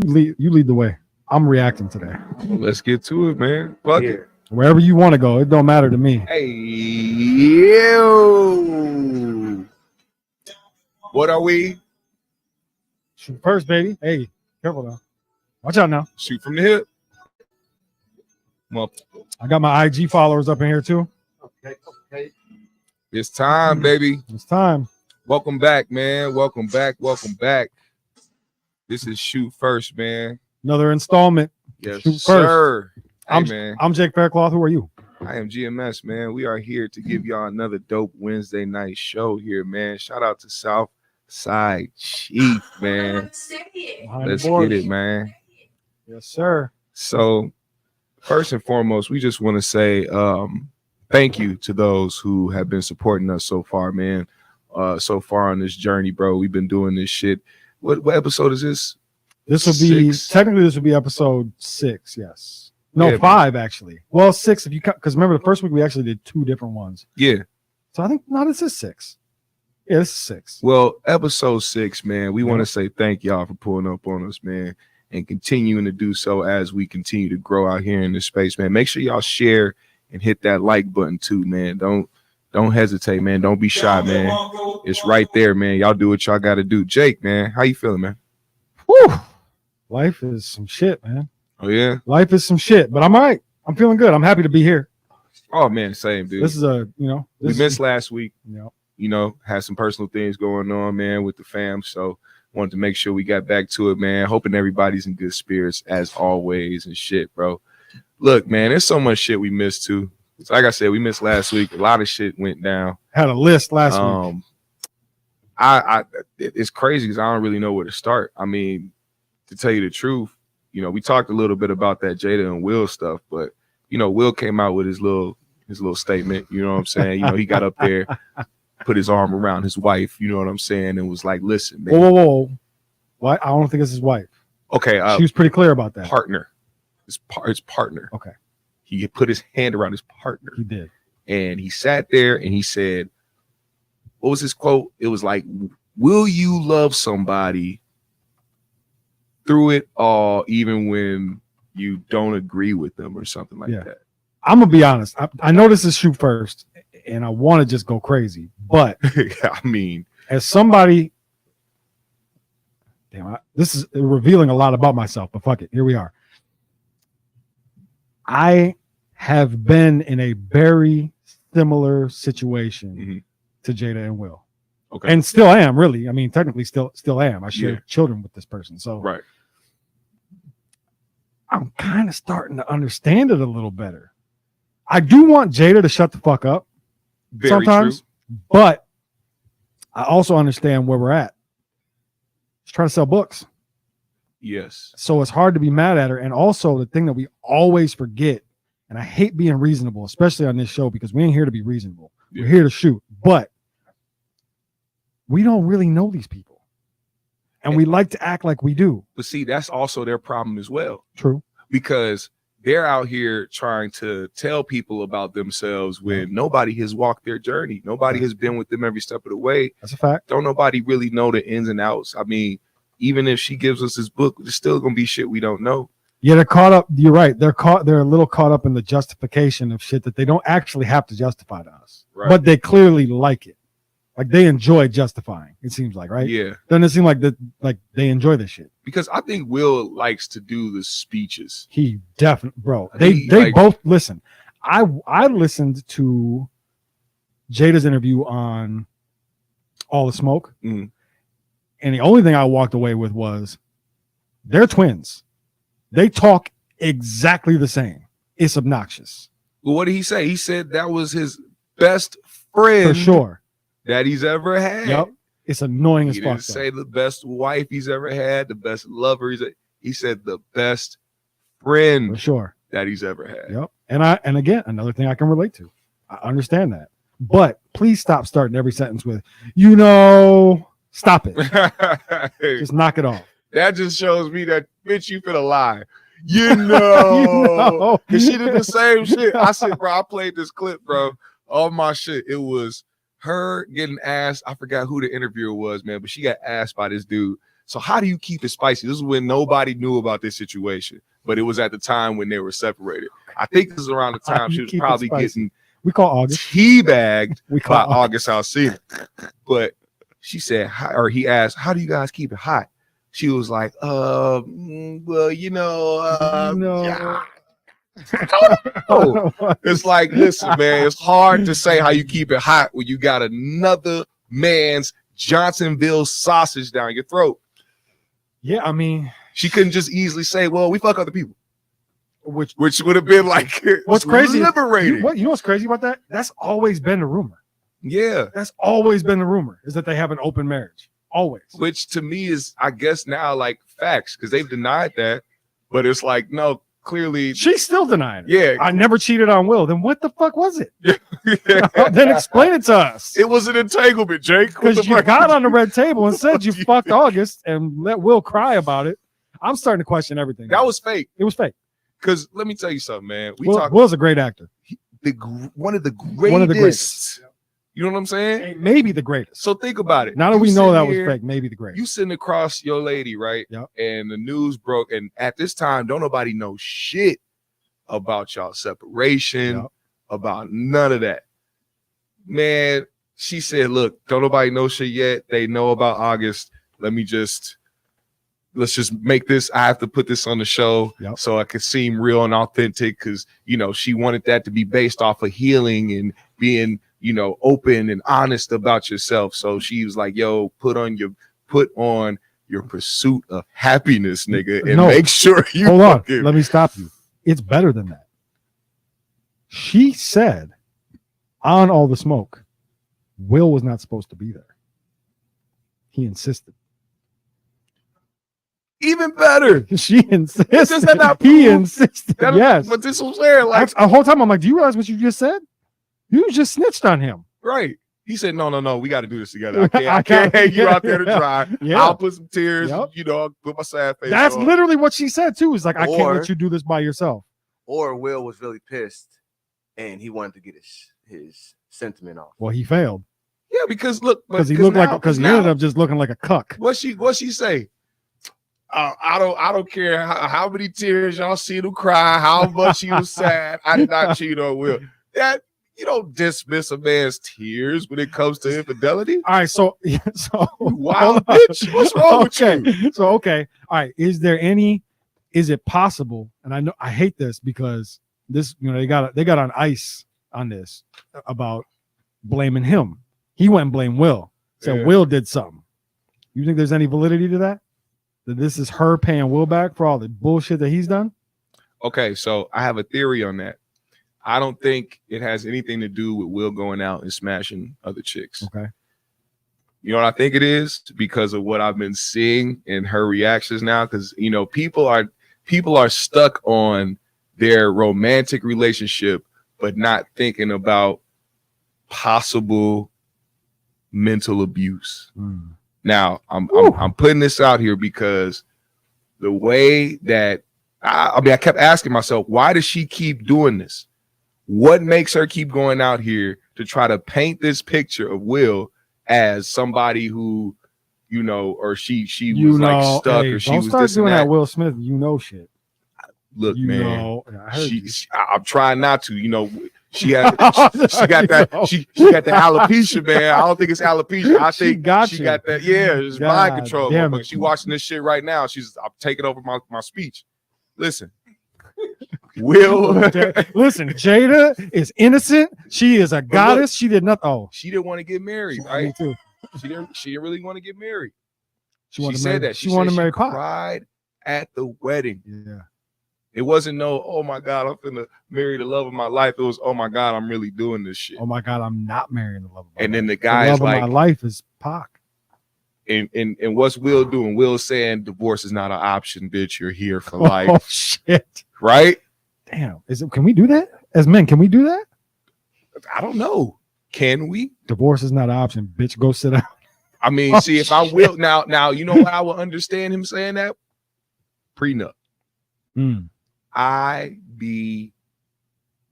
You lead the way. I'm reacting today. Let's get to it, man. Fuck it. Wherever you want to go, it don't matter to me. Hey, yo. What are we? Shoot first, baby. Hey, careful now. Watch out now. Shoot from the hip. Well, I got my IG followers up in here too. Okay. it's time, baby. It's time. Welcome back, man. Welcome back. This is Shoot First, man. Another installment. Yes, Shoot sir. First. Hey, man. I'm Jake BlackK. Who are you? I am GMS, man. We are here to give y'all another dope Wednesday night show here, man. Shout out to South Side Chief, man. Let's get it, man. Yes, sir. So, first and foremost, we just want to say thank you to those who have been supporting us so far, man. So far on this journey, bro. We've been doing this shit. What episode is this? This will be technically this will be episode 6. Yes. No, yeah, 5 actually. Well, 6 if you cut, because remember the first week we actually did 2 different ones. Yeah. So I think this is 6. Yeah, this is 6. Well, episode 6, man. We want to say thank y'all for pulling up on us, man, and continuing to do so as we continue to grow out here in this space, man. Make sure y'all share and hit that like button too, man. Don't hesitate, man. Don't be shy, man. It's right there, man. Y'all do what y'all got to do. Jake, man, how you feeling, man? Whew. Life is some shit, man. Oh, yeah? Life is some shit, but I'm all right. I'm feeling good. I'm happy to be here. Oh, man, same, dude. This is we missed last week. Yep. Had some personal things going on, man, with the fam. So wanted to make sure we got back to it, man. Hoping everybody's in good spirits as always and shit, bro. Look, man, there's so much shit we missed too. Like I said, we missed last week. A lot of shit went down. Had a list last week. It's crazy because I don't really know where to start. I mean, to tell you the truth, we talked a little bit about that Jada and Will stuff, but Will came out with his little statement. You know what I'm saying? He got up there, put his arm around his wife. You know what I'm saying, and was like, "Listen, man." Whoa. What? I don't think it's his wife. Okay, she was pretty clear about that. Partner, his partner. Okay. He put his hand around his partner. He did. And he sat there and he said, what was his quote? It was like, will you love somebody through it all, even when you don't agree with them or something like that? I'm going to be honest. I know this is Shoot First and I want to just go crazy, but I mean, as somebody, this is revealing a lot about myself, but fuck it. Here we are. I have been in a very similar situation to Jada and Will. Okay. And still am, really. I mean, technically still am. I share children with this person. So right. I'm kind of starting to understand it a little better. I do want Jada to shut the fuck up sometimes, but I also understand where we're at. She's trying to sell books. Yes. So it's hard to be mad at her. And also the thing that we always forget, and I hate being reasonable, especially on this show, because we ain't here to be reasonable. Yeah. We're here to shoot. But we don't really know these people. And we like to act like we do. But see, that's also their problem as well. True. Because they're out here trying to tell people about themselves when nobody has walked their journey. Nobody has been with them every step of the way. That's a fact. Don't nobody really know the ins and outs. I mean, even if she gives us this book, there's still gonna be shit we don't know. Yeah, they're caught up. You're right. They're a little caught up in the justification of shit that they don't actually have to justify to us. Right. But they clearly like it. Like they enjoy justifying, it seems like, right? Yeah. Doesn't it seem like that they enjoy this shit? Because I think Will likes to do the speeches. He definitely, bro. They both listen. I listened to Jada's interview on All the Smoke. Mm-hmm. And the only thing I walked away with was they're twins. They talk exactly the same. It's obnoxious. Well, what did he say? He said that was his best friend for sure that he's ever had. Yep. It's annoying as fuck. He didn't say the best wife he's ever had, the best lover he said the best friend for sure that he's ever had. Yep. And again, another thing I can relate to. I understand that. But please stop starting every sentence with, stop it. Just knock it off. That just shows me that, bitch, you finna lie. You know. Because she did the same shit. I said, bro, I played this clip, bro. All my shit. It was her getting asked. I forgot who the interviewer was, man, but she got asked by this dude. So how do you keep it spicy? This is when nobody knew about this situation, but it was at the time when they were separated. I think this is around the time she was probably getting teabagged by August Alsina. But she said, or he asked, how do you guys keep it hot? She was like, well, yeah. It's like, listen, man, it's hard to say how you keep it hot when you got another man's Johnsonville sausage down your throat. Yeah, I mean, she couldn't just easily say, well, we fuck other people. Which would have been like, what's crazy? Liberating. You know what's crazy about that? That's always been the rumor. Yeah. That's always been the rumor, is that they have an open marriage. Always. Which to me is, I guess now, like facts, because they've denied that. But it's like, no, clearly. She's still denying it. Yeah. I never cheated on Will. Then what the fuck was it? Then explain it to us. It was an entanglement, Jake. Because you got on the red table and said you fucked August and let Will cry about it. I'm starting to question everything. That was fake. It was fake. Because let me tell you something, man. Will's a great actor. One of the greatest. You know what I'm saying? Maybe the greatest. So think about it. Now that we know that was fake, maybe the greatest. You sitting across your lady, right? Yep. And the news broke. And at this time, don't nobody know shit about y'all separation, about none of that. Man, she said, look, don't nobody know shit yet. They know about August. Let's just make this. I have to put this on the show so I could seem real and authentic, because, she wanted that to be based off of healing and being, open and honest about yourself. So she was like, yo, put on your pursuit of happiness, nigga, and make sure you hold on. Let me stop you. It's better than that. She said on All the Smoke, Will was not supposed to be there. He insisted. Even better. She insisted. He insisted. Yes. But this was there. Like a whole time I'm like, do you realize what you just said? You just snitched on him. Right. He said, no, we got to do this together. I can't hang you out there to dry. I'll put some tears, I'll put my sad face. That's literally what she said too. Is like, I can't let you do this by yourself. Or Will was really pissed and he wanted to get his sentiment off. Well, he failed. Yeah, because look, because he ended up just looking like a cuck. What she say? I don't care how many tears y'all see him cry, how much he was sad. I did not cheat on Will. That you don't dismiss a man's tears when it comes to infidelity. All right, so wild bitch. What's wrong with you? So all right. Is it possible? And I know I hate this because this, they got on ice on this about blaming him. He went and blamed Will. Said Will did something. You think there's any validity to that? That this is her paying Will back for all the bullshit that he's done? Okay, so I have a theory on that. I don't think it has anything to do with Will going out and smashing other chicks. Okay. You know what I think it is? Because of what I've been seeing in her reactions now. Because people are stuck on their romantic relationship, but not thinking about possible mental abuse. Now, I'm putting this out here because the way that I kept asking myself, why does she keep doing this? What makes her keep going out here to try to paint this picture of Will as somebody who, or she was like stuck, or she don't was start this doing and that Will Smith, shit. Look, man, I I'm trying not to, she got that alopecia, man. I don't think it's alopecia. I think she got that. Yeah, it's mind control. But she watching this shit right now. I'm taking over my speech. Listen, Will. Listen, Jada is innocent. She is a goddess. She did nothing. Oh, she didn't want to get married, right? Me too. She didn't really want to get married. She said that. She wanted to marry Pop. Cried at the wedding. Yeah. It wasn't oh my God, I'm finna marry the love of my life. It was, oh my God, I'm really doing this shit. Oh my God, I'm not marrying the love of my life. And then the guy is like, my life is Pac. And what's Will doing? Will's saying divorce is not an option, bitch. You're here for life. Oh shit. Right? Damn. Can we do that? As men, can we do that? I don't know. Can we? Divorce is not an option, bitch. Go sit down. I mean, if I will now, you know what I will understand him saying that? Prenup. I be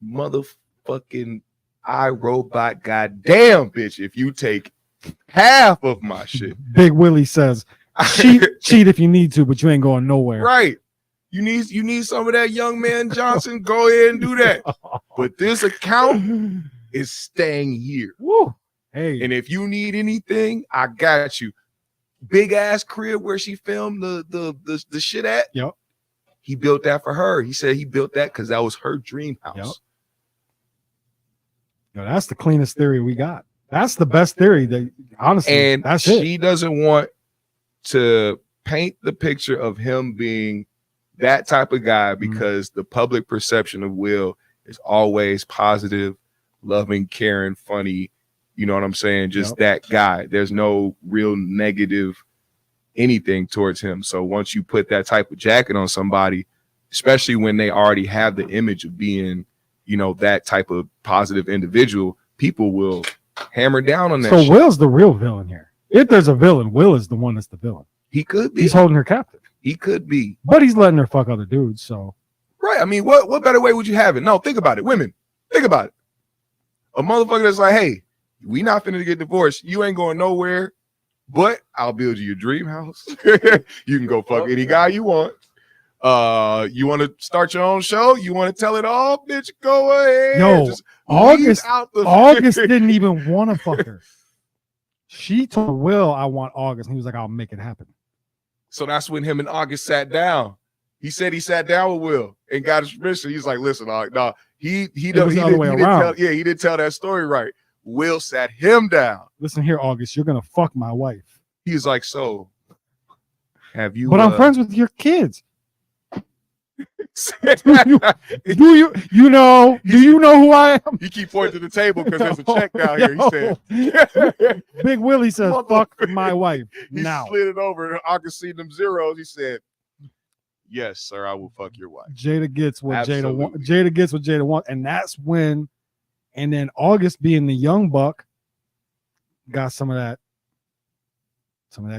motherfucking iRobot, goddamn bitch, if you take half of my shit. Big Willie says Cheat if you need to, but you ain't going nowhere. Right. You need some of that young man Johnson. Go ahead and do that. But this account is staying here. Woo. Hey. And if you need anything, I got you. Big ass crib where she filmed the shit at. Yep. He built that for her. He said he built that because that was her dream house. Yep. Yo, that's the cleanest theory we got. That's the best theory. That honestly, And that's she it. doesn't want to paint the picture of him being that type of guy because the public perception of Will is always positive, loving, caring, funny. You know what I'm saying? Just that guy. There's no real negative anything towards him. So once you put that type of jacket on somebody, especially when they already have the image of being, you know, that type of positive individual, people will hammer down on that. So shit. Will's the real villain here. If there's a villain, Will is the one that's the villain. He could be. He's holding her captive. He could be. But he's letting her fuck other dudes. So Right. I mean, what better way would you have it? No, think about it. Women, think about it. A motherfucker that's like, hey, we not finna get divorced. You ain't going nowhere, but I'll build you your dream house. You can go fuck any guy you want. You want to start your own show? You want to tell it all? Bitch, go ahead. Yo, Just August leave out August didn't even want to fuck her. She told Will, I want August. And he was like, I'll make it happen. So that's when him and August sat down. He said he sat down with Will and got his permission. He's like, listen, no, he didn't tell that story right. Will sat him down. Listen here, August, you're gonna fuck my wife. He's like, so have you? But I'm friends with your kids. Do you know who I am? He keep pointing to the table because there's a check down here. He said, Big Willie says, fuck my wife. He now slid it over and August seen them zeros. He said, yes, sir, I will fuck your wife. Jada gets what Absolutely. Jada wants. Jada gets what Jada wants. And that's when, and then August being the young buck got some of that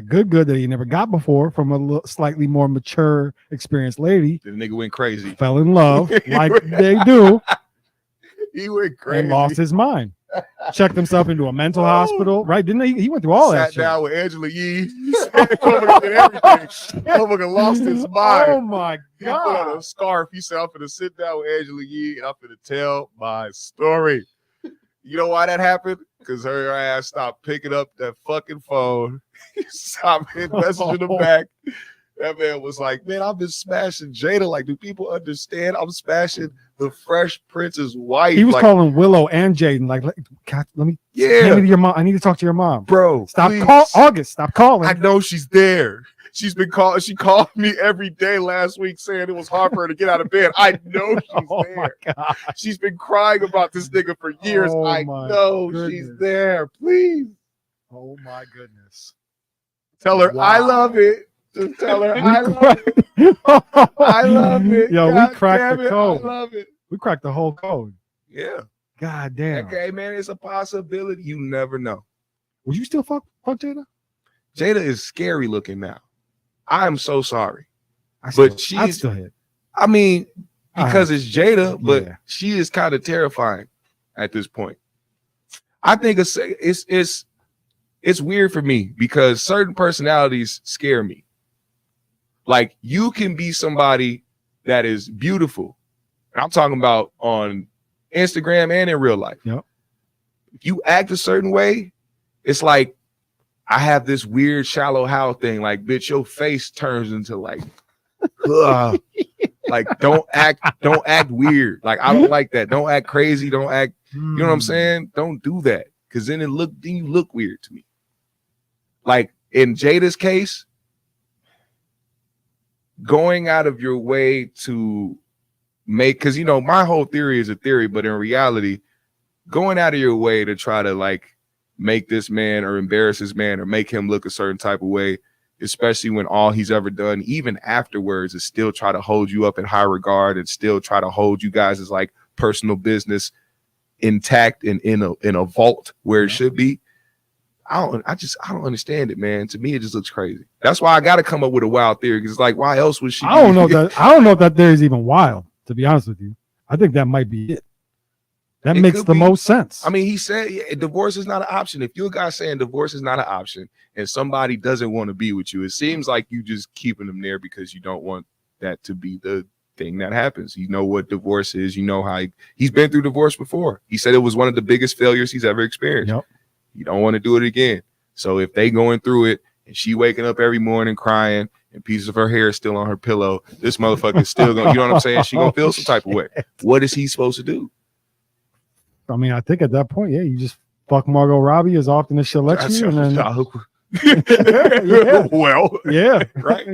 good that he never got before from a slightly more mature, experienced lady. The nigga went crazy. Fell in love like they do. He went crazy. And lost his mind. Checked himself into a mental hospital, right? Didn't he? He went through all that Sat shit. down with Angela Yee. Motherfucker did everything. Motherfucker lost his mind. Oh my He put on God. a scarf. He said, I'm finna sit down with Angela Yee and I'm finna tell my story. You know why that happened? Because her ass stopped picking up that fucking phone. Stopped messaging him back. That man was like, man, I've been smashing Jada. Like, do people understand? I'm smashing the Fresh Prince's wife. He was like, calling Willow and Jaden, like, let me yeah, hand me to your mom. I need to talk to your mom. bro. Stop please. August, stop calling. I know she's there. She's been calling. She called me every day last week saying it was hard for her to get out of bed. I know she's Oh there. my God. She's been crying about this nigga for years. Oh I my know goodness. she's there. Please Oh my goodness. tell her Wow. I love it. Just tell her I love it. I love it. Yo, God we cracked damn the it, code. I love it. We cracked the whole code. Yeah. God damn. Okay, man. It's a possibility. You never know. Would you still fuck Jada? Jada is scary looking now. I am so sorry. I'd But still hit. I mean, because it's Jada, but Yeah. she is kind of terrifying at this point. I think it's weird for me because certain personalities scare me. Like, you can be somebody that is beautiful. And I'm talking about on Instagram and in real life. Yep. If you act a certain way, it's like I have this weird shallow how thing. Like, bitch, your face turns into like, like don't act weird. Like, I don't like that. Don't act crazy. Don't act. You know what I'm saying? Don't do that, because then you look weird to me. Like in Jada's case, going out of your way to make, because my whole theory is a theory, but in reality, going out of your way to try to like make this man or embarrass this man or make him look a certain type of way, especially when all he's ever done, even afterwards, is still try to hold you up in high regard and still try to hold you guys as like personal business intact and in a vault where it should be. I don't understand it, man. To me, it just looks crazy. That's why I got to come up with a wild theory, because it's like, why else would she? I don't know if that theory is even wild, to be honest with you. I think that might be it. That It makes could the be. most sense. I mean, he said divorce is not an option. If you're a guy saying divorce is not an option and somebody doesn't want to be with you, it seems like you just keeping them there because you don't want that to be the thing that happens. You know what divorce is. You know how he's been through divorce before. He said it was one of the biggest failures he's ever experienced. Yep. You don't want to do it again. So if they going through it and she waking up every morning crying and pieces of her hair is still on her pillow, this motherfucker is still going, you know what I'm saying? She gonna feel some type of way. What is he supposed to do? I mean, I think at that point, yeah, you just fuck Margot Robbie as often as she'll let you, and then yeah. Well, yeah, right,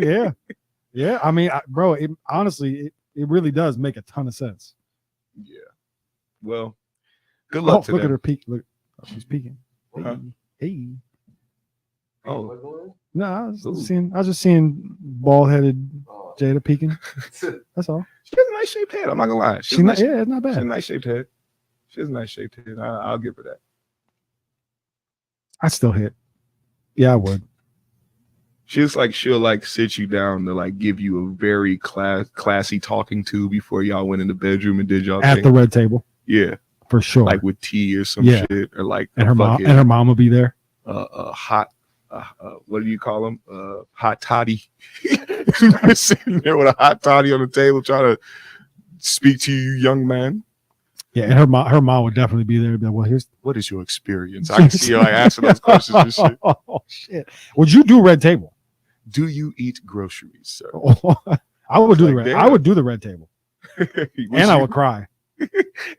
yeah. I mean, bro, honestly, it really does make a ton of sense. Yeah. Well, good luck to look them. at her peek. Look, she's peeking. Huh? Hey. Oh, No, I was just seeing bald-headed Jada peeking. That's all. She has a nice shaped head. I'm not gonna lie. She's not, yeah, it's not She has a bad. nice shaped head. She has a nice shaped head. I'll give her that. I still hit. Yeah, I would. She's like she'll like sit you down to like give you a very classy talking to before y'all went in the bedroom and did y'all At thing. the red table. Yeah, for sure. like with tea or some Yeah. shit, or like and her mom will be there. Hot. What do you call them? Hot toddy. Sitting there with a hot toddy on the table trying to speak to you, young man. Yeah, and her mom would definitely be there. But well, here's What is your experience? I can see her like asking those questions and shit. Oh shit! Would you do red table? Do you eat groceries, sir? I would do the like, red. damn. I would do the red table, and I would cry,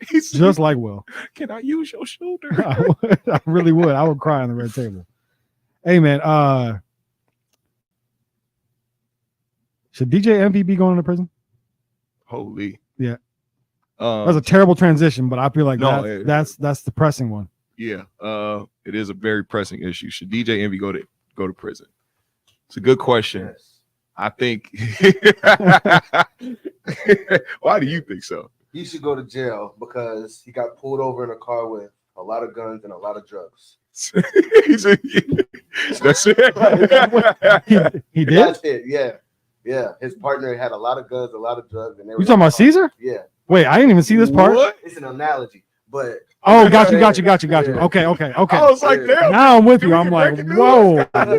just like Will. Can I use your shoulder? I really would. I would cry on the red table. Hey man, should DJ Envy be going to prison? Holy. Yeah. That's a terrible transition, but I feel like that's the pressing one. Yeah. It is a very pressing issue. Should DJ Envy go to prison? It's a good question. Yes. I think. Why do you think so? He should go to jail because he got pulled over in a car with a lot of guns and a lot of drugs. That's it. He did. That's it. Yeah. His partner had a lot of guns, a lot of drugs, and they were You talking about Caesar? Yeah. Wait, I didn't even see this part. What? It's an analogy, but Oh, got you. Yeah. Okay. I was like, damn. Now I'm with you. Can we I'm get like, breaking news?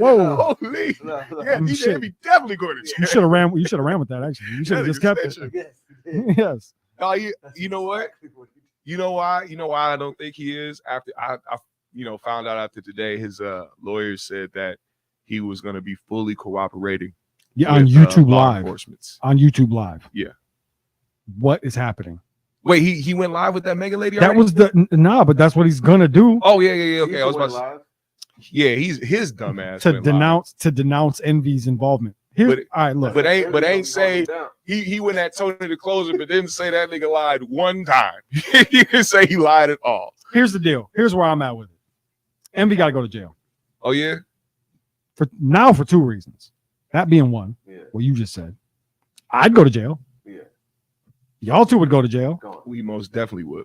whoa. Holy. No. Yeah, DJ Shit. Envy definitely going to jail. You should have ran. You should have ran with that. Actually, you should have just kept it. Yes. he did. Yes. Oh, you know what? You know why? You know why I don't think he is? After I found out after today, his lawyers said that he was going to be fully cooperating. Yeah, on with, YouTube law Live. enforcement. On YouTube Live. Yeah. What is happening? Wait, he went live with that mega lady That already? was but that's what he's gonna do Oh yeah. Okay, I was about to. live. Yeah, he's his dumb ass to went live. denounce Envy's involvement. Here, But- all right, look. But ain't say he went at Tony the Closer, but didn't say that nigga lied one time. He didn't say he lied at all. Here's the deal. Here's where I'm at with it. Envy got to go to jail Oh yeah, for two reasons. That being one, Yeah. what you just said. I'd go to jail. Yeah. Y'all two would go to jail. Go on. we most definitely would.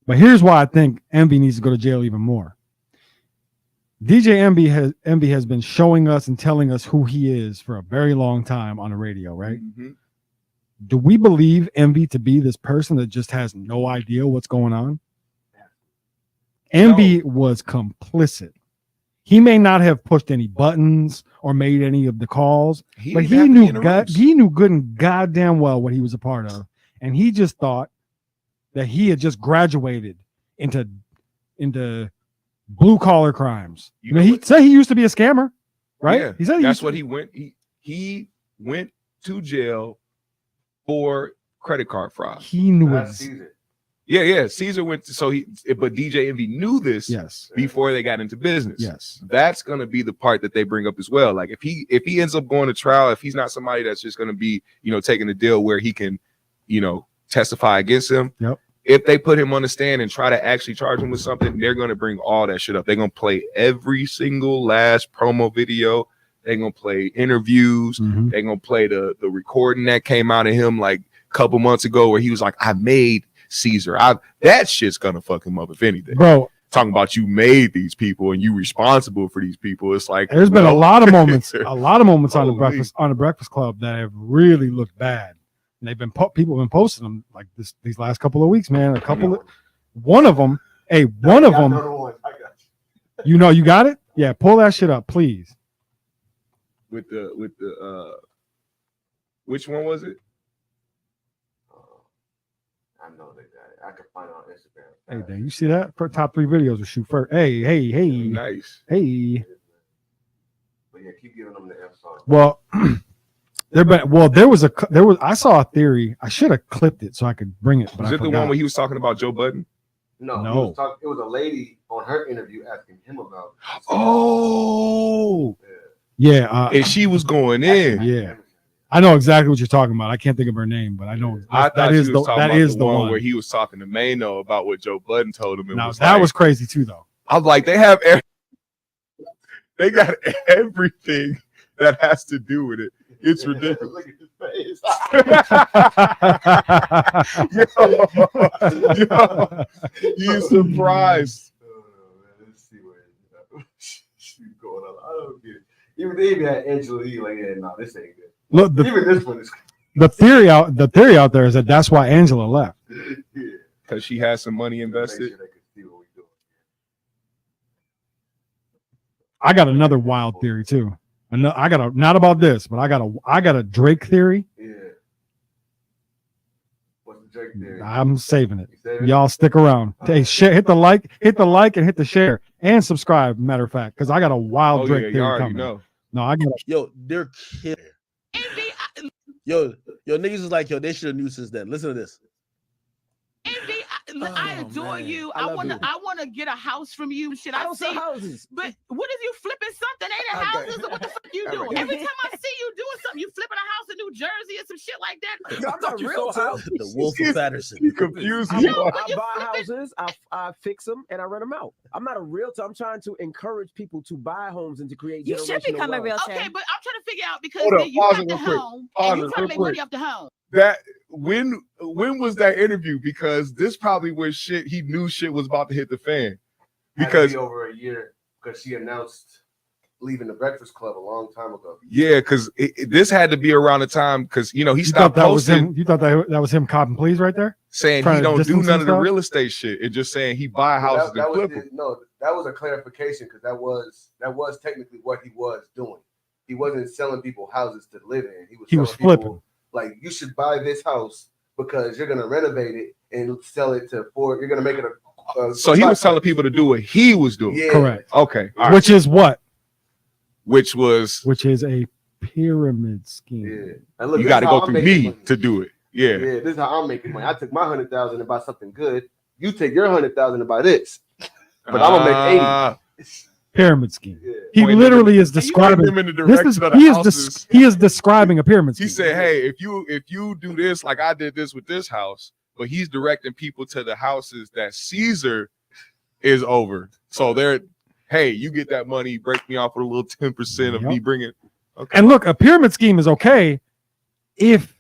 But here's why I think Envy needs to go to jail even more. DJ Envy has been showing us and telling us who he is for a very long time on the radio, right? Mm-hmm. Do we believe Envy to be this person that just has no idea what's going on? Envy was complicit. He may not have pushed any buttons or made any of the calls, but he knew good and goddamn well what he was a part of, and he just thought that he had just graduated into blue collar crimes. You know he what? said he used to be a scammer, right? Yeah, He said that's what he went. He went to jail for credit card fraud. he knew. That's It. Caesar. Yeah. Caesar went but DJ Envy knew this Yes, before they got into business. yes. That's gonna be the part that they bring up as well. Like if he ends up going to trial, if he's not somebody that's just gonna be, taking a deal where he can, testify against him. Yep. If they put him on the stand and try to actually charge him with something, they're gonna bring all that shit up. They're gonna play every single last promo video. They're gonna play interviews. Mhm. They're gonna play the recording that came out of him like a couple months ago where he was like, I made Caesar. That shit's gonna fuck him up if anything. Bro, Talking about you made these people and you responsible for these people. It's like there's been a lot of moments on Holy. the Breakfast Club that have really looked bad. And they've been people have been posting them like these last couple of weeks, man. One of them. Hey, one of them. You know, you got it. Yeah, pull that shit up, please. With the which one was it? I know they got it. I can find it on Instagram. Hey, Dan, you see that? For top 3 videos will shoot first. Hey, Nice. hey. But yeah, keep giving them the info. Well, I saw a theory. I should have clipped it so I could bring it, but Was I it the forgot. one where he was talking about Joe Budden? No. It was a lady on her interview asking him about it. Oh, yeah. And she was going in. Yeah. I know exactly what you're talking about. I can't think of her name, but I know That is the one where he was talking to Mano about what Joe Budden told him. Now that was crazy too, though. I'm like, they got everything that has to do with it. It's ridiculous. Look at his face. yo, you surprised. Let's see where she's going on. I don't get it. Even they even had Angela Lee like, yeah, no, this ain't good. Look, Even this one is the theory out there is that that's why Angela left. Because she has some money invested. I got another wild theory too. I got not about this, but I got a Drake theory. Yeah. What's the Drake theory? I'm saving it. Y'all stick around. Hey, hit the like, and hit the share and subscribe. Matter of fact, because I got a wild Drake theory coming. Know. No, I got. Yo, they're killing. Yo, niggas is like, yo, they should have knew since then. Listen to this. I adore you. I want to get a house from you. Shit, I see houses. But what if you flipping something? Ain't it houses? What the fuck you doing? Every time I see you doing something, you flipping a house in New Jersey or some shit like that. Yo, I'm not real. The Wolf of Patterson. You confused I me. buy houses, I fix them, and I rent them out. I'm not a realtor. I'm trying to encourage people to buy homes and to create. You should become a realtor. Okay, but I'm trying to figure out because you got the home and you trying to make money off the home. That when was that interview? Because this probably was shit. He knew shit was about to hit the fan. Because be over a year because she announced leaving the Breakfast Club a long time ago. Yeah, because this had to be around the time because he stopped posting. You thought that was him copping please right there, saying he don't do none of the real estate shit and just saying he buy houses and flip them. No, that was a clarification because that was technically what he was doing. He wasn't selling people houses to live in. He was flipping. People, like, you should buy this house because you're gonna renovate it and sell it you're gonna make it a so he was telling people to do what he was doing. Yeah. Correct. Okay. Which is what? Which is a pyramid scheme. Yeah. And look, you got to go through me to do it. Yeah. Yeah. This is how I'm making money. I took my 100,000 to buy something good. You take your 100,000 to buy this, but I'm gonna make 80. Pyramid scheme. Yeah. He literally is describing. He is describing a pyramid scheme. He said, "Hey, if you do this, like I did this with this house," but he's directing people to the houses that Caesar is over. So hey, you get that money, break me off with a little 10% of me bringing. Okay. And look, a pyramid scheme is okay if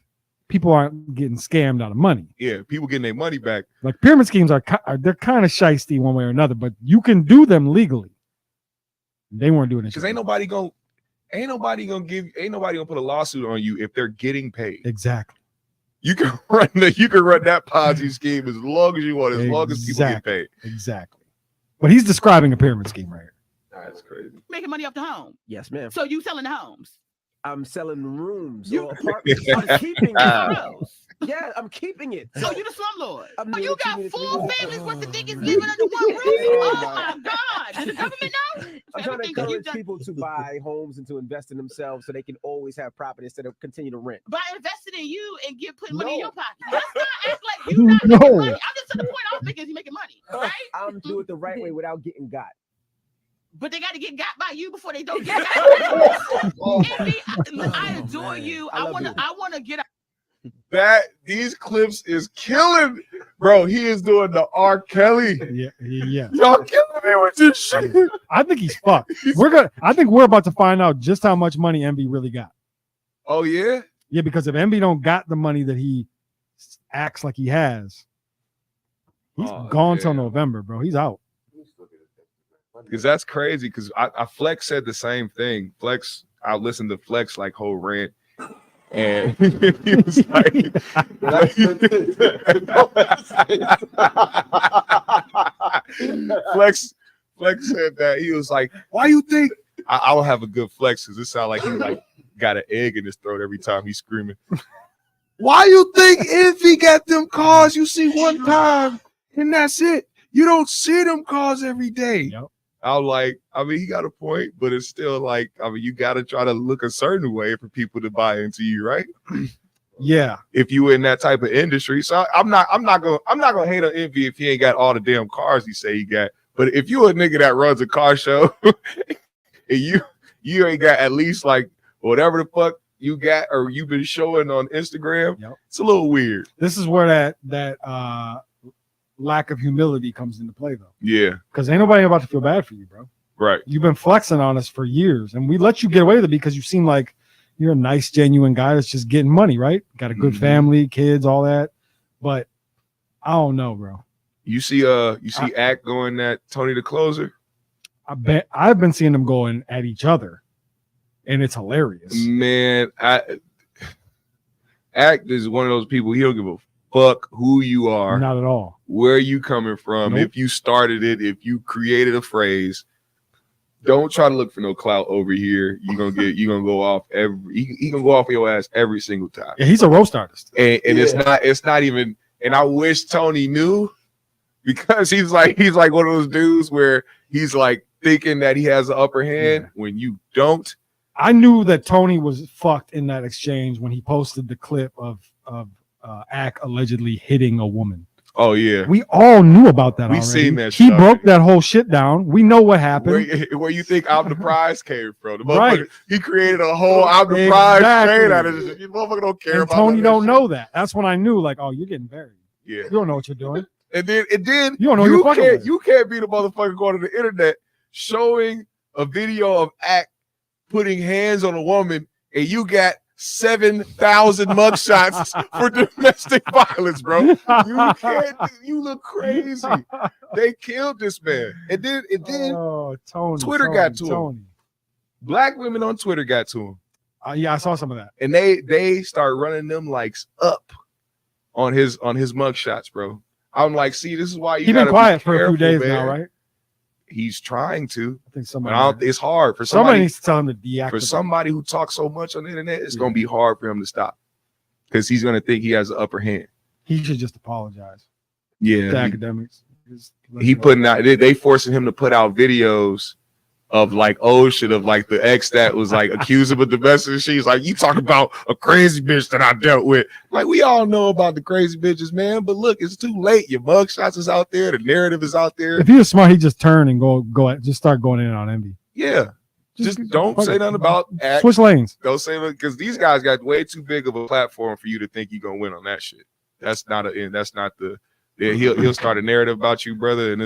people aren't getting scammed out of money. Yeah, people getting their money back. Like pyramid schemes they're kind of shysty one way or another, but you can do them legally. They weren't doing it because ain't nobody gonna put a lawsuit on you if they're getting paid. Exactly. You can run that Ponzi scheme as long as you want, as long as people get paid. Exactly. But he's describing a pyramid scheme right here. That's crazy. Making money off the home. Yes, ma'am. So you selling the homes? I'm selling rooms You- or apartments. I'm keeping it. Yeah, I'm keeping it. So you the slumlord. I'm Oh, doing you what you got need to 4 do. families worth of niggas living under one roof? Oh my God. Did the government know? I'm trying to Everything that you've encourage done people to buy homes and to invest in themselves so they can always have property instead of continue to rent. by investing in you and putting money in No. your pocket. Let's not act like you not making money. I'm just to the point I was making is you making money, right? I'm doing it the right way without getting got. But they got to get got by you before they don't get got. Envy, I adore you. I want to get out. These clips is killing, bro. He is doing the R. Kelly. Yeah. Y'all killing me with this shit. I think he's fucked. I think we're about to find out just how much money Envy really got. Oh yeah? Yeah, because if Envy don't got the money that he acts like he has, he's gone till November, bro. He's out. Because that's crazy. Because I Flex said the same thing. I listened to Flex like whole rant. And he was like, Flex said that. He was like, why you think I'll have a good flex? Because it sounds like he like got an egg in his throat every time he's screaming. Why you think Envy got them cars you see one time and that's it? You don't see them cars every day. Yep. I was like, I mean, he got a point, but it's still like, I mean, you got to try to look a certain way for people to buy into you, right? Yeah. If you in that type of industry. So I'm not gonna hate on Envy if he ain't got all the damn cars he say he got. But if you a nigga that runs a car show and you ain't got at least like whatever the fuck you got or you've been showing on Instagram, Yep. It's a little weird. This is where that lack of humility comes into play, though. Yeah, Because ain't nobody about to feel bad for you, bro. right. You've been flexing on us for years, and we let you get away with it because you seem like you're a nice, genuine guy that's just getting money, right? Got a good Mhm. family, kids, all that. But I don't know, bro. You see Act going at Tony the Closer? I've been seeing them going at each other, and it's hilarious. Man, Act is one of those people, he don't give a fuck who you are, Not at all. where you coming from, Nope. if you started it, if you created a phrase. Don't try to look for no clout over here. You gonna go off he gonna go off your ass every single time. Yeah, he's a roast artist. And it's not even, and I wish Tony knew, because he's like one of those dudes where he's like thinking that he has the upper hand when you don't. I knew that Tony was fucked in that exchange when he posted the clip of Ack allegedly hitting a woman. Oh yeah. We all knew about that. We already. seen that He shit broke already. that whole shit down. We know what happened. Where you think I'm the prize came from? The Right. motherfucker, he created a whole I'm the prize Exactly. trade out of this. You motherfucker don't care And about Tony that don't shit. know that. That's when I knew, like, oh, you're getting buried. Yeah. You don't know what you're doing. And then You don't know who you're fucking with. you can't be the motherfucker going to the internet showing a video of Act putting hands on a woman and you got 7,000 mugshots for domestic violence, bro. You look crazy. They killed this man. And then Oh, Tony. Twitter got to him. Black women on Twitter got to him. Yeah, I saw some of that. And they start running them likes up on his mugshots, bro. I'm like, see, this is why you He's gotta been quiet be for a few careful, days now, man. right? He's trying to. I think But it's hard for somebody somebody needs to tell him to deactivate. for somebody who talks so much on the internet. It's gonna be hard for him to stop because he's gonna think he has the upper hand. He should just apologize Yeah, to academics. he putting out. They forcing him to put out videos of like old shit of like the ex that was like accused of a domestic. She's like, you talk about a crazy bitch that I dealt with. Like, we all know about the crazy bitches, man. But look, it's too late. Your mugshots is out there. The narrative is out there. If he was smart, he'd just turn and just start going in on Envy. Yeah. Just don't say nothing about Act. Switch lanes. Don't say nothing because these guys got way too big of a platform for you to think you're gonna win on that shit. That's not the. He'll start a narrative about you, brother, and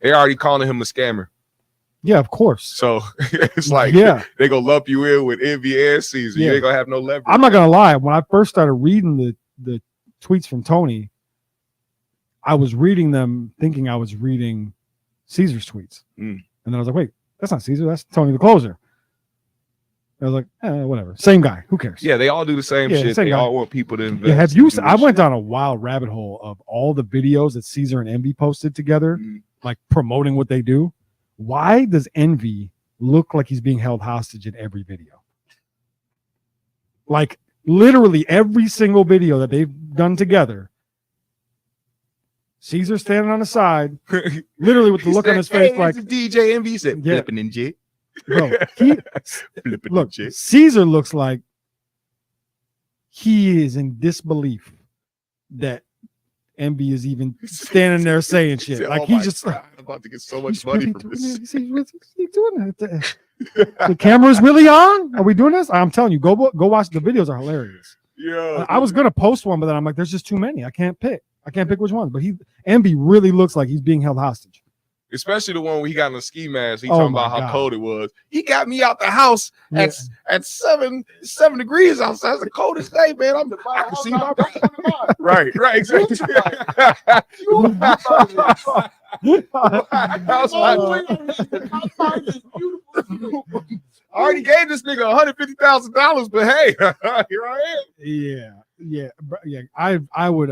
they're already calling him a scammer. Yeah, of course. So it's like, yeah, they gonna lump you in with Envy and Caesar. Yeah. You ain't gonna have no leverage. I'm not gonna lie. When I first started reading the tweets from Tony, I was reading them thinking I was reading Caesar's tweets, and then I was like, wait, that's not Caesar. That's Tony the Closer. I was like, whatever, same guy. Who cares? Yeah, they all do the same shit. Same They guy. all want people to invest. Yeah, have you? in this I went shit. down a wild rabbit hole of all the videos that Caesar and Envy posted together, like promoting what they do. Why does Envy look like he's being held hostage in every video? Like literally every single video that they've done together, Caesar standing on the side, literally with the look on his face, like DJ Envy said, Yeah. flipping and jit. bro. Flipping Look, and jit. Caesar looks like he is in disbelief that Envy is even standing there saying He shit. said, Like "Oh he my just God, I'm about to get so much he's money really from doing this. it. What's he doing? The camera's really on? Are we doing this? I'm telling you, go watch. The videos are hilarious. Yeah, I was gonna post one, but then I'm like, there's just too many. I can't pick which one. But Envy really looks like he's being held hostage. especially the one where he got in a ski mask. He Oh talking my about how God. cold it was. He got me out the house Yeah. at 7 degrees outside. It's the coldest day, man. I can see my right, exactly. Outside is beautiful. I already gave this nigga $150,000, but hey, here I am. Yeah. I would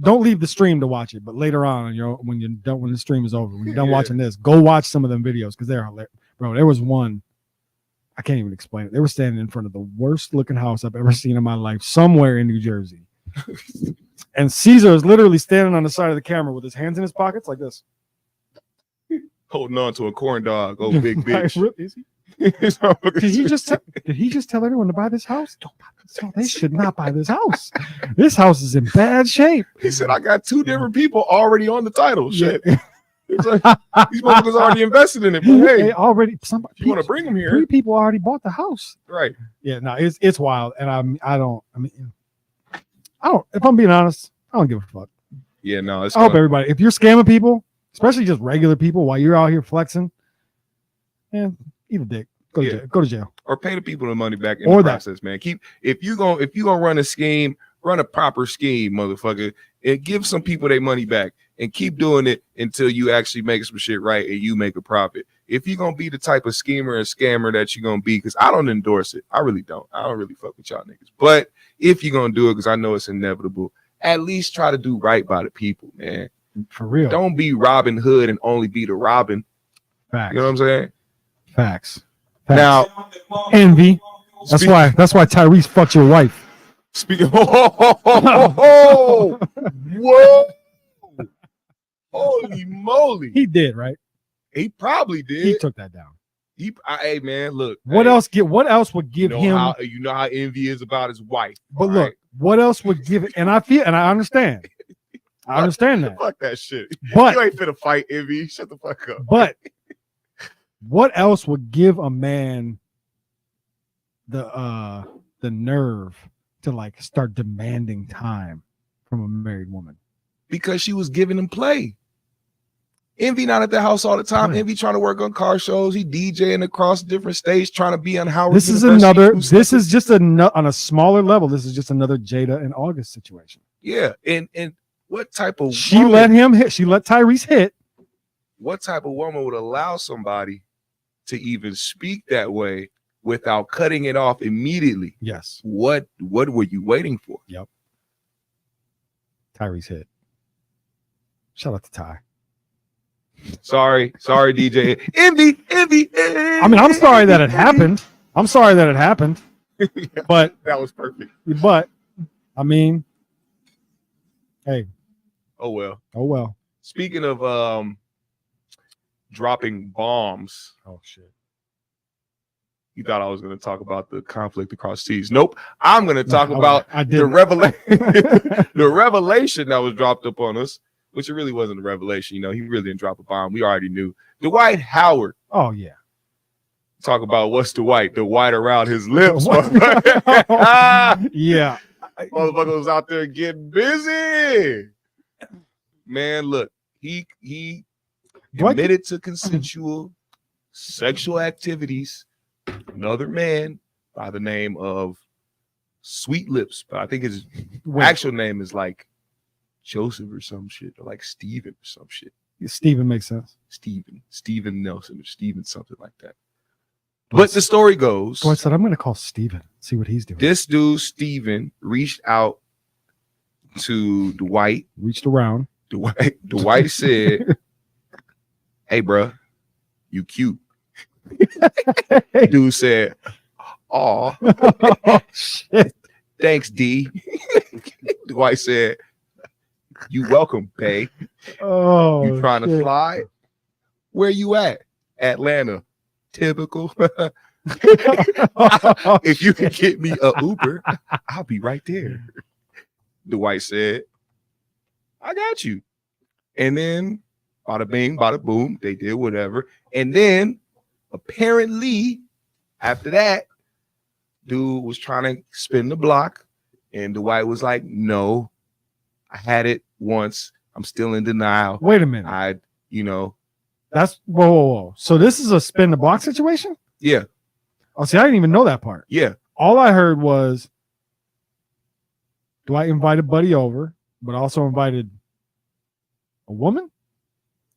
don't leave the stream to watch it, but later on, when the stream is over, when you're done watching this, go watch some of them videos because they're hilarious. Bro, there was one, I can't even explain it. They were standing in front of the worst looking house I've ever seen in my life, somewhere in New Jersey. And Caesar is literally standing on the side of the camera with his hands in his pockets like this. Holding on to a corn dog. Oh, big bitch. Is he? Did he just tell everyone to buy this house? Don't buy this house. They should not buy this house. This house is in bad shape. He said, I got 2 different people already on the title. Shit. It's like, these motherfuckers already invested in it. But hey, they already somebody you want to bring them here? 3 people already bought the house. Right. Yeah, no, it's wild. And I don't, if I'm being honest, I don't give a fuck. Yeah, no, I hope everybody, if you're scamming people, especially just regular people while you're out here flexing, man, eat a dick. Go to jail. Or pay the people the money back in the process, man. If you gonna run a scheme, run a proper scheme, motherfucker, and give some people their money back and keep doing it until you actually make some shit right and you make a profit. If you're gonna be the type of schemer and scammer that you're gonna be, because I don't endorse it. I really don't. I don't really fuck with y'all niggas. But if you're gonna do it, because I know it's inevitable, at least try to do right by the people, man. For real. Don't be Robin Hood and only be the Robin. Facts. You know what I'm saying? Facts. Now, envy. That's why Tyrese fucked your wife. Speaking. Whoa! Holy moly! He did, right? He probably did. He took that down. Hey man, look. What else would give him? How envy is about his wife. But look, right? What else would give it? And I understand. I understand that. Fuck that shit. But you ain't finna fight envy. Shut the fuck up. But what else would give a man the nerve to like start demanding time from a married woman? Because she was giving him play. Envy not at the house all the time. Right. Envy trying to work on car shows. He DJing across different stages, trying to be on Howard. This is just on a smaller level. This is just another Jada and August situation. Yeah, and what type of she let Tyrese hit. What type of woman would allow somebody to even speak that way without cutting it off immediately? Yes. What were you waiting for? Yep. Tyrese hit. Shout out to Ty. Sorry, DJ. Envy. I mean, I'm sorry that it happened. But that was perfect. But I mean, hey. Oh well. Speaking of dropping bombs. Oh shit. You thought I was going to talk about the conflict across seas. Nope. I'm going to talk about the revelation that was dropped up on us, which it really wasn't a revelation. You know, he really didn't drop a bomb. We already knew. Dwight Howard. Oh, yeah. Talk about what's the white around his lips. Yeah. Motherfucker was out there getting busy. Man, look, he admitted to consensual sexual activities. Another man by the name of Sweet Lips, but I think his actual name is like Joseph or some shit, or like Steven or some shit. Steven makes sense. Steven Nelson or Steven something like that. But the story goes. So I said, I'm going to call Steven, see what he's doing. This dude, Steven, reached out to Dwight. Reached around. Dwight said, hey, bro, you cute. Dude said, "Aw, shit. Thanks, D." Dwight said, "You welcome, babe. Oh, you trying shit. to fly? Where you at? Atlanta. Typical. If you can get me a Uber, I'll be right there." Dwight said, "I got you." And then, bada bing, bada boom, they did whatever, and then. Apparently, after that, dude was trying to spin the block, and Dwight was like, "No, I had it once. I'm still in denial." Wait a minute. That's whoa. So this is a spin the block situation? Yeah. Oh, see, I didn't even know that part. Yeah. All I heard was Dwight invited Buddy over, but also invited a woman.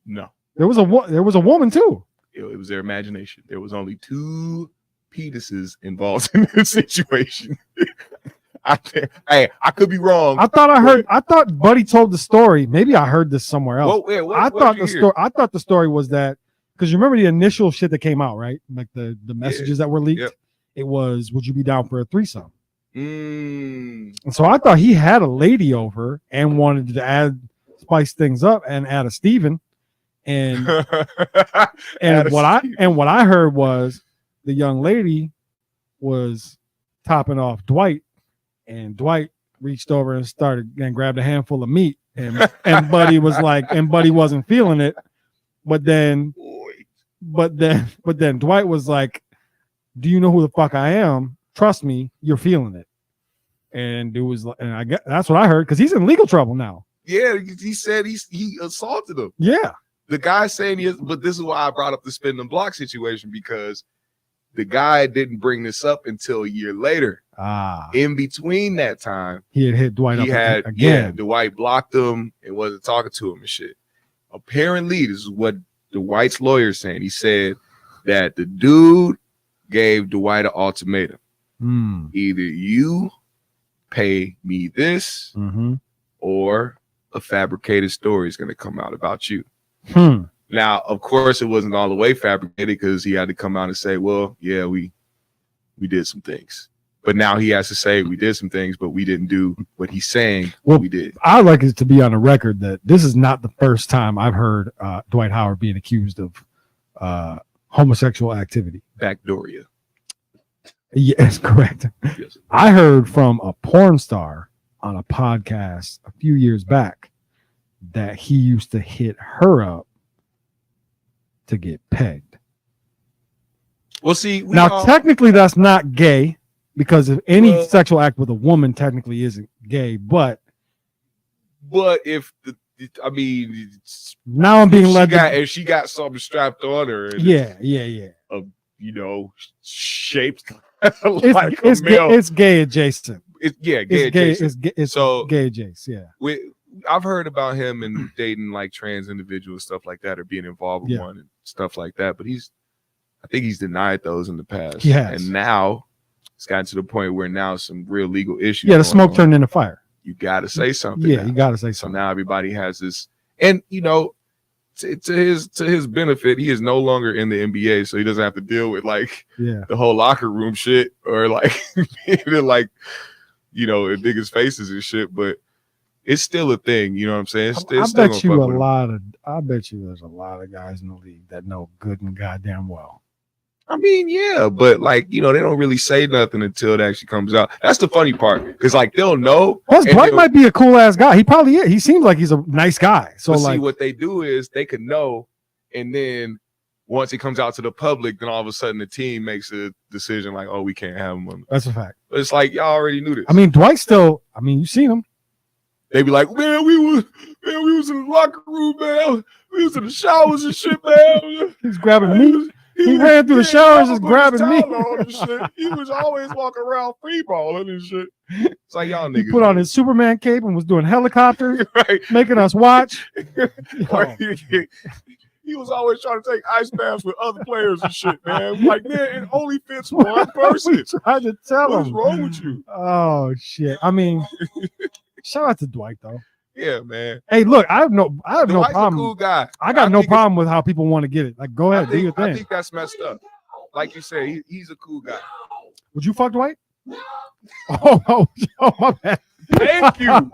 No, There was a woman too. it was their imagination. There was only 2 penises involved in this situation. I could be wrong. I thought Buddy told the story. Maybe I heard this somewhere else. I thought the story was that, because you remember the initial shit that came out, right? Like the messages that were leaked. Yep. It was, would you be down for a threesome? Mm. And so I thought he had a lady over and wanted to spice things up and add a Steven. And what I heard was the young lady was topping off Dwight, and Dwight reached over and grabbed a handful of meat, and Buddy was like, and Buddy wasn't feeling it, but then Dwight was like, do you know who the fuck I am? Trust me, you're feeling it. And it was, and I guess that's what I heard, because he's in legal trouble now. Yeah, he said he assaulted him. Yeah. The guy saying yes, but this is why I brought up the spin and block situation, because the guy didn't bring this up until a year later. In between that time, he had hit Dwight up again. Yeah, Dwight blocked him and wasn't talking to him and shit. Apparently, this is what Dwight's lawyer is saying. He said that the dude gave Dwight an ultimatum. Either you pay me this, or a fabricated story is going to come out about you. Now, of course, it wasn't all the way fabricated, because he had to come out and say, well, yeah, we did some things. But now he has to say we did some things, but we didn't do what he's saying we did. I'd like it to be on the record that this is not the first time I've heard Dwight Howard being accused of homosexual activity. Backdooria. Yes, correct. Yes. I heard from a porn star on a podcast a few years back that he used to hit her up to get pegged. Well, see, technically that's not gay, because if any sexual act with a woman technically isn't gay, but if now I'm being led if she got something strapped on her, shaped like a male. It's gay adjacent. It's gay adjacent. It's gay adjacent. Yeah. I've heard about him and dating like trans individuals, stuff like that, or being involved with one and stuff like that. But I think he's denied those in the past. Yes. And now it's gotten to the point where now some real legal issues. Yeah, the smoke turned into fire. You got to say something. Yeah, you got to say something. So now everybody has this, and to his benefit, he is no longer in the NBA, so he doesn't have to deal with like the whole locker room shit, or like like niggas' faces and shit. But it's still a thing, you know what I'm saying? I bet you there's a lot of guys in the league that know good and goddamn well. I mean, yeah, but like, they don't really say nothing until it actually comes out. That's the funny part, because like they'll know. Plus, Dwight might be a cool ass guy. He probably is. He seems like he's a nice guy. So see, what they do is they could know, and then once it comes out to the public, then all of a sudden the team makes a decision like, oh, we can't have him. That's a fact. But it's like y'all already knew this. I mean, Dwight still. I mean, you've seen him. They be like, man, we was in the locker room, man. We was in the showers and shit, man. He's grabbing me. He ran through the showers just grabbing me. He was always walking around free balling and shit. It's like y'all niggas. He put on his Superman cape and was doing helicopters, making us watch. He was always trying to take ice baths with other players and shit, man. Like, man, it only fits one person. Tried to tell him. What's wrong with you? Oh shit! I mean, shout out to Dwight though. Yeah, man. Hey, look, I have no Dwight's problem. A cool guy. I got no problem with how people want to get it. Like, go ahead, do your thing. I think that's messed up. Like you said, he's a cool guy. Would you fuck Dwight? Oh, my bad. Thank you.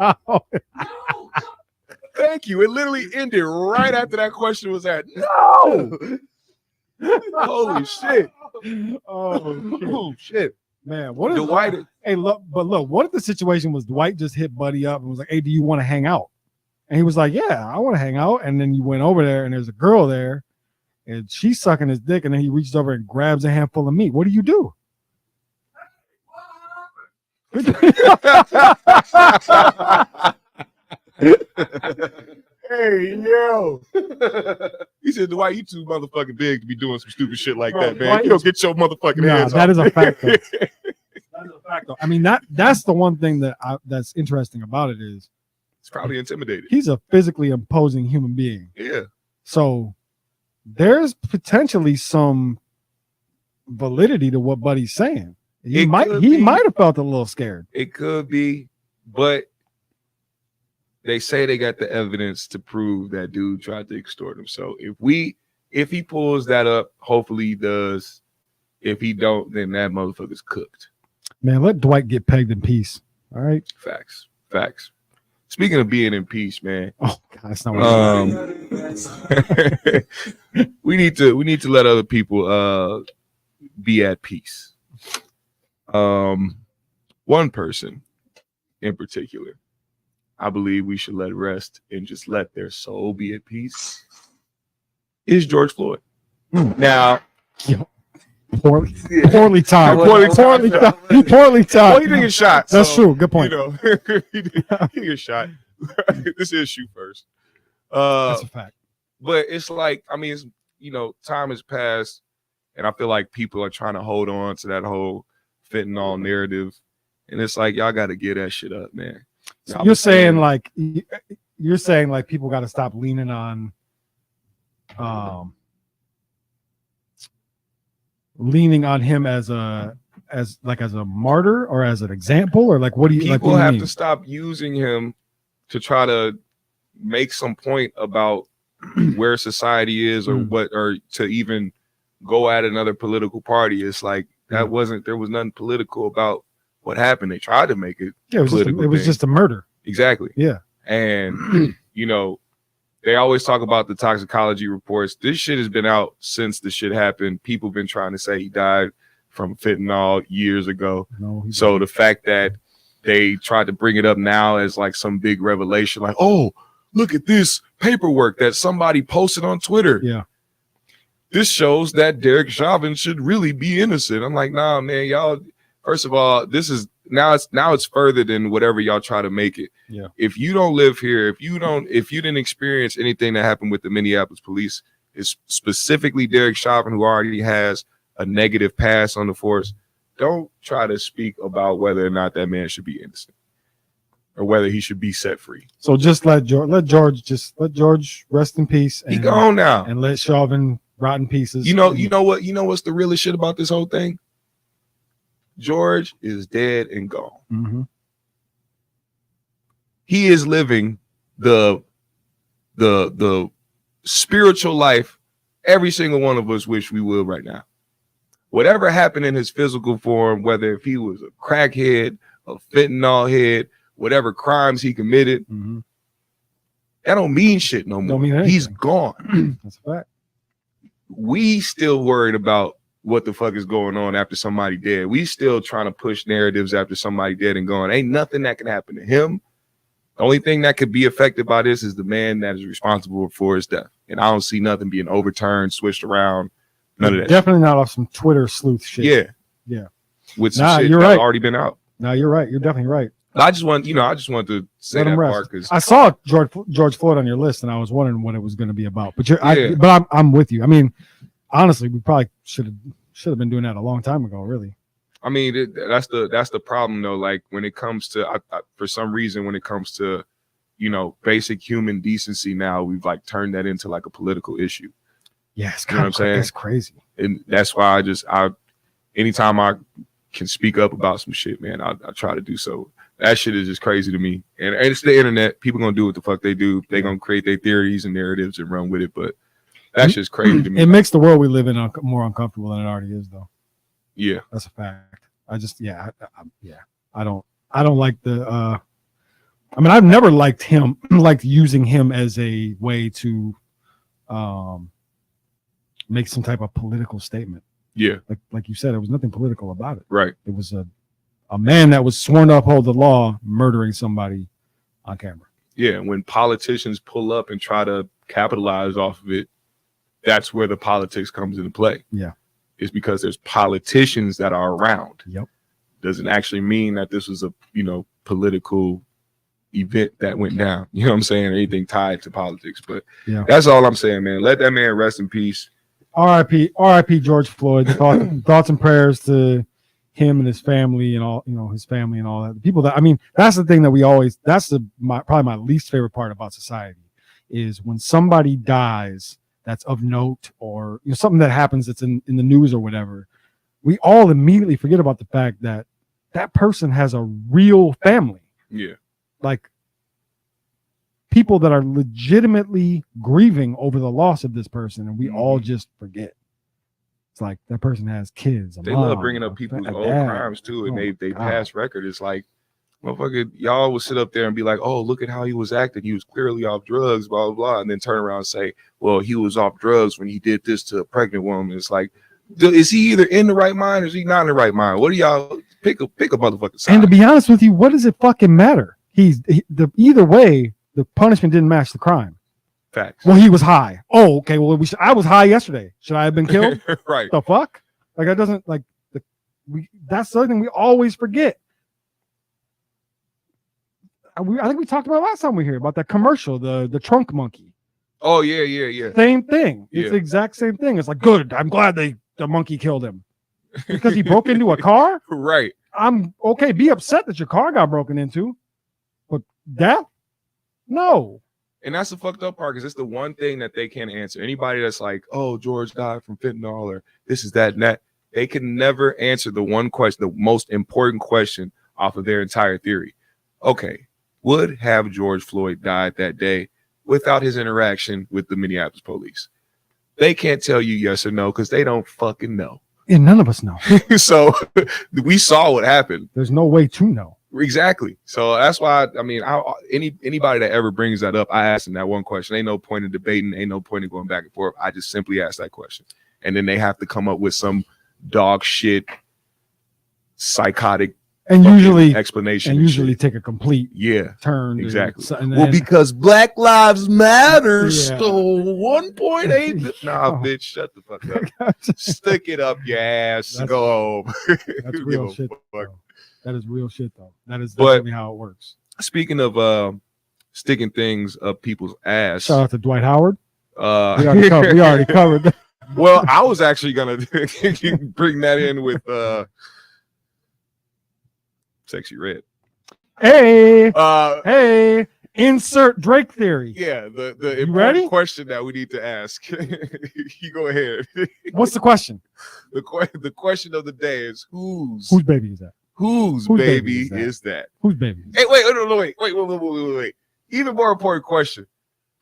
Thank you. It literally ended right after that question was asked. No. Holy shit. Oh shit. Man, what if Dwight? Hey, look, what if the situation was Dwight just hit Buddy up and was like, hey, do you want to hang out? And he was like, yeah, I want to hang out. And then you went over there and there's a girl there and she's sucking his dick, and then he reaches over and grabs a handful of meat. What do you do? Hey, yo. He said, Dwight, you too motherfucking big to be doing some stupid shit like that, man. Dwight, you don't get your motherfucking hands that off. is a fact, though. That is a fact, though. I mean, that's the one thing that's interesting about it is it's probably intimidating. He's a physically imposing human being. Yeah. So there's potentially some validity to what Buddy's saying. He might have felt a little scared. It could be, but they say they got the evidence to prove that dude tried to extort him. So if he pulls that up, hopefully he does. If he don't, then that motherfucker's cooked. Man, let Dwight get pegged in peace. All right. Facts. Speaking of being in peace, man. Oh God, that's not what we need to let other people be at peace. One person in particular, I believe we should let rest and just let their soul be at peace, is George Floyd. Now, poorly timed. Poorly timed. Well, he didn't get shot. That's true. Good point. You know, he didn't get shot. This is shoot first. That's a fact. But it's like, I mean, it's, time has passed, and I feel like people are trying to hold on to that whole fentanyl narrative, and it's like y'all got to get that shit up, man. So you're saying like people got to stop leaning on him as a martyr or as an example, or like what do you people like, have to stop using him to try to make some point about where society is or what, or to even go at another political party. It's like there was nothing political about what happened. They tried to make it it was just a murder. Exactly. Yeah. And they always talk about the toxicology reports. This shit has been out since the shit happened. People have been trying to say he died from fentanyl years ago. So the fact that they tried to bring it up now as like some big revelation, like, oh, look at this paperwork that somebody posted on Twitter. Yeah. This shows that Derek Chauvin should really be innocent. I'm like, nah, man, y'all. First of all, this is now it's further than whatever y'all try to make it. Yeah. If you don't live here, if you didn't experience anything that happened with the Minneapolis police, it's specifically Derek Chauvin, who already has a negative past on the force. Don't try to speak about whether or not that man should be innocent or whether he should be set free. So just let George rest in peace. And, he gone now, and let Chauvin rot in pieces. You know what's the realest shit about this whole thing? George is dead and gone. Mm-hmm. He is living the spiritual life every single one of us wish we would right now. Whatever happened in his physical form, whether if he was a crackhead, a fentanyl head, whatever crimes he committed, that don't mean shit no more. He's gone. That's a fact. We still worried about what the fuck is going on after somebody dead. We still trying to push narratives after somebody dead and gone. Ain't nothing that can happen to him. The only thing that could be affected by this is the man that is responsible for his death. And I don't see nothing being overturned, switched around, none of that. Definitely not off some Twitter sleuth shit. Yeah. With some shit you're that's right. already been out. No, you're right. You're definitely right. I just want to say that part because I saw George Floyd on your list and I was wondering what it was going to be about. But I'm with you. I mean, honestly, we probably should have been doing that a long time ago, really. I mean, that's the problem though. Like when it comes to, for some reason, when it comes to, basic human decency, now we've like turned that into like a political issue. Yeah, it's you know what I'm saying? It's crazy, and that's why anytime I can speak up about some shit, man, I try to do so. That shit is just crazy to me. And it's the internet. People gonna do what the fuck they do. They gonna create their theories and narratives and run with it. But that's just crazy to me. It makes the world we live in more uncomfortable than it already is, though. Yeah, that's a fact. I don't like the. I mean, I've never liked him, like using him as a way to make some type of political statement. Yeah, like you said, there was nothing political about it. Right. It was a man that was sworn to uphold the law murdering somebody on camera. Yeah, when politicians pull up and try to capitalize off of it, that's where the politics comes into play. Yeah. It's because there's politicians that are around. Yep. Doesn't actually mean that this was a, political event that went down. You know what I'm saying? Or anything tied to politics. But that's all I'm saying, man. Let that man rest in peace. R.I.P. George Floyd. Thoughts and prayers to him and his family and all, his family and all that. The people that, I mean, that's the thing that we always, probably my least favorite part about society is when somebody dies that's of note, or something that happens that's in the news or whatever, we all immediately forget about the fact that that person has a real family. Yeah. Like people that are legitimately grieving over the loss of this person, and we all just forget. It's like that person has kids. They love bringing up people's old crimes too, and they past record. It's like, motherfucker, y'all would sit up there and be like, "Oh, look at how he was acting. He was clearly off drugs, blah blah blah," and then turn around and say, "Well, he was off drugs when he did this to a pregnant woman." It's like, is he either in the right mind or is he not in the right mind? What do y'all pick a motherfucking side? And to be honest with you, what does it fucking matter? Either way, the punishment didn't match the crime. Facts. Well, he was high. Oh, okay. Well, I was high yesterday. Should I have been killed? Right. The fuck? Like that doesn't like that's something we always forget. I think we talked about last time we were here about that commercial, the trunk monkey. Oh yeah. Same thing. It's Yeah. the exact same thing. It's like, good. I'm glad the monkey killed him because he broke into a car. Right. I'm okay. Be upset that your car got broken into, but death? No. And that's the fucked up part, because it's the one thing that they can't answer. Anybody that's like, "Oh, George died from fentanyl," or this is that and that, they can never answer the one question, the most important question off of their entire theory. Okay, would have George Floyd died that day without his interaction with the Minneapolis police? They can't tell you yes or no because they don't fucking know. And none of us know. So we saw what happened. There's no way to know. Exactly. So that's why anybody that ever brings that up, I ask them that one question. Ain't no point in debating, ain't no point in going back and forth. I just simply ask that question. And then they have to come up with some dog shit, psychotic And usually explanation. And usually take a complete turn. Exactly. And because Black Lives Matter, Yeah. so 1.8. Nah, bitch, shut the fuck up. Stick it up your ass. Go home. That's Give real a shit. fuck. Though. That is real shit, though. That is But- definitely how it works. Speaking of sticking things up people's ass. Shout out to Dwight Howard. We We already covered that. Well, I was actually gonna bring that in with Sexy Red. Hey, Uh, hey, insert Drake theory. yeah, the You important ready? question that we need to ask. You go ahead. What's the question? The question of the day is whose Whose baby is that? whose whose baby baby is that? Whose baby is that? Hey, wait. Even more important question.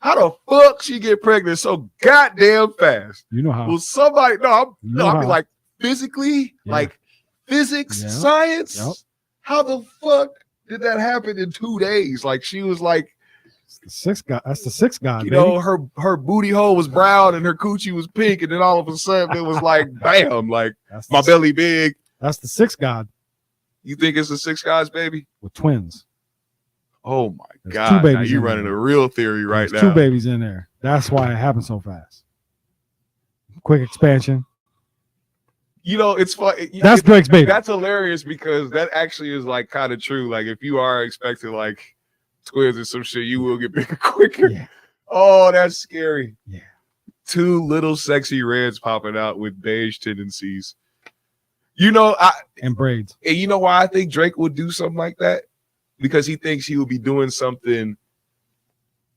How the fuck she get pregnant so goddamn fast? You know how. Will somebody I mean how. like physically, Yeah. like physics, Yeah. science? Yep. How the fuck did that happen in 2 days? Like she was like, It's the sixth god. That's the sixth god, you baby. know, her booty hole was brown and her coochie was pink, and then all of a sudden it was like, bam, like That's my the, belly big. That's the sixth god You think it's the 6 guys, baby? with twins. Oh my There's god! two Now babies you in running there. a real theory right There's now. 2 babies in there. That's why it happened so fast. Quick expansion. You know, it's fun. That's Drake's baby. That's hilarious because that actually is like kind of true. Like if you are expecting like twins or some shit, you will get bigger quicker. Yeah. Oh, that's scary. Yeah. 2 little sexy reds popping out with beige tendencies. You know, And braids. and you know why I think Drake would do something like that? Because he thinks he will be doing something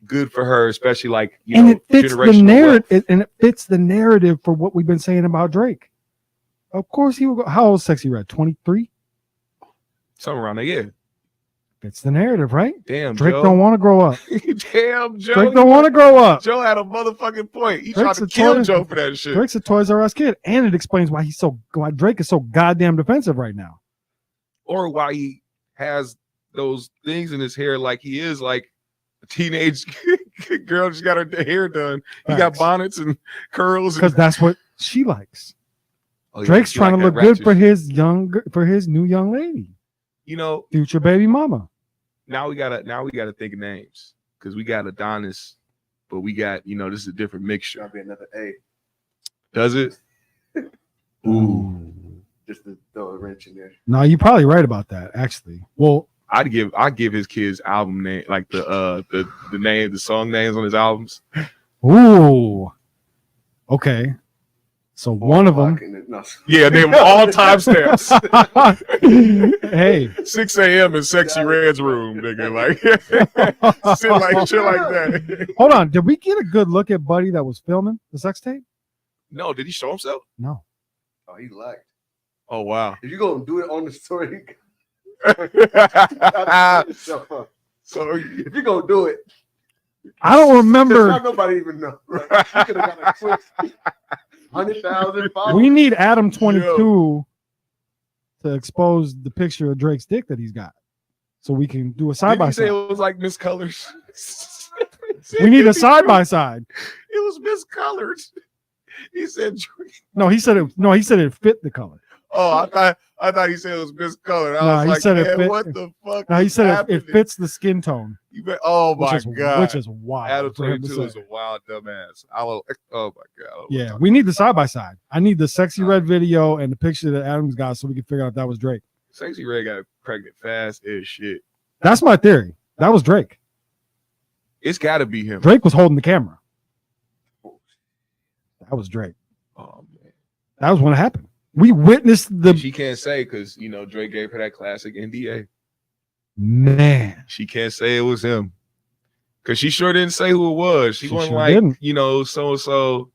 good for her, especially like And it fits the generational narrative. wealth. And it fits the narrative for what we've been saying about Drake. Of course he will go. How old is Sexy Red? 23? Something around there. Yeah. Fits the narrative, right? Damn, Drake Joe. don't want to grow up. Damn, Joe. Drake don't want to grow up. Joe had a motherfucking point. He Drake's tried a to kill toy- Joe for that shit. Drake's a Toys R Us kid, and it explains why Drake is so goddamn defensive right now. Or why he has those things in his hair like he is like a teenage girl just got her hair done. He got Facts. bonnets and curls. Because that's what she likes. Oh, yeah, Drake's she trying like to that look good ratchet for shit. his new young lady, You know, future baby mama. now we gotta think of names because we got Adonis, but we got this is a different mixture. That'll be another A. Does it? Ooh, Just to throw a wrench in there. No, you're probably right about that. Actually, well, I'd give his kids album name like the name, the song names on his albums. ooh, okay. So one of them. Yeah, they were all timestamps. Hey, 6 a.m. in Sexy Red's room, nigga. Like, shit like that. hold on. Did we get a good look at Buddy that was filming the sex tape? No, did he show himself? No. Oh, he liked. Oh, wow. If you gonna do it on the story, So if you gonna do it, I don't remember. not nobody even know. Like, you could have got a quick 100,000 followers. We need Adam 22 to expose the picture of Drake's dick that he's got, so we can do a side by Did you say side. it was like miscolors? We need a side by side. It was miscolored. He said, No, he said it. No, he said it fit the color. "Oh, I thought he said it was miscolored." I No, was he like, said it "Man, fit- what the fuck?" No, he is said it happening?" fits the skin tone. Oh my god, which is wild. Adam for him to 22 is say. a wild dumbass. Oh my god. Yeah, we need the side by side. I need the Sexy Red video and the picture that Adam's got, so we can figure out if that was Drake. Sexy Red got pregnant fast as shit. That's my theory. That was Drake. It's got to be him. Drake was holding the camera. That was Drake. Oh man, That was when it happened. We witnessed the she can't say because Drake gave her that classic NDA. man. She can't say it was him because she sure didn't say who it was. She wasn't sure like didn't. so and so.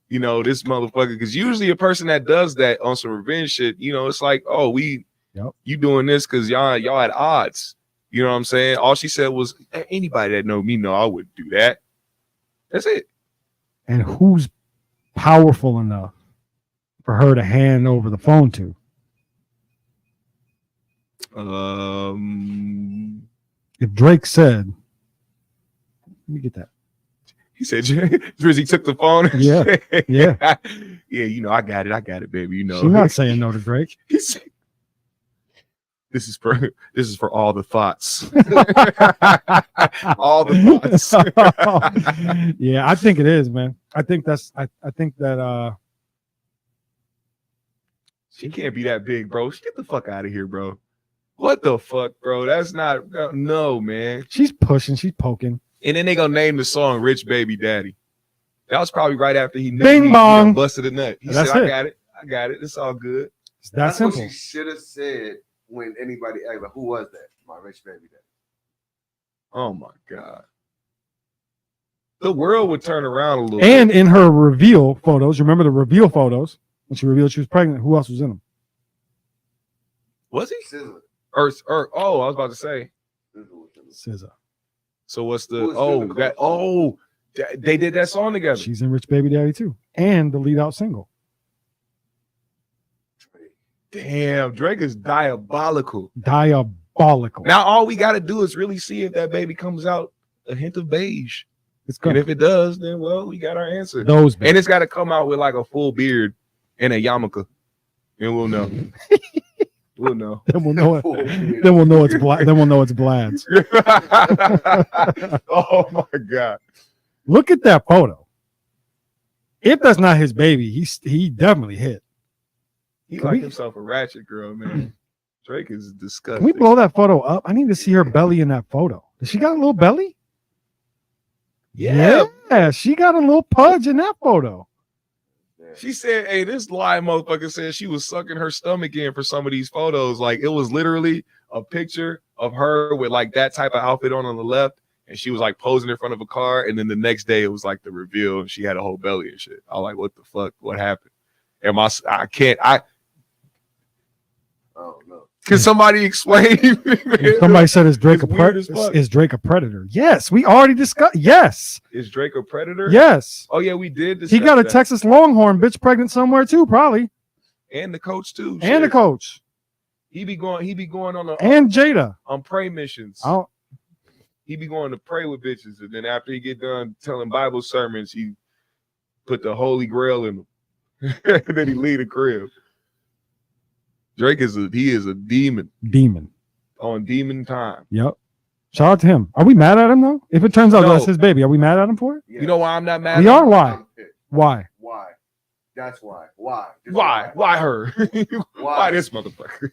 This motherfucker. Because usually a person that does that on some revenge shit, it's like, oh, you doing this because y'all at odds. You know what I'm saying? All she said was, anybody that know me I wouldn't do that. That's it. And who's powerful enough for her to hand over the phone to? If Drake said, let me get that. He said, Drizzy took the phone. Yeah, yeah. Yeah, I got it, baby. She's not saying no to Drake. He said, this is for all the thoughts. All the thoughts. Yeah, I think it is, man. I think that she can't be that big, bro. Get the fuck out of here, bro. What the fuck, bro? That's not no, man. she's pushing, she's poking. And then they gonna name the song "Rich Baby Daddy." That was probably right after he Bing bong. busted a nut. He That's said, it. I got it. It's all good." It's that simple. What she should have said when anybody asked, like, who was that? My rich baby daddy. Oh my god. The world would turn around a little And bit. in her reveal photos, remember the reveal photos when she revealed she was pregnant? Who else was in them? Was he? SZA. I was about to say. SZA. So what's the Who is SZA? they did that song together. She's in Rich Baby Daddy too, and the lead out single. Damn, Drake is diabolical. Diabolical. Now all we gotta do is really see if that baby comes out a hint of beige. It's And good. if it does, then we got our answer. Those And it's got to come out with like a full beard and a yarmulke, and we'll know. We'll know. then we'll know it. Then we'll know it's black. Then we'll know it's Blad's. Oh my god! Look at that photo. If that's not his baby, he definitely hit. He Can like we- himself a ratchet girl, man. Drake is disgusting. Can we blow that photo up? I need to see her belly in that photo. Does she got a little belly? Yeah. Yeah, she got a little pudge in that photo. She said, "Hey, this lying motherfucker said she was sucking her stomach in for some of these photos. Like it was literally a picture of her with like that type of outfit on the left, and she was like posing in front of a car. And then the next day, it was like the reveal, and she had a whole belly and shit. I was like, what the fuck? What happened? Oh no. Can somebody explain? Somebody said, "Is Drake It's a weird as fuck. Is Drake a predator?" Yes, we already discussed. Yes, Is Drake a predator? yes. Oh yeah, we did. He got a discuss that. Texas Longhorn bitch pregnant somewhere too, probably, And the coach too. and the Shit. coach, He be going on and Jada. on pray missions. I don't, He be going to pray with bitches, and then after he get done telling Bible sermons, he put the Holy Grail in them. And then he leave the crib. Drake is a demon demon. on demon time. Yep. Shout out to him. Are we mad at him though? If it turns out No. that's his baby, are we mad at him for it? Yeah. You know why I'm not mad? We at are. him? Why? I'm pissed. Why? Why? That's why. Why? Just Why? Why her? Why? Why this motherfucker?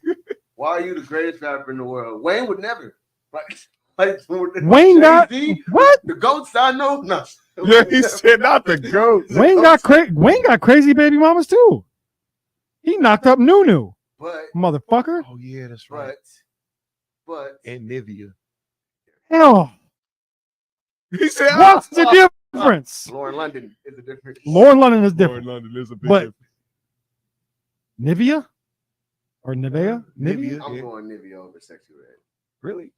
Why are you the greatest rapper in the world? Wayne would never. Like Wayne got Jay-Z, what? the goats I know. No. Yeah, he said not the goat. Wayne got crazy baby mamas too. He knocked up Nunu, But motherfucker. Oh yeah, that's right. but And Nivea. Hell, He said, what's the difference? Lauren London is a different. Lauren London is different. London is a bit But- different. Nivea or Nivea? Nivea. I'm Yeah. going Nivea over Sexy Red. Really?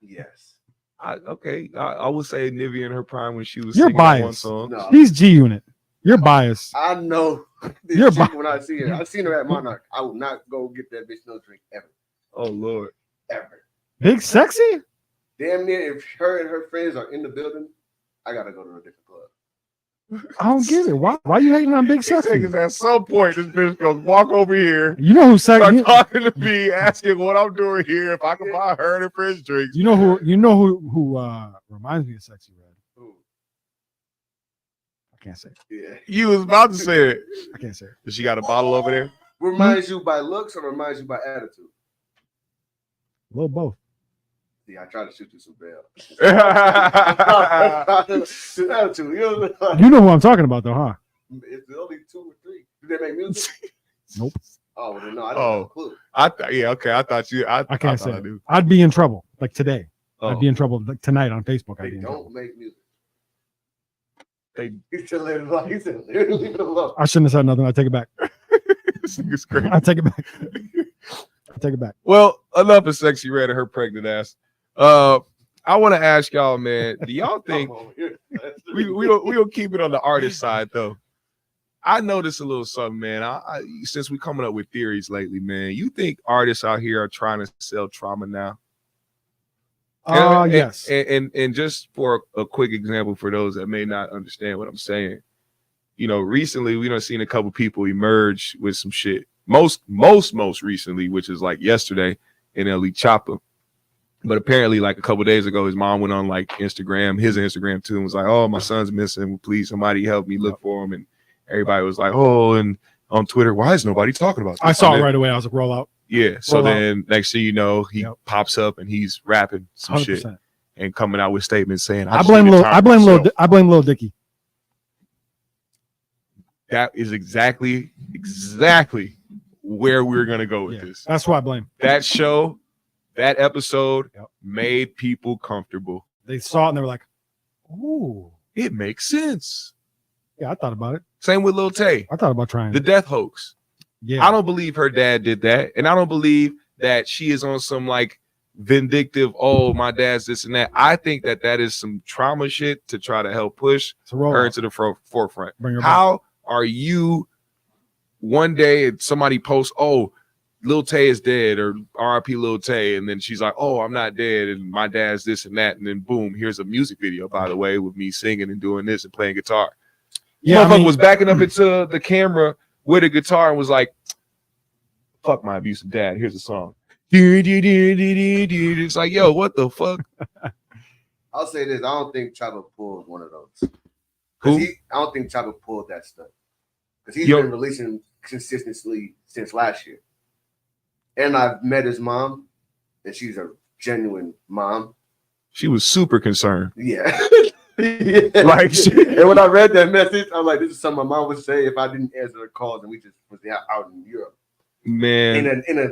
Yes. I would say Nivea in her prime when she was You're singing that one biased. song. No. He's G Unit. You're biased. I know this You're chick bi- when I see her. I've seen her at Monarch. I will not go get that bitch no drink ever. Oh Lord. Ever. Big sexy? Damn near if her and her friends are in the building, I gotta go to a different club. I don't get it. Why you hating on Big Sexy? Because at some point this bitch goes walk over here, You know who start sexy? talking to me, asking what I'm doing here, if I can buy her and her friends drinks. You know who reminds me of Sexy Red? Ooh, I can't say it. yeah. You was about to say it. I can't say it. Does she got a bottle over there? Reminds you by looks or reminds you by attitude? A little both. See, I try to shoot you some bail. That's Attitude, you know, You know who I'm talking about though, huh? it's only 2 or 3. Do they make music? Nope. Oh, well, no, I don't have a clue. I thought you. I can't thought say I it. knew. I'd be in trouble. Like today. Oh. I'd be in trouble like tonight on Facebook. I'd They be in don't trouble. make music. They- He said, let it alone. He said, leave it alone. I shouldn't have said nothing. I take it back. This nigga's crazy. I take it back. I take it back. Well, enough of Sexy Red and her pregnant ass. I want to ask y'all, man. Do y'all think Come on, here. we'll keep it on the artist side though? I noticed a little something, man. I since we coming up with theories lately, man. You think artists out here are trying to sell trauma now? Yes. And just for a quick example for those that may not understand what I'm saying, you know, recently we done seen a couple people emerge with some shit. Most recently, which is like yesterday in Ellie Chopper. But apparently, like a couple days ago, his mom went on like Instagram, his Instagram too, and was like, "Oh, my son's missing. Please, somebody help me look for him." And everybody was like, "Oh," and on Twitter, why is nobody talking about this? I saw it right away. I was like, roll out. Yeah. So Roll out. then next thing you know, he Yep. pops up and he's rapping some 100%. shit and coming out with statements saying, I just blame need Lil. time I to blame myself." Lil Dicky. That is exactly where we're gonna go with Yeah, this. that's who I blame. That show, that episode Yep. made people comfortable. They saw it and they were like, "Ooh, It makes sense. yeah." I thought about it. Same with Lil Tay, I thought about trying. the death hoax. Yeah. I don't believe her dad did that, and I don't believe that she is on some like vindictive. Oh, my dad's this and that. I think that is some trauma shit to try to help push It's a roll her out. into the forefront. Bring her back. How are you one day if somebody posts, "Oh, Lil Tay is dead," or RIP Lil Tay, and then she's like, "Oh, I'm not dead, and my dad's this and that," and then boom, here's a music video, by the way, with me singing and doing this and playing guitar. Yeah, Motherfucker was backing up into the camera with a guitar and was like, "Fuck my abusive dad. Here's a song." It's like, yo, what the fuck? I'll say this. I don't think Chopper pulled one of those. Who? I don't think Chopper pulled that stuff. Because he's Yo. been releasing consistently since last year. And I've met his mom, and she's a genuine mom. She was super concerned. Yeah. Like, and when I read that message, I was like, this is something my mom would say if I didn't answer her calls and we just was out in Europe. Man, In a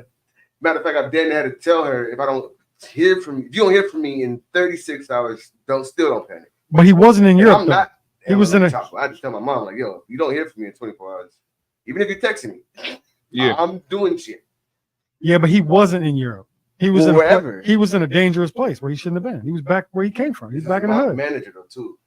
matter of fact, I've then had to tell her if you don't hear from me in 36 hours, still don't panic. But he wasn't in And Europe. I'm though. not. He was in a- Chopper. I had to tell my mom, like, yo, if you don't hear from me in 24 hours, even if you're texting me, yeah. I'm doing shit. Yeah, but he wasn't in Europe. He was Well, wherever. he was in a dangerous place where he shouldn't have been. He was back where he came from. He's back in the My hood. manager though too.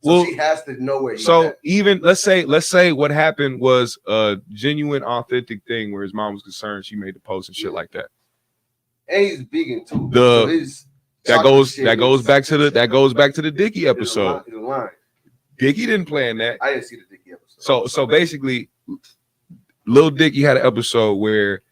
So Well, she has to know where he's So at. even let's say what happened was a genuine, authentic thing where his mom was concerned. She made the post and shit like that. And he's vegan too. The- So his That chocolate goes shit that goes is- back to the Dickie is a episode. line- is a line. Dickie didn't plan that. I didn't see the Dickie episode. So basically, Lil Dicky had an episode where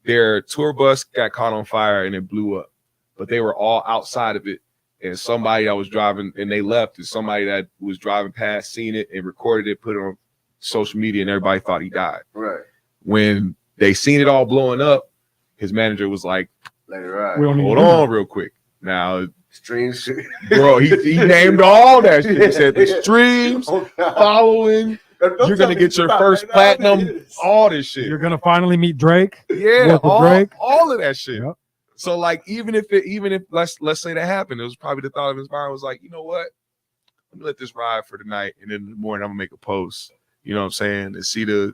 their tour bus got caught on fire and it blew up, but they were all outside of it. And somebody that was driving and they left, and somebody that was driving past seen it and recorded it, put it on social media, and everybody thought he died. Right. When they seen it all blowing up, his manager was like, Let it ride. We don't need "Hold to do on, real quick." Now Streams. Bro, he named all that shit. He said the streams, following. You're gonna get your first platinum, all this shit. You're gonna finally meet Drake. Yeah, work with Drake. all of that shit. Yep. So like, even if let's say that happened, it was probably the thought of his mind was like, you know what? Let me let this ride for the night, and then in the morning I'm gonna make a post. You know what I'm saying? And see the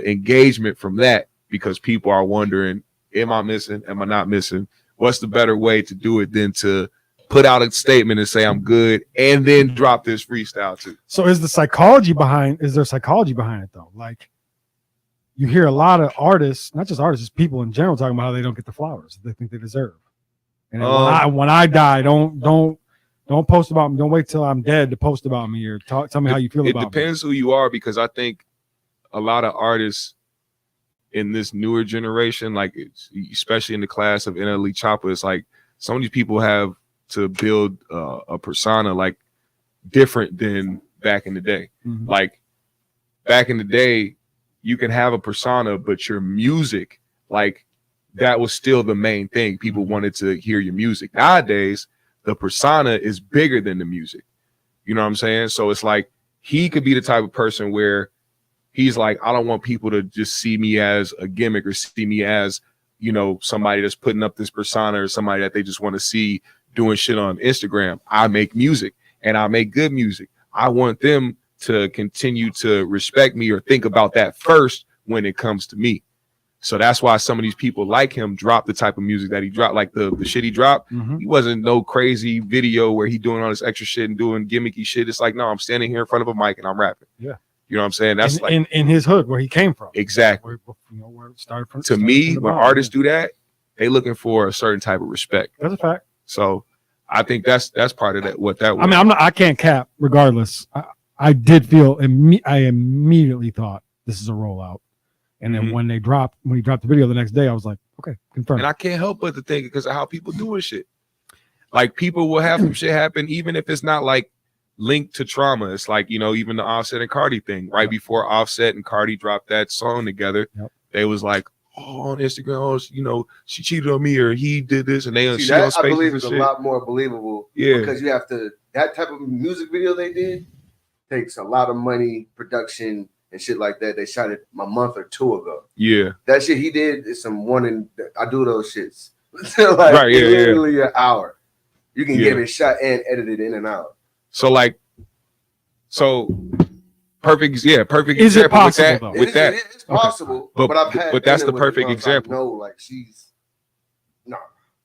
engagement from that, because people are wondering, am I missing? Am I not missing? What's the better way to do it than to put out a statement and say I'm good, and then drop this freestyle too? So is there psychology behind it though? Like, you hear a lot of artists, not just artists, just people in general, talking about how they don't get the flowers they think they deserve. And when I die, don't post about me. Don't wait till I'm dead to post about me, or tell me how you feel about me. It depends who you are, because I think a lot of artists in this newer generation, like especially in the class of NLE Chopper, it's like some of these people have to build a persona like different than back in the day. Mm-hmm. Like back in the day, you can have a persona, but your music, like that was still the main thing. People wanted to hear your music. Nowadays, the persona is bigger than the music. You know what I'm saying? So it's like he could be the type of person where he's like, I don't want people to just see me as a gimmick or see me as, you know, somebody that's putting up this persona or somebody that they just want to see doing shit on Instagram. I make music, and I make good music. I want them to continue to respect me or think about that first when it comes to me. So that's why some of these people like him drop the type of music that he dropped, like the shit he dropped. Mm-hmm. He wasn't no crazy video where he doing all this extra shit and doing gimmicky shit. It's like, no, I'm standing here in front of a mic and I'm rapping. Yeah. You know what I'm saying? That's in his hood where he came from. Exactly. Where it started from. To me, when artists do that, they looking for a certain type of respect. That's a fact. So I think that's part of that. What that was. I mean, I can't cap. Regardless, I did feel. I immediately thought this is a rollout, and then when he dropped the video the next day, I was like, okay, confirmed. And I can't help but to think, because of how people doing shit. Like, people will have some shit happen, even if it's not like linked to trauma. It's like, you know, even the Offset and Cardi thing. Right before Offset and Cardi dropped that song together, they was like, oh, on Instagram, oh, you know, she cheated on me, or he did this, and they See, that, I believe is a lot more believable. Yeah, because you have to, that type of music video they did takes a lot of money, production, and shit like that. They shot it a month or two ago. Yeah, that shit he did is some one, and I do those shits. Like, right, yeah, literally an hour. You can get it shot and edited in and out. So like, perfect. Yeah, perfect. Is it possible possible with that? It's possible, okay. but I've had. But that's the perfect example. No, like she's no.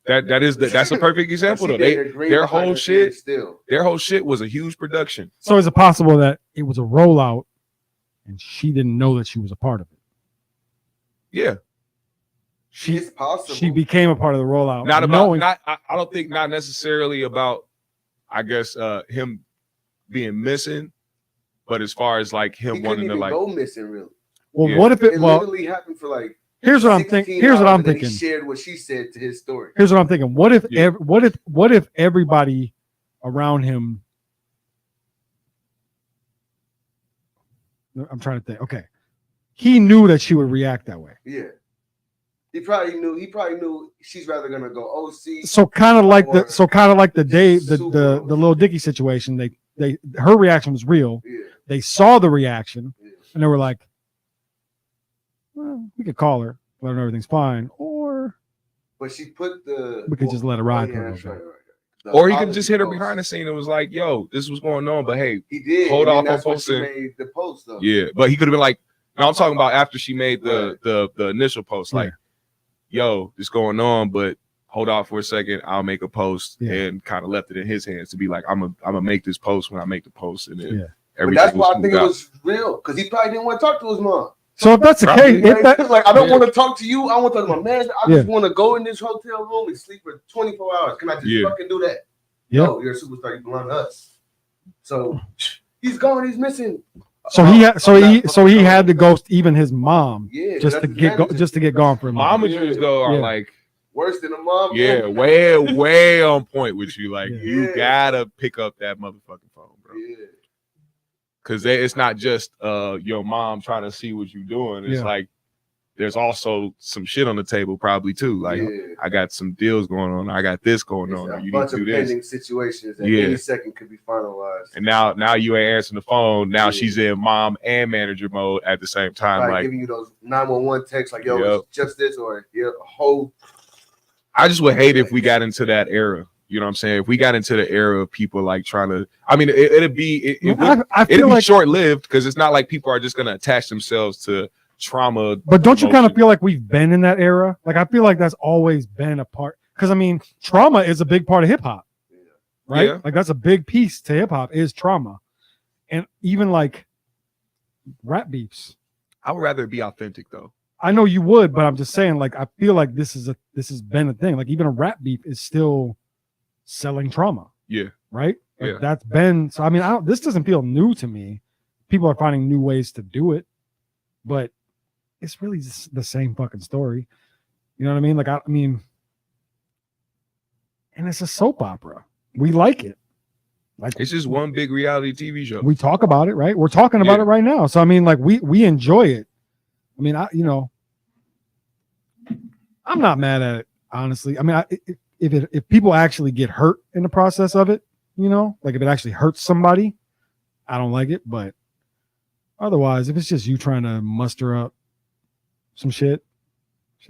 That's a perfect example though. Their whole shit was a huge production. So is it possible that it was a rollout and she didn't know that she was a part of it? Yeah. It's possible. She became a part of the rollout. I don't think not necessarily about, I guess, him being missing, but as far as like him wanting to like go missing, really. Well, what if it literally happened for like? Here's what I'm thinking. Here's what I'm thinking. He shared what she said to his story. Here's what I'm thinking. What if everybody around him? I'm trying to think. Okay, he knew that she would react that way. Yeah. He probably knew she's rather gonna go OC. So kind of like the Dave, the Lil Dicky situation. Her reaction was real. Yeah. They saw the reaction and they were like, well, we could call her, let her know everything's fine, or we could just let her ride. Or he could just hit her behind the scene and was like, yo, this was going on, but hey, he did hold off on posting. Made the post though. Yeah, but he could have been like, no, I'm talking about after she made the initial post, like, yo, this going on, but hold off for a second. I'll make a post, and kind of left it in his hands to be like, I'm gonna make this post when I make the post, and then but that's why I think it was real, because he probably didn't want to talk to his mom. So if that's the case, like I don't want to talk to you. I want to talk to my man. I just want to go in this hotel room and sleep for 24 hours. Can I just fucking do that? Yeah. No, you're a superstar. You belong to us. So he's gone. He's missing. So he had to ghost even his mom, just to get gone for him. Momagers though are like worse than a mom. Yeah, way on point with you. Like you gotta pick up that motherfucking phone, bro. Yeah. Cause it's not just your mom trying to see what you're doing. It's like there's also some shit on the table probably too. Like I got some deals going on. I got this going on. A You bunch need to of do this. pending situations that any second could be finalized. And now you ain't answering the phone. Now she's in mom and manager mode at the same time. Like giving you those 911 texts like, yo, it's just this or a whole. I just would hate if we got into that era. You know what I'm saying? If we got into the era of people like trying to, I mean, it'd be short lived because it's not like people are just going to attach themselves to trauma. But don't you kind of feel like we've been in that era? Like I feel like that's always been a part. Because I mean, trauma is a big part of hip hop, right? Yeah. Like that's a big piece to hip hop is trauma, and even like rap beefs. I would rather be authentic though. I know you would, but I'm just saying, like I feel like this has been a thing. Like even a rap beef is still selling trauma. Yeah. Right. Like that's been so. I mean, this doesn't feel new to me. People are finding new ways to do it, but it's really just the same fucking story. You know what I mean? Like I mean, and it's a soap opera. We like it. Like it's just one big reality TV show. We talk about it, right? We're talking about it right now. So I mean, like we enjoy it. I mean, I'm not mad at it, honestly. I mean, if people actually get hurt in the process of it, like if it actually hurts somebody, I don't like it. But otherwise, if it's just you trying to muster up some shit,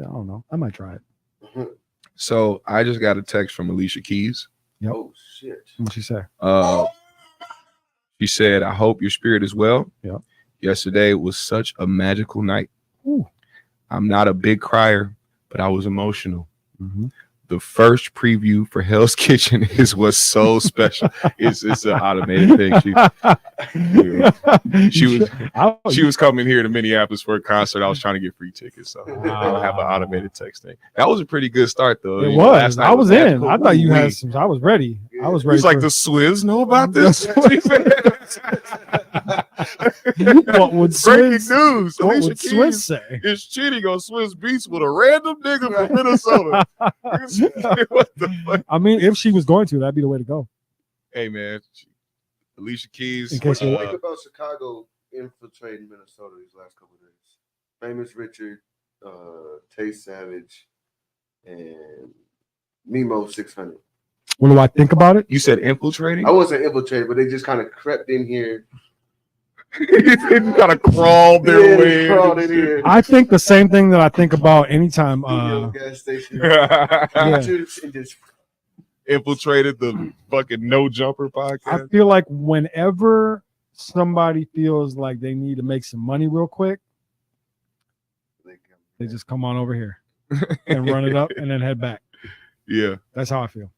I don't know. I might try it. So I just got a text from Alicia Keys. Yep. Oh shit! What'd she say? She said, "I hope your spirit is well. Yep. Yesterday was such a magical night. Ooh. I'm not a big crier, but I was emotional. Mm-hmm. The first preview for Hell's Kitchen is what's so special. It's an automated thing. She was coming here to Minneapolis for a concert. I was trying to get free tickets, so I don't have an automated text thing. That was a pretty good start, though. It was. I was in. I thought you had some. I was ready. I was ready. He's like, the Swizz know about this. What would breaking news? What Alicia would Keys Swizz say? is cheating on Swizz Beats with a random nigga from Minnesota. What the fuck? I mean, if she was going to, that'd be the way to go. Hey man, Alicia Keys. What do you think about Chicago infiltrating Minnesota these last couple of days? Famous Richard, Tay Savage, and Memo 600. What do I think about it? You said infiltrating? I wasn't infiltrated, but they just kind of crept in here. Kind of crawled their way. Crawled in here. I think the same thing that I think about anytime gas station. And just infiltrated the fucking No Jumper podcast. I feel like whenever somebody feels like they need to make some money real quick, they just come on over here and run it up and then head back. Yeah, that's how I feel.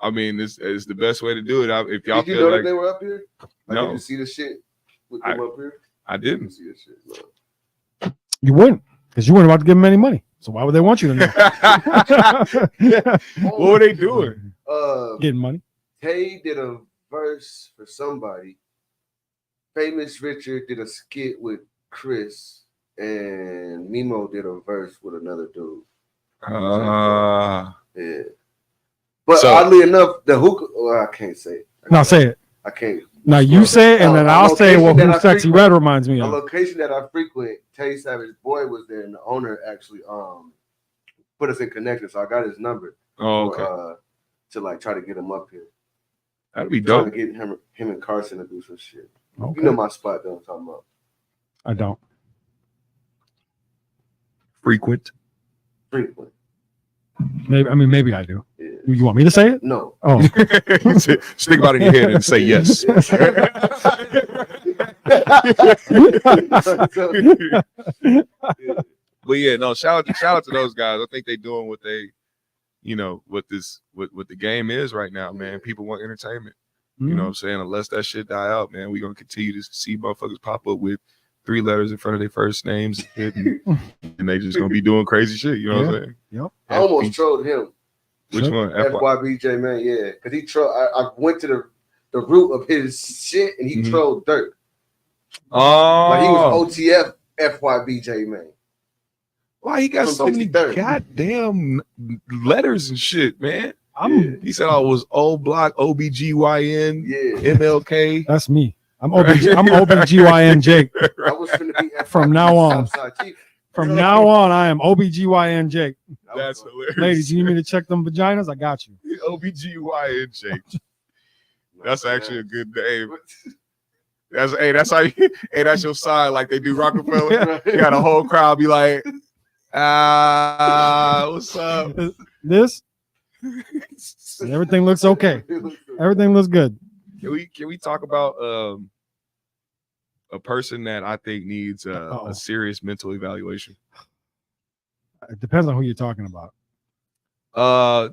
I mean, it's the best way to do it. If y'all Did you feel know like that they were up here? Like, no, did you see the shit with them up here? I didn't see this shit. No. You wouldn't, because you weren't about to give them any money. So why would they want you to know? What were they doing? Getting money. Tay did a verse for somebody. Famous Richard did a skit with Chris, and Memo did a verse with another dude. Yeah. But oddly enough, the hookah. Well, I can't say it. No, say it. I can't. Now you say it, and then I'll say what who Sexy Red reminds me A of. location that I frequent, Tay Savage boy was there, and the owner actually put us in connection. So I got his number. Oh, okay. To like try to get him up here. That'd be dope. Trying to get him and Carson to do some shit. Okay. You know my spot that I'm talking about. I don't. Frequent. Maybe I do. Yeah. You want me to say it? No. Oh. Just think about it in your head and say yes. But yeah, no, shout out to those guys. I think they're doing what they, what the game is right now, man. People want entertainment. You know what I'm saying? Unless that shit die out, man, we're gonna continue to see motherfuckers pop up with 3 letters in front of their first names and they just gonna be doing crazy shit. You know what I'm saying? Yep. I almost trolled him. Which one? FYBJ, man, yeah. Because he trolled. I went to the root of his shit and he trolled Dirk. Oh. Like he was OTF FYBJ, man. Why he got so many goddamn letters and shit, man? He said I was O Block, OBGYN, MLK. That's me. I'm OBGYN Jake. I was finna be from now on. From now on, I am OBGYN Jake. That's hilarious. Ladies, you need me to check them vaginas? I got you. OBGYN Jake. That's actually a good name. That's how you, that's your sign, like they do Rockefeller. You got a whole crowd be like, what's up? This? Everything looks okay. Everything looks good. Can we talk about a person that I think needs a serious mental evaluation? It depends on who you're talking about.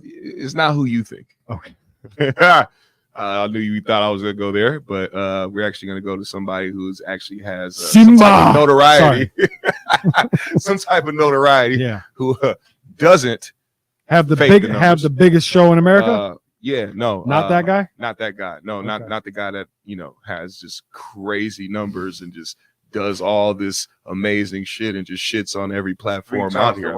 It's not who you think. Okay. I knew you thought I was gonna go there, but we're actually gonna go to somebody who's actually has some type of notoriety. Some type of notoriety. Yeah. Who doesn't have the biggest show in America? Not that guy. Not that guy. No, okay. not the guy that has just crazy numbers and just does all this amazing shit and just shits on every platform out here.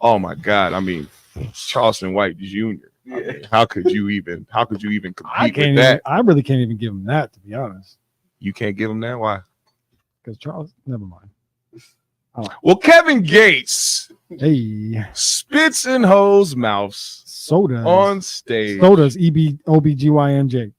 Oh my God! I mean, Charleston White Jr. Yeah. I mean, how could you even compete with that? I really can't even give him that, to be honest. You can't give him that? Why? Because Charles, never mind. Well, Kevin Gates spits in hoes' mouths. So does on stage. So does OBGYN Jake.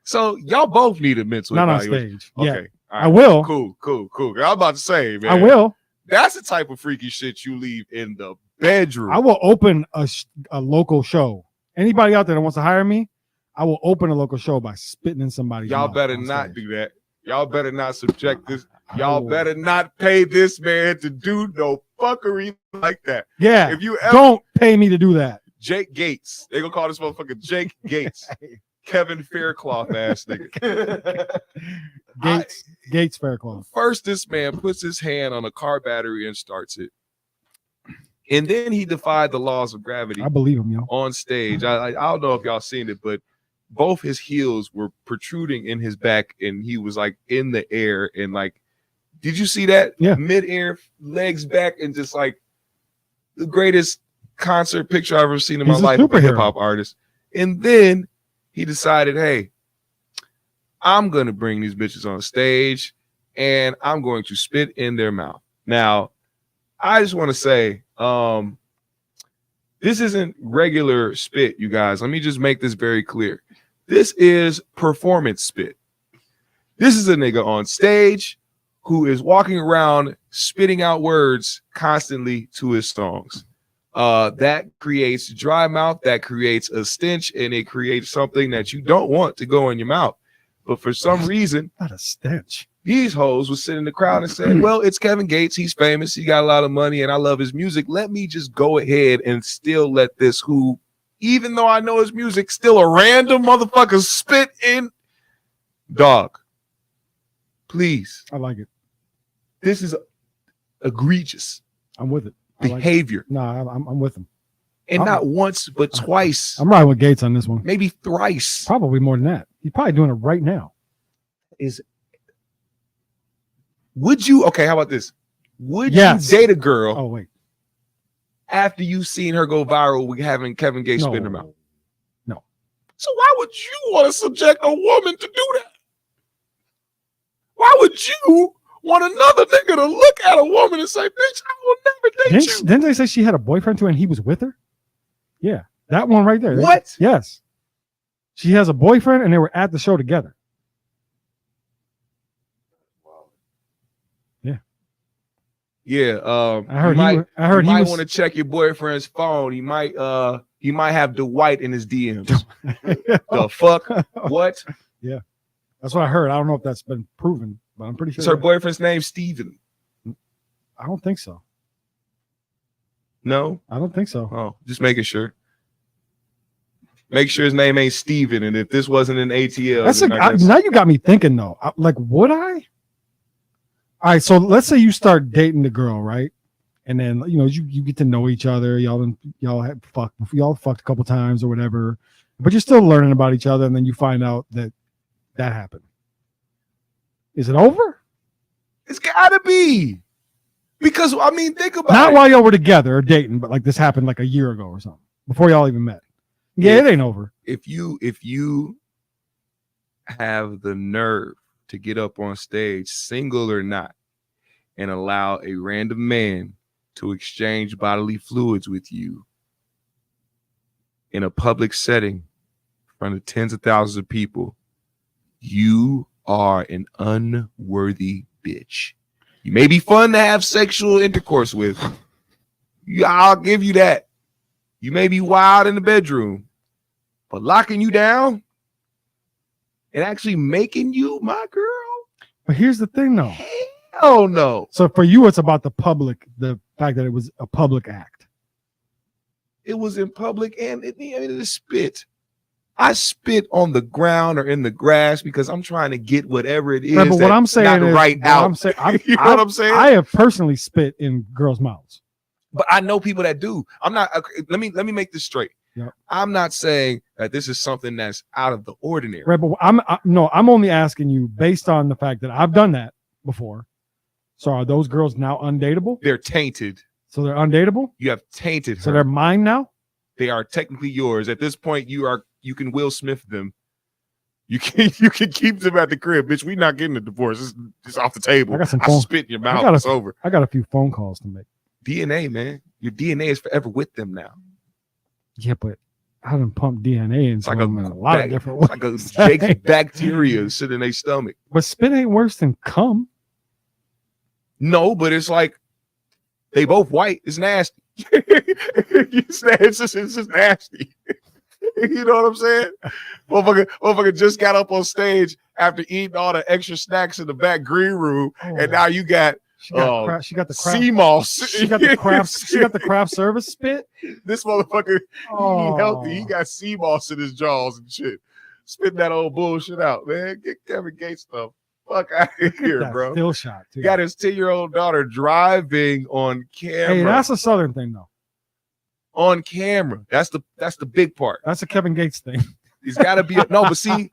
So y'all both need a mental evaluation. Not on stage. Okay. Yeah. Right. I will. Cool. I'm about to say, man. I will. That's the type of freaky shit you leave in the bedroom. I will open a local show. Anybody out there that wants to hire me, I will open a local show by spitting in somebody's Y'all mouth better not do that. Y'all better not subject this. Y'all better not pay this man to do no fuckery like that. Yeah. If you ever, don't pay me to do that. Jake Gates. They gonna call this motherfucker Jake Gates. Kevin Faircloth ass nigga. Gates Faircloth. First, this man puts his hand on a car battery and starts it. And then he defied the laws of gravity. I believe him, yo. On stage. I don't know if y'all seen it, but both his heels were protruding in his back and he was like in the air and like, did you see that? Yeah. Mid-air, legs back, and just like the greatest concert picture I've ever seen in my life of a hip-hop artist. And then he decided, hey, I'm going to bring these bitches on stage and I'm going to spit in their mouth. Now, I just want to say, this isn't regular spit, you guys. Let me just make this very clear. This is performance spit. This is a nigga on stage who is walking around spitting out words constantly to his songs. That creates dry mouth, that creates a stench, and it creates something that you don't want to go in your mouth. But for some reason, not a stench. These hoes would sit in the crowd and say, well, it's Kevin Gates. He's famous. He got a lot of money, and I love his music. Let me just go ahead and still let this who, even though I know his music, still a random motherfucker spit in. Dog, please. I like it. This is egregious. I'm with it. Behavior. No, I'm with him. And not once, but twice. I'm riding with Gates on this one. Maybe thrice. Probably more than that. He's probably doing it right now. Would you, okay, how about this? Would you date a girl? Oh, wait. After you've seen her go viral with having Kevin Gates spit in her mouth? No. So why would you want to subject a woman to do that? Why would you want another nigga to look at a woman and say, bitch, I will never date you? Didn't they say she had a boyfriend too and he was with her? Yeah, that one right there. What? Yes. She has a boyfriend and they were at the show together. Yeah, I heard you might want to check your boyfriend's phone. He might have Dwight in his DMs. The fuck? What? Yeah, that's what I heard. I don't know if that's been proven, but I'm pretty sure. Is her boyfriend's name Steven? I don't think so. No, I don't think so. Oh, just making sure. Make sure his name ain't Steven. And if this wasn't an ATL, now you got me thinking though. Like, would I? All right, so let's say you start dating the girl, right? And then you get to know each other. Y'all fucked a couple times or whatever, but you're still learning about each other. And then you find out that happened. Is it over? It's gotta be, because I mean, think about not it. while y'all were together or dating, but like this happened like a year ago or something before y'all even met. Yeah, it ain't over. If you have the nerve to get up on stage, single or not, and allow a random man to exchange bodily fluids with you in a public setting in front of tens of thousands of people, you are an unworthy bitch. You may be fun to have sexual intercourse with. I'll give you that. You may be wild in the bedroom, but locking you down and actually making you my girl? But here's the thing, though. Hell no. So for you, it's about the fact that it was a public act. It was in public, and it spit. I spit on the ground or in the grass because I'm trying to get whatever it is. Right, but what I'm saying is, right out. I'm saying, You know what I'm saying? I have personally spit in girls' mouths. But I know people that do. I'm not. Let me make this straight. Yep. I'm not saying that this is something that's out of the ordinary. Right, but I'm only asking you based on the fact that I've done that before. So are those girls now undateable? They're tainted. So they're undateable? You have tainted her. So they're mine now? They are technically yours. At this point, you can Will Smith them. You can keep them at the crib, bitch. We not getting a divorce. It's off the table. I spit in your mouth. It's over. I got a few phone calls to make. DNA, man. Your DNA is forever with them now. Yeah, but I done pumped DNA into them in a lot of different ways. Like a Jake's bacteria sitting in their stomach. But spit ain't worse than cum. No, but it's like they both white. It's nasty. It's just nasty. You know what I'm saying? Motherfucker just got up on stage after eating all the extra snacks in the back green room, and now you got she got the craft, sea moss. She got the craft service spit. This motherfucker, he healthy. He got sea moss in his jaws and shit. Spitting that old bullshit out, man. Get Kevin Gates stuff. Fuck out of here, bro. Still shot. Too. Got his 10-year-old daughter driving on camera. Hey, that's a Southern thing, though. On camera. That's the big part. That's a Kevin Gates thing. It's got to be no, but see,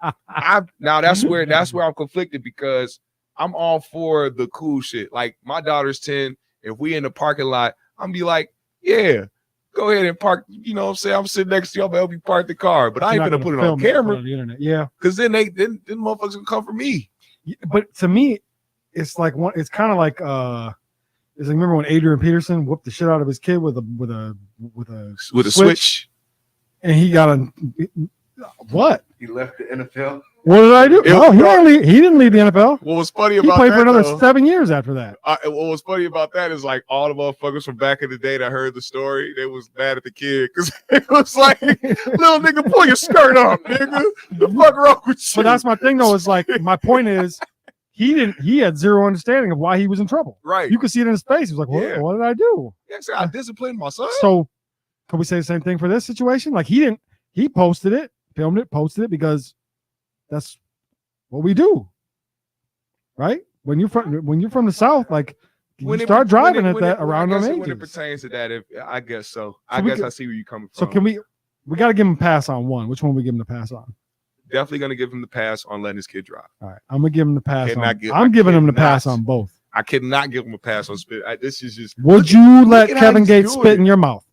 that's where I'm conflicted because I'm all for the cool shit. Like my daughter's 10. If we in the parking lot, I'm be like, yeah, go ahead and park. You know what I'm saying? I'm sitting next to you. I'm gonna help you park the car, but I ain't gonna put it on camera. On the internet. Yeah, because then motherfuckers gonna come for me. But to me, it's like one. It's kind of like it's like, remember when Adrian Peterson whooped the shit out of his kid with a switch, and he got a what? He left the NFL. What did I do? No, he didn't leave the NFL. What was funny he about played that, for another though, 7 years after that. What was funny about that is like all the motherfuckers from back in the day that heard the story, they was mad at the kid because it was like, little nigga, pull your skirt off, nigga. The fuck wrong with you? But that's my thing, though. Is like my point is he had zero understanding of why he was in trouble. Right. You could see it in his face. He was like, what did I do? Yeah, I disciplined my son. So can we say the same thing for this situation? Like he posted it, filmed it, posted it because that's what we do, right? When you're from the South, like you start driving at that around them ages. When it pertains to that, I guess so. I guess I see where you're coming from. So can we got to give him a pass on one. Which one we give him the pass on? Definitely gonna give him the pass on letting his kid drive. All right, I'm gonna give him the pass. I'm giving him the pass on both. I cannot give him a pass on spit. This is just. Would you let Kevin Gates spit in your mouth?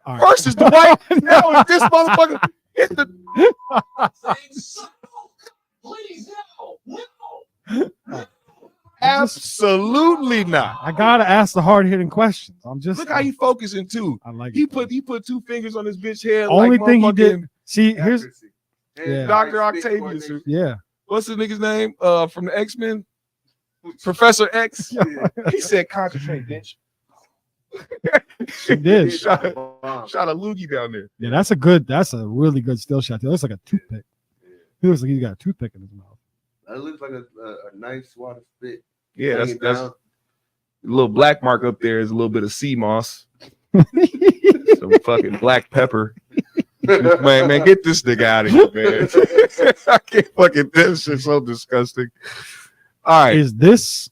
All right. First is Dwight. Now is this motherfucker. It's the. Please, no. Absolutely not. I gotta ask the hard hitting questions. I'm just look how you focusing too. I like he put 2 fingers on his bitch head. Only thing he did. See, here's Dr. Octavius. Yeah. What's the nigga's name? From the X-Men, Professor X. He said, "Concentrate, bitch." She did. shot a loogie down there. Yeah, that's a really good still shot. It looks like a toothpick. He looks like he's got a toothpick in his mouth. That looks like a nice water spit. Yeah, that's a little black mark up there is a little bit of sea moss. Some fucking black pepper. man, get this nigga out of here, man. I can't fucking, this shit's so disgusting. All right. Is this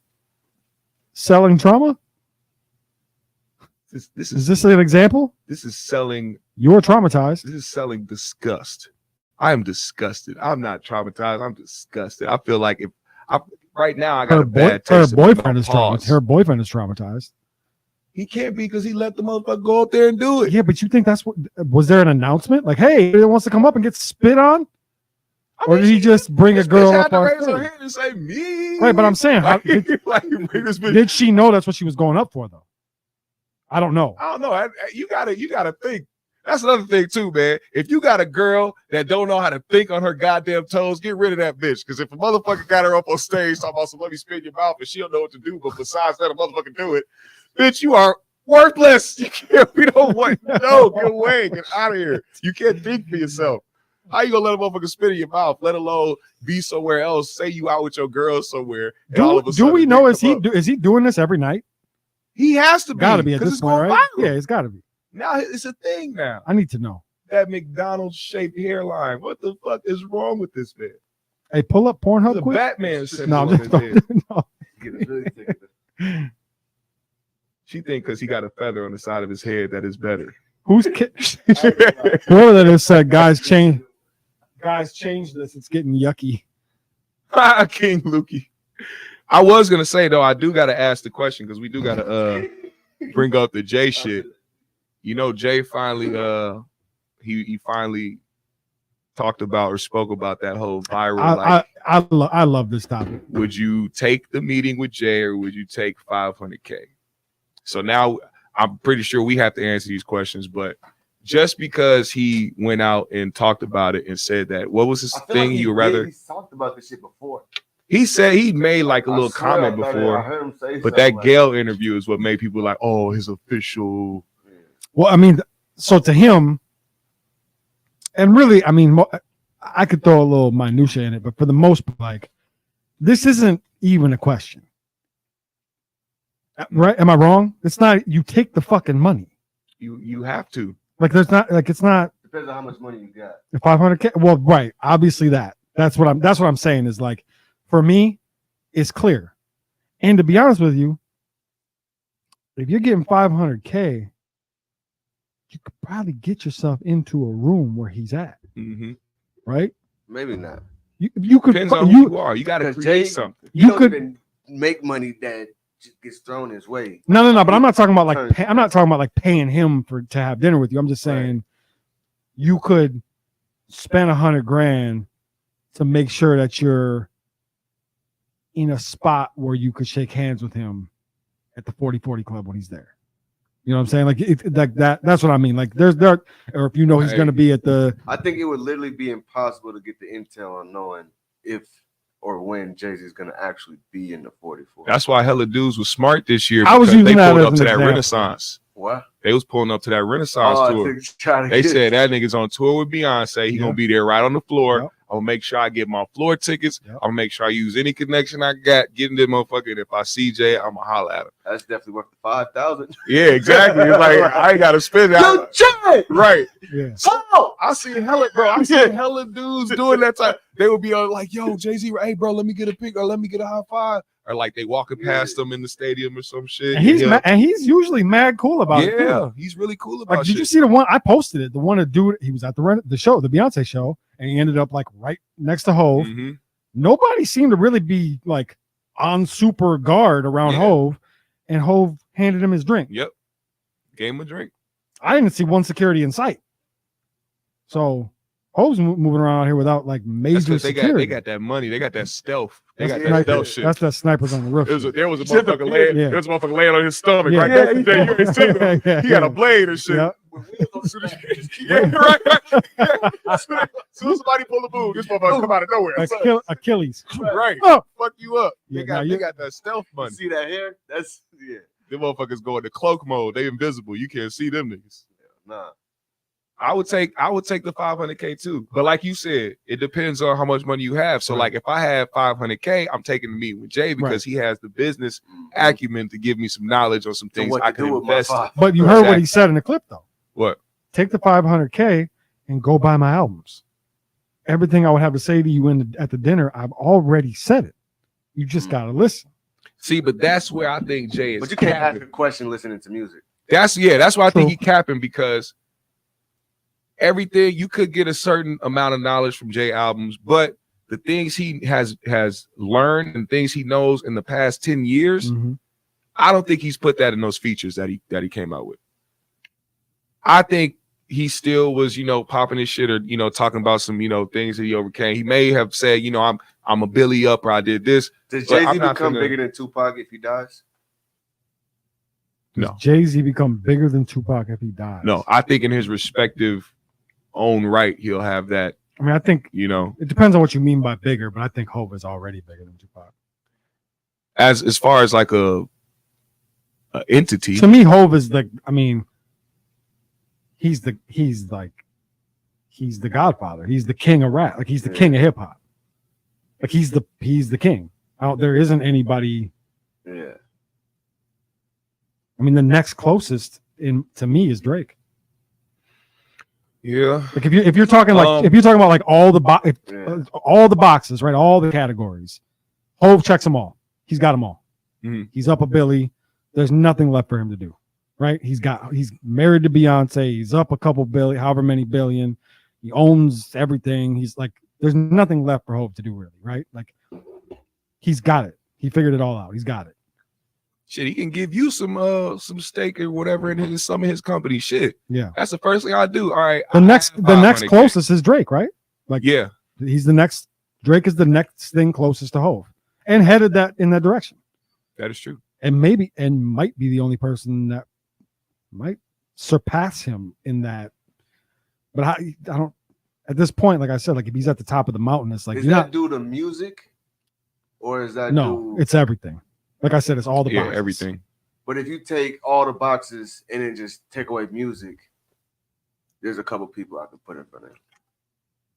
selling trauma? Is this an example? This is selling. You're traumatized. This is selling disgust. I am disgusted. I'm not traumatized. I'm disgusted. I feel like right now I got a bad taste. Her boyfriend is traumatized. Her boyfriend is traumatized. He can't be because he let the motherfucker go up there and do it. Yeah, but you think that's what? Was there an announcement like, "Hey, anyone wants to come up and get spit on"? Or did he just bring a girl up to on raise her stage? hand and say me? Right, but I'm saying, how, did she know that's what she was going up for, though? I don't know. I don't know. You gotta think. That's another thing too, man. If you got a girl that don't know how to think on her goddamn toes, get rid of that bitch. Because if a motherfucker got her up on stage talking about some let me spin your mouth and she don't know what to do, but besides that, a motherfucker do it, bitch, you are worthless. You can't. We don't want. No, get away. Get out of here. You can't think for yourself. How you gonna let a motherfucker spit in your mouth? Let alone be somewhere else. Say you out with your girl somewhere. And all of a Do sudden we know is he doing this every night? He has to be. Got to be at this it's point, going right? viral. Yeah, it's got to be. Now it's a thing now. I need to know. That McDonald's shaped hairline. What the fuck is wrong with this man? Hey, pull up Pornhub The quick. Batman symbol No, on I'm his just, head. no. She think because he got a feather on the side of his head that is better. Who's whoever that is said, guys change this. It's getting yucky. King Lukey. I was gonna say though, I do gotta ask the question because we do gotta bring up the Jay shit. You know, Jay finally he finally talked about or spoke about that whole viral. I love this topic. Would you take the meeting with Jay or would you take 500K? So now I'm pretty sure we have to answer these questions, but just because he went out and talked about it and said that, what was his thing? Like you rather? He's talked about this shit before. He said he made like a little swear comment I before, heard him say but something that like Gayle interview is what made people like, oh, his official. Well, I mean, so to him, and really, I mean, I could throw a little minutia in it, but for the most part, like, this isn't even a question. Right? Am I wrong? It's not. You take the fucking money. You have to. Like, there's not. Like, it's not. Depends on how much money you got. 500K. Well, right. Obviously, that's what I'm saying is like, for me, it's clear. And to be honest with you, if you're getting 500K, you could probably get yourself into a room where he's at. Mm-hmm. Right? Maybe not. You could. Depends on who you are. You got to Because create Jay- something. You You don't could. even make money that just gets thrown his way. No. But I'm not talking about like. Turn- I'm not talking about like paying him to have dinner with you. I'm just saying, you could spend $100,000 to make sure that you're in a spot where you could shake hands with him at the 40/40 club when he's there. You know what I'm saying? Like that's what I mean. Like or if you know he's going to be at the. I think it would literally be impossible to get the intel on knowing if or when Jay-Z's going to actually be in the 44. That's why hella dudes was smart this year. I was because using they that pulled as up an to that example. Renaissance. What? They was pulling up to that Renaissance tour. They said that nigga's on tour with Beyonce. He gonna be there right on the floor. Yep. I'm gonna make sure I get my floor tickets. Yep. I'm gonna make sure I use any connection I got, getting this motherfucker. And if I see Jay, I'm gonna holler at him. That's definitely worth the 5,000. Yeah, exactly. It's like I ain't gotta spend it. Yo, Jay! Right. Yeah. Oh! I see hella, bro. I see hella dudes doing that time. They would be like, "Yo, Jay-Z, hey, bro, let me get a pic or let me get a high five." Or like they walking past them in the stadium or some shit. And he's usually mad cool about it. Yeah, he's really cool about Like, did you shit. see the one I posted it? The one that dude, he was at the show, the Beyonce show, and he ended up like right next to Hove. Mhm. Nobody seemed to really be like on super guard around Yeah. Hove, and Hove handed him his drink. Yep. Gave him a drink. I didn't see one security in sight. So Hove's moving around here without like That's major 'cause they security. got that money. They got that stealth. They That's got the that sniper- stealth shit. That's the snipers on the roof. There was a motherfucker laying. Yeah. There was a motherfucker laying on his stomach. Yeah. Right there. You ain't seen him. Yeah, He had yeah. a blade and shit. Yeah. Yeah, right. As soon as somebody pull the boom, this motherfucker come out of nowhere. Achilles. Right. Oh. Fuck you up. Yeah, They got that stealth You money. see that hair? That's, yeah. Them motherfuckers go into cloak mode. They invisible. You can't see them niggas. Nah. I would take the 500K too. But like you said, it depends on how much money you have. So like if I have 500K, I'm taking the meeting with Jay because he has the business acumen to give me some knowledge on some things what I to can do with my invest in. 5. But you heard what he said in the clip though. What? Take the 500K and go buy my albums. Everything I would have to say to you at the dinner, I've already said it. You just gotta listen. See, but that's where I think Jay is. But you can't ask capping. a question listening to music. That's why I think True. he capping because everything you could get a certain amount of knowledge from Jay albums, but the things he has learned and things he knows in the past 10 years, I don't think he's put that in those features that he came out with. I think he still was, you know, popping his shit or, you know, talking about some, you know, things that he overcame. He may have said, you know, I'm a Billy up or I did this. Does but Jay-Z I'm not become finna- bigger than Tupac if he dies? No. Jay-Z become bigger than Tupac if he dies? No, I think in his respective own right, he'll have that, I mean, I think you know, it depends on what you mean by bigger, but I think Hov is already bigger than Tupac. as far as like a entity. To me, Hov is the. I mean, he's the Godfather. He's the king of rap. Like he's the king of hip hop. Like he's the king. There isn't anybody. Yeah. I mean, the next closest to me is Drake. Yeah. Like if you're talking like if you're talking about like all the boxes, right? All the categories. Hov checks them all. He's got them all. Mhm. He's up a Billy. There's nothing left for him to do, right? He's married to Beyonce. He's up a couple billion, however many billion. He owns everything. He's like, there's nothing left for Hov to do, really, right? Like, he's got it. He figured it all out. He's got it. Shit, he can give you some stake or whatever in some of his company. Shit. Yeah. That's the first thing I do. All right. The next 500K. closest is Drake, right? Like, Yeah. he's the next. Drake is the next thing closest to Hov, and headed in that direction. That is true. And might be the only person that might surpass him in that. But I don't. At this point, like I said, like if he's at the top of the mountain, it's like Is you're that not. due to music, or is that No, due? it's everything. Like I said, it's all the Yeah, boxes. everything. But if you take all the boxes and then just take away music, there's a couple people I could put in front of him.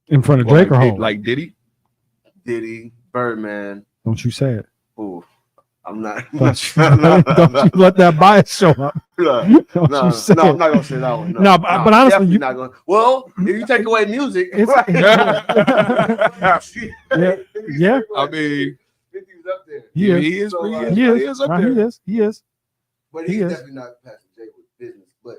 In front of Well, Drake or like, Hov? like Diddy? Diddy, Birdman. Don't you say it. Ooh, I'm not. Don't you let that bias show up. Don't No, you say I'm it. not gonna say that one. No, but honestly, definitely you- not gonna. Well, if you take away music, It's- yeah. I mean, 50's up there. He yeah, is. he is. So, He like, is up Nah, there. He is. But He he's is. definitely not passing Jay with business. But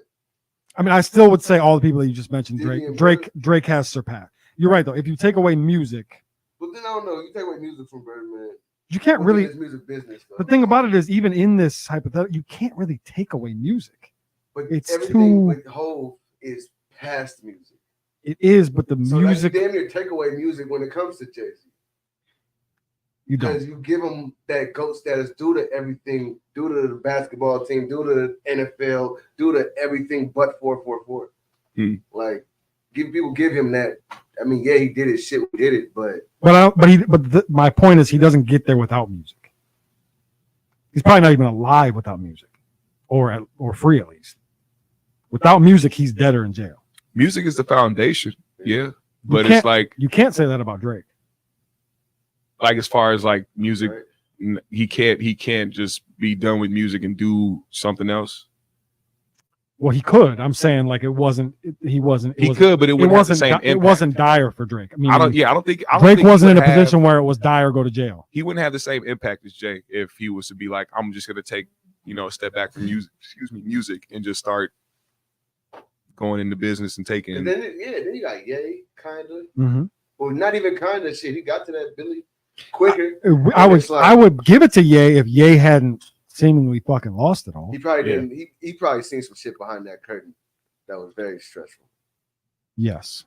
I mean, I still would say all the people that you just mentioned, Diddy and Drake has surpassed. You're right though. If you take away music, then I don't know. You take away music from Birdman. you can't Look at really. his music business. Though. The thing about it is, even in this hypothetical, you can't really take away music. But it's everything too- with Hov is past music. It is, but the So music that's damn near take away music when it comes to Jay-Z. you don't. Because you give him that GOAT status due to everything, due to the basketball team, due to the NFL, due to everything but 444. Like, give him that. I mean, yeah, he did his shit, we did it, but My point is, he doesn't get there without music. He's probably not even alive without music, or free at least. Without music, he's dead or in jail. Music is the foundation. Yeah. But can't- it's like You can't say that about Drake. as far as like music, right? he can't just be done with music and do something else. Well, he could. I'm saying like it wasn't. He wasn't. He could, but it wouldn't have the same It impact. wasn't dire for Drake. I mean, I don't think Drake he wasn't in would a position where it was die or go to jail. He wouldn't have the same impact as Jay if he was to be like, I'm just gonna take, a step back from music and just start going into business and taking. And then you got Ye, kinda. Mm-hmm. Well, not even kinda shit. He got to that Billy quicker. I would give it to Ye if Ye hadn't seemingly fucking lost it all. He probably didn't. He probably seen some shit behind that curtain that was very stressful. Yes.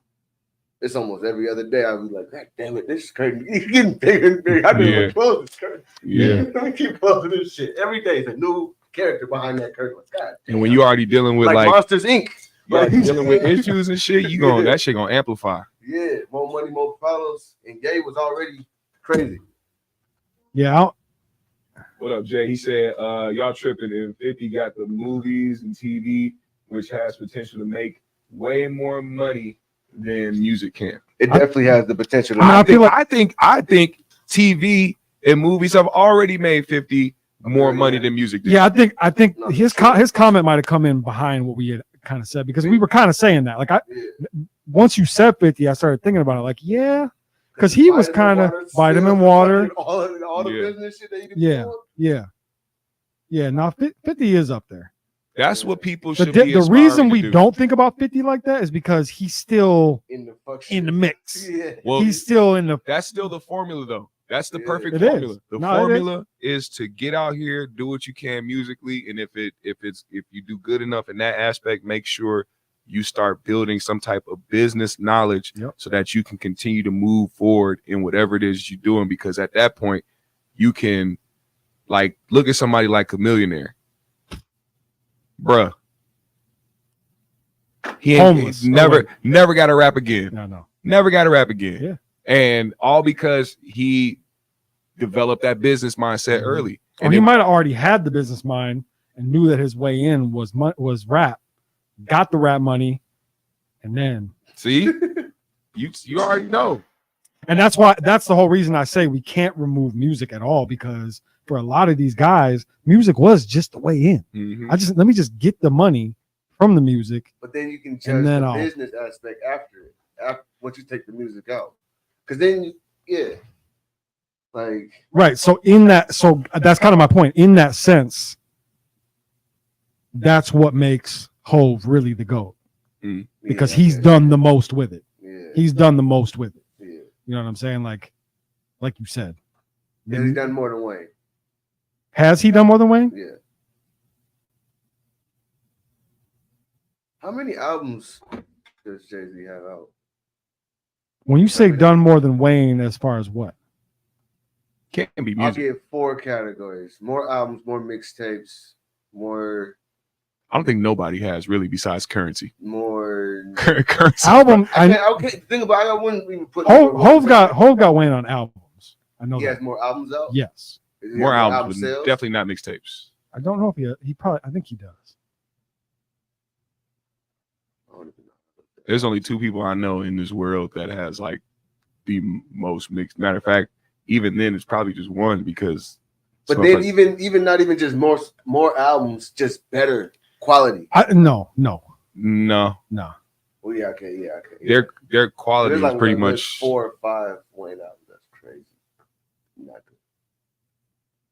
It's almost every other day. I was like, God damn it, this curtain is getting bigger and bigger. I didn't close this curtain. Yeah. I keep closing this shit. Every day is a new character behind that curtain. God. And when you already dealing with like Monsters Inc. like dealing with issues and shit, that shit gonna amplify. Yeah, more money, more follows. And Ye was already crazy. Yeah. What up, Jay? He said, y'all tripping if 50 got the movies and TV, which has potential to make way more money than music can. It definitely has the potential. I feel like I think TV and movies have already made 50 more money than music did. Yeah, I think No, his comment might have come in behind what we had kind of said, because we were kind of saying that. Like once you said 50, I started thinking about it. Like, yeah, because he was kind of vitamin water. All the business shit that you Yeah. Now 50 is up there. That's what people The should be. reason aspiring we to do. don't think about 50 like that is because he's still in in the mix. Yeah. Well, He's still in the. that's still the formula, though. That's the perfect It is. formula. The No, it is. formula is to get out here, do what you can musically, and if you do good enough in that aspect, make sure you start building some type of business knowledge so that you can continue to move forward in whatever it is you're doing. Because at that point, you can like look at somebody like a millionaire. Bruh. He ain't never got to rap again. No. Never got to rap again. Yeah. And all because he developed that business mindset early. Or he might have already had the business mind and knew that his way in was rap, got the rap money, and then see, you already know. And that's the whole reason I say we can't remove music at all, because for a lot of these guys, music was just the way in. Mm-hmm. Let me just get the money from the music. But then you can judge the business aspect after once you take the music out. Because then right. So that's kind of my point. In that sense, that's what makes Hov really the GOAT. Because he's done the most with it. Yeah. He's done the most with it. Yeah. You know what I'm saying? Like you said. Yeah, he's done more than Wayne. Has he done more than Wayne? Yeah. How many albums does Jay-Z have out? When you say done more than Wayne, as far as what? Can't be music. I'll give 4 categories: more albums, more mixtapes, more. I don't think nobody has really besides Currency. More Currency album. I can't think about. I wouldn't even put. Hov got Wayne on albums. I know he has more albums out. Yes, more albums, but definitely not mixtapes. I don't know if he probably. I think he does. There's only 2 people I know in this world that has like the most mixed. Matter of fact, even then it's probably just one because. But then even not even just more albums, just better quality. No. Well, yeah, okay. Their quality is like pretty much 4 or 5 Wayne albums. That's crazy. Not good.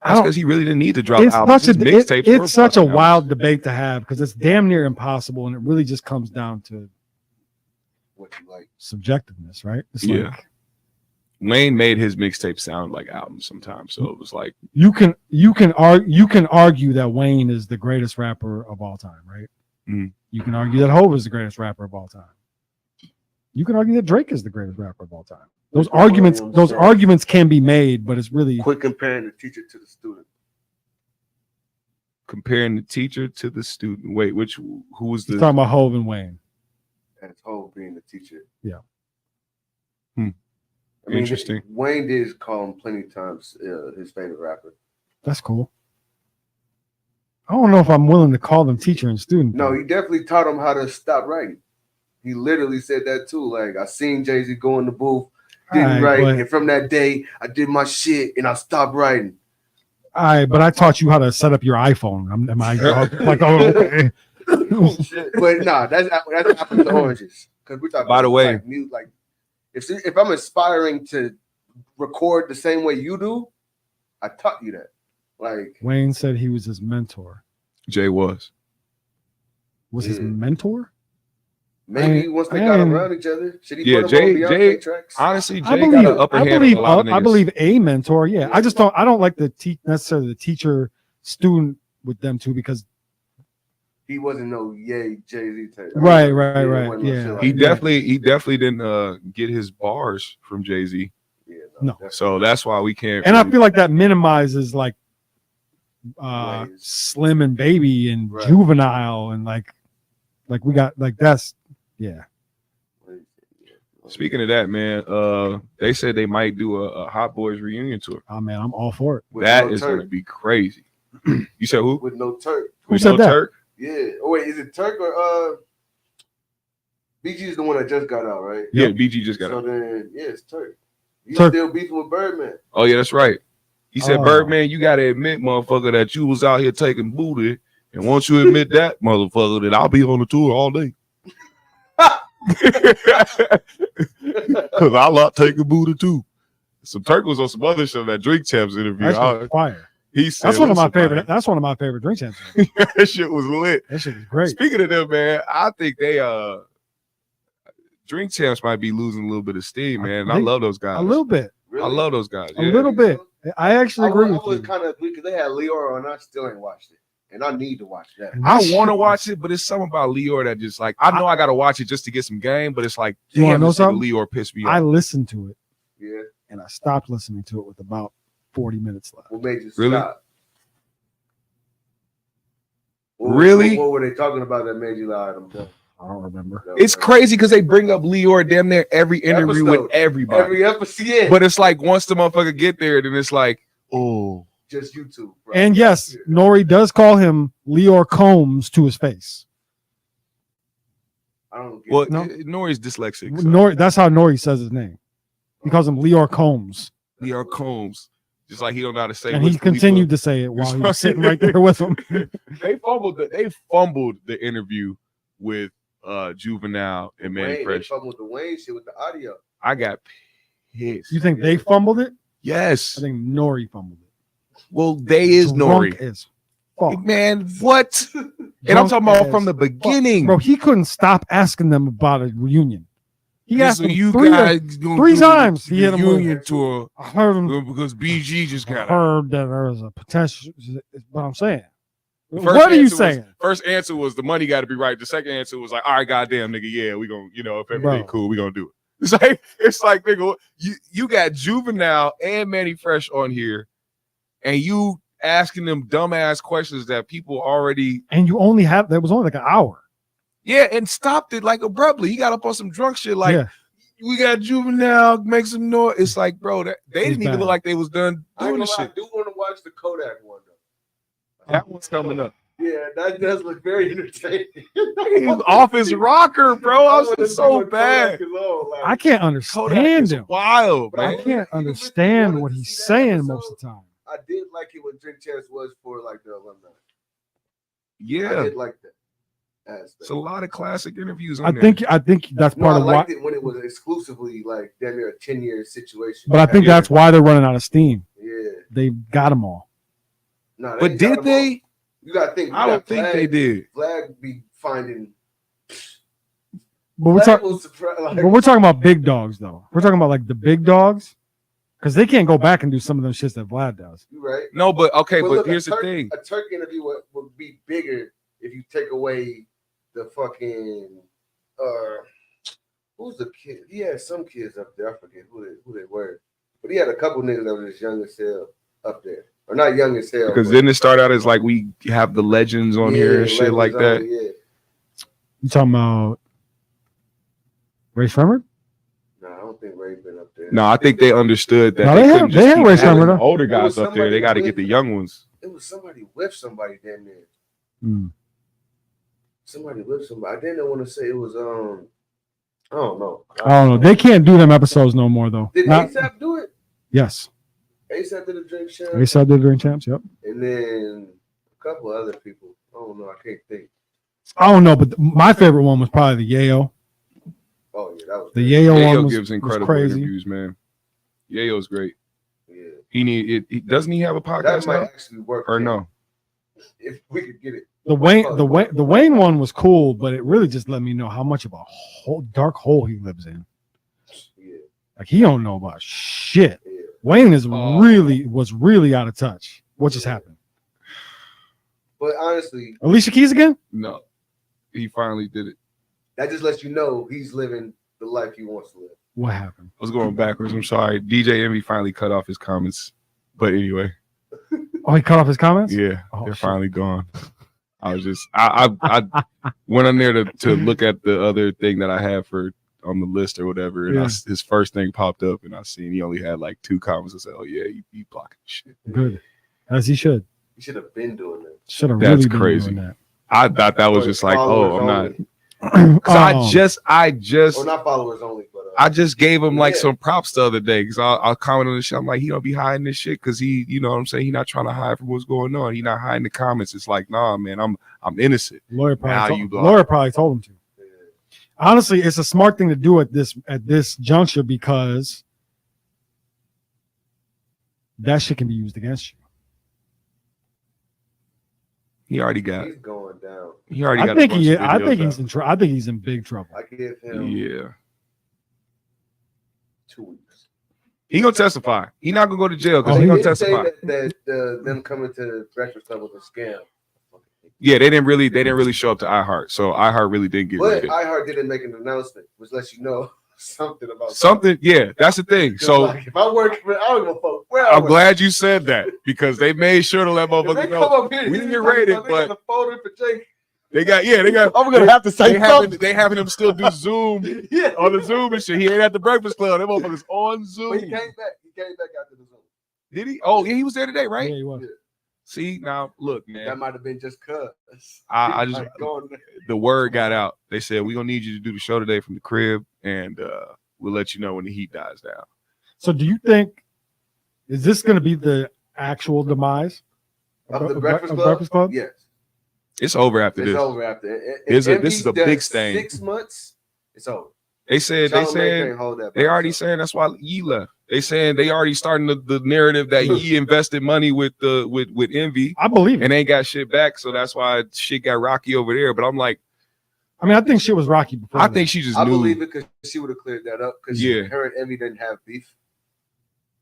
That's because he really didn't need to drop albums. It's such a wild debate to have because it's damn near impossible, and it really just comes down to what you like, subjectiveness, right? It's like Wayne made his mixtape sound like albums sometimes, so it was like you can argue that Wayne is the greatest rapper of all time, right? You can argue that Hov is the greatest rapper of all time. You can argue that Drake is the greatest rapper of all time. Those arguments can be made, but it's really quit comparing the teacher to the student. Comparing the teacher to the student. Wait, who was the? You're talking about Hov and Wayne. As Hov being the teacher. Yeah. I mean, interesting. Wayne did call him plenty of times his favorite rapper. That's cool. I don't know if I'm willing to call them teacher and student. No, he definitely taught him how to stop writing. He literally said that too. Like, I seen Jay-Z go in the booth, didn't write, and from that day, I did my shit and I stopped writing. All right, but I taught you how to set up your iPhone. Am I like, oh, okay. But nah, that's apples to oranges. Because we're talking. By the way, like if I'm aspiring to record the same way you do, I taught you that. Like Wayne said, he was his mentor. Jay was his mentor. Maybe once they got around each other, should he put Jay, him on Beyonce tracks? Honestly, Jay got an upper hand. I believe a mentor. Yeah, I just don't. I don't like necessarily the teacher student with them too because. He wasn't no Jay-Z type. Right. Yeah. He definitely didn't get his bars from Jay-Z. Yeah, no. So that's why we can't. And I feel like that minimizes like Slim and Baby and Juvenile and like we got like that's Speaking of that, man, they said they might do a Hot Boys reunion tour. Oh man, I'm all for it. That is going to be crazy. You said who? With no Turk. Who said that? Turk? Yeah. Oh wait, is it Turk or BG is the one that just got out, right? Yeah, BG just got out. out. So then, yeah, it's Turk. He's still beefing with Birdman. Oh yeah, that's right. He said, Birdman, you gotta admit, motherfucker, that you was out here taking booty, and once you admit that, motherfucker, then I'll be on the tour all day. Because I love taking booty too. Some Turk was on some other show, that Drink Champs interview. That's fire. He said, that's one of my favorite. That's one of my favorite Drink Champs. That shit was lit. That shit was great. Speaking of them, man, I think they Drink Champs might be losing a little bit of steam, man. I love those guys. A little bit. Really? I love those guys. A little bit. I actually agree with you. I was kind of because they had Leora and I still ain't watched it. and I need to watch that. I want to watch it, but it's something about Lior that just like I know I got to watch it just to get some game, but it's like You wanna know something? Lior pissed me I off. listened to it Yeah. and I stopped listening to it with about 40 minutes left. What made you Really? stop? Really? What were they talking about that made you lie? I'm done. I don't remember. It's crazy because they bring up Lior damn near every interview with everybody. Every episode, yeah. But it's like once the motherfucker get there, then it's like, oh, just YouTube. Bro. And yes, Nori does call him Lior Combs to his face. I don't get well, it. No. Nori's dyslexic. So. Nori, that's how Nori says his name. He calls him Lior Combs. Lior Combs, just like he don't know how to say. And Wiz he continued to say it while he was sitting right there with him. They fumbled the interview with Juvenile and Manny Wayne, Fresh. they fumbled the Wayne shit with the audio. I got pissed. You think they fumbled it? Yes. I think Nori fumbled it. Well, they is Drunk Nori. as fuck. Man, what? And I'm Drunk talking about as from the beginning. Bro, he couldn't stop asking them about a reunion. He asked So them you three guys gonna three do times. the He hit him with- reunion tour I heard him. because BG just got out. Heard that there was a potential. But I'm saying, First what are you answer was- saying? First answer was the money got to be right. The second answer was like, all right, goddamn nigga, yeah, we gonna, if everything Bro. cool, we gonna do it. It's like nigga, you got Juvenile and Manny Fresh on here, and you asking them dumbass questions that people already And you only have that was only like an hour. and stopped it like abruptly. He got up on some drunk shit like Yeah. we got Juvenile, make some noise. It's like, bro, they didn't even bad. look like they was done I ain't doing gonna this lie, I shit. do want to watch the Kodak one though. That one's coming up. Yeah, that does look very entertaining. He was off his rocker, bro. I was so bad. I can't Kodak understand is him. wild, But I man. I can't really understand wanted what to he's see that saying episode. most of the time. I did like it when Drink Champs was for like the alumni. I Yeah, did like that aspect. it's a lot of classic interviews on I there. think that's No, part I of why. liked it when it was exclusively like damn near a 10-year situation. But I think Yeah. that's why they're running out of steam. Yeah. They got them all. No, But did they? You gotta think. I don't think they did. Vlad be finding. But we're Vlad talking. was surprised. Like, But we're talking about big dogs, though. We're talking about like the big dogs, because they can't go back and do some of them shits that Vlad does. you right. No, but okay, but look, here's the thing. A Turk interview would be bigger if you take away the fucking who's the kid? He had some kids up there. I forget who they were, but he had a couple niggas that were just young as hell up there, or not young as hell. Because but- then it started out as like we have the legends on here and shit legends like that. only, yeah. You talking about Ray Shremmerd? No, I don't think Ray been up there. No, I think they understood that No, they they couldn't have- they just have keep Ray having Shremmerd, the though. older It guys was up there. They somebody got to with- get the young ones. It was somebody with somebody damn near. Hmm. Somebody with somebody. I didn't want to say it was I don't know. I don't know. They can't do them episodes no more, though. Did Not- ASAP do it? yes. ASAP did a drink show, They said they're doing champs. Yep. and then a couple other people. I don't know. I can't think. I don't know, but my favorite one was probably the Yayo. Oh yeah, that was The great. Yayo Yayo one was, gives was incredible crazy. interviews, man. Yayo's great. Yeah, Doesn't he have a that podcast might now? actually work. Or yeah, no? if we could get it. The Wayne one was cool, but it really just let me know how much of a whole dark hole he lives in. Yeah, Like he don't know about shit. yeah. Wayne is Oh. was really out of touch. What just happened? But honestly, Alicia Keys again? No. He finally did it. that just lets you know he's living the life he wants to live. What happened? I was going backwards. I'm sorry. DJ Envy finally cut off his comments. But anyway, Oh, he cut off his comments? yeah, Oh, they're shit. finally gone. I was just I went on there to look at the other thing that I had for on the list or whatever, and Yeah. his first thing popped up, and I seen he only had like 2 comments. I said, "Oh yeah, he blocking shit." Good. As he should. He should have been doing that. Should have That's really been crazy. doing I thought that was just like, oh, I'm not. Followers that. 'Cause I just Or not followers only, but I just gave him like Yeah. some props the other day because I'll comment on the shit. I'm like, he don't be hiding this shit because he, you know what I'm saying? He not trying to hide from what's going on. He not hiding the comments. It's like, nah, man, I'm innocent. Lawyer Now probably, you block. lawyer probably told him to. yeah. Honestly, it's a smart thing to do at this juncture because that shit can be used against you. He already got. He's going down. He already I got. think a bunch he. of I videos think he's out. in. I think he's in big trouble. I give him Yeah, 2 weeks. he gonna testify. He not gonna go to jail because Oh, he he gonna did say testify. that them coming to the Breakfast Club was a scam. Yeah, they didn't really show up to iHeart, so iHeart really didn't get But rid of it. iHeart didn't make an announcement, which lets you know something about Something. Yeah, that's the thing. So like, if I work for, I don't give a fuck. Where I'm glad you said that because they made sure to let If they motherfuckers come know up here, we didn't get rated, they got but a folder for Jake. they got. I'm gonna have to say something. They having him still do Zoom Yeah, on the Zoom and shit. He ain't at the Breakfast Club. Them motherfuckers on Zoom. but he came back. He came back after the Zoom. Did he? Oh yeah, he was there today, right? Yeah, he was. Yeah. See now, look, That man. might have been just cuz. I just Like, going there. the word got out. They said we're gonna need you to do the show today from the crib, and we'll let you know when the heat dies down. So do you think is this going to be the actual demise Of the Breakfast of Club? Breakfast Club? Yes. It's over after It's this. over after. This If is a MV big does stain. 6 months, it's over. They said Can't hold that they back, already so. saying that's why Yee left. They saying they already starting the narrative that Yee invested money with Envy I believe it. and ain't got shit back, so that's why shit got rocky over there. But I'm like, I mean, I think shit was rocky before. I that. think she just I knew. believe it because she would have cleared that up because Yeah. her and Envy didn't have beef.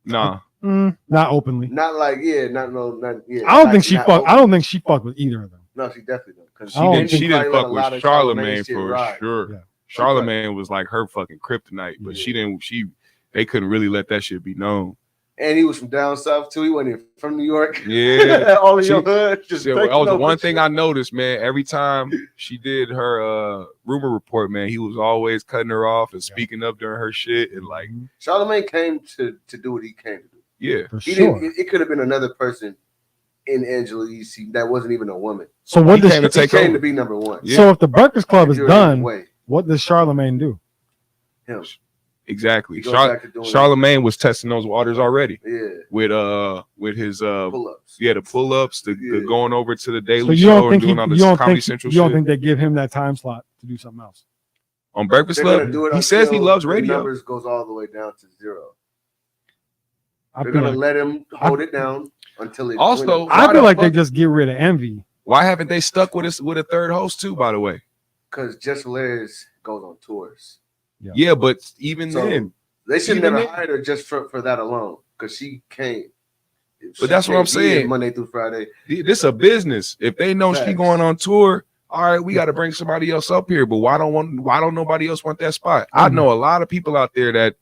Nah, Not openly. Not like not yeah. I don't like, think she not fucked. I open. don't think she fucked with either of them. No, she definitely don't. Because I don't think- she didn't fuck with Charlamagne for sure. Yeah. Charlamagne was like her fucking kryptonite, but they couldn't really let that shit be known. And he was from down south too. He wasn't even from New York. Yeah. All in She- your hood. Just Yeah, taking that was the over one thing shit. I noticed, man. Every time she did her rumor report, man, he was always cutting her off and speaking up during her shit and like, Charlamagne came to do what he came to do. yeah. For He sure. didn't. It could have been another person in Angela Yee that wasn't even a woman. So what He does came to He take came over. to be number one. Yeah. so if the Breakfast Club is You're done, way. what does Charlamagne do? Him. Exactly. He goes back to doing Charlamagne was testing those waters already Yeah. with his Pull-ups. the pull-ups, the Yeah. going over to the So Daily you don't Show and think doing all you this don't Comedy think Central you don't shit. think they give him that time slot to do something else? On Breakfast They're Club, gonna do it he says he until loves the radio. numbers goes all the way down to 0. I They're feel gonna like, let him hold it down until it. Also, I why feel the like they fuck- just get rid of Envy. Why haven't they stuck with us with a third host too? By the way, because Jess Hilarious goes on tours. yeah, but even So then, they should even never then- hired her just for that alone because she came. But that's what I'm saying. Monday through Friday. this is a business. If they know she Facts. going on tour, all right, we got to bring somebody else up here. But why don't nobody else want that spot? I know a lot of people out there that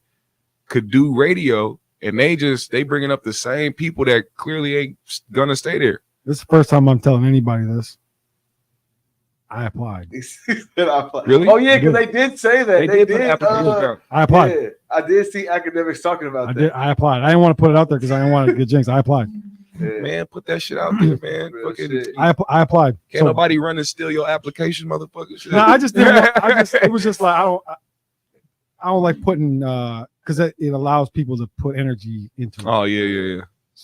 could do radio, and they bringing up the same people that clearly ain't gonna stay there. This is the first time I'm telling anybody this. I applied. Really? Oh yeah, because they did say that. They put did. applications out. I applied. Yeah, I did see academics talking about I that. did. I applied. I didn't want to put it out there because I didn't want to get jinxed. I applied. Yeah. Man, put that shit out there, man. Real Fucking, shit. I applied. can't nobody run and steal your application, motherfucker. Shit. No, I just didn't. It was just like I don't like putting because it allows people to put energy into it. Oh yeah.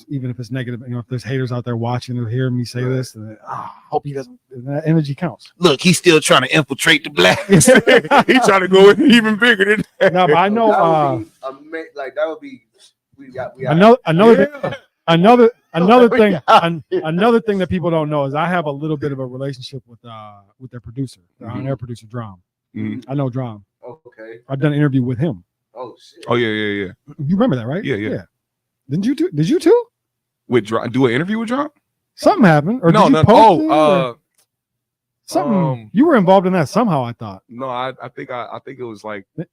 Even if it's negative, if there's haters out there watching or hearing me say this, and hope he doesn't. That energy counts. Look, he's still trying to infiltrate the black. He's trying to go even bigger than that. No, but I know. That would be like that would be. We got Another thing. Another thing that people don't know is I have a little bit of a relationship with their producer, their on-air producer, Drum. Mhm. I know Drum. Okay. I've done an interview with him. Oh shit. Oh yeah. You remember that, right? Yeah. Didn't you too? Did you too? With Drum, do an interview with Drum? Something happened, or No, did you no. post it, or something. um, You were involved in that somehow. I thought. No, I think it was like I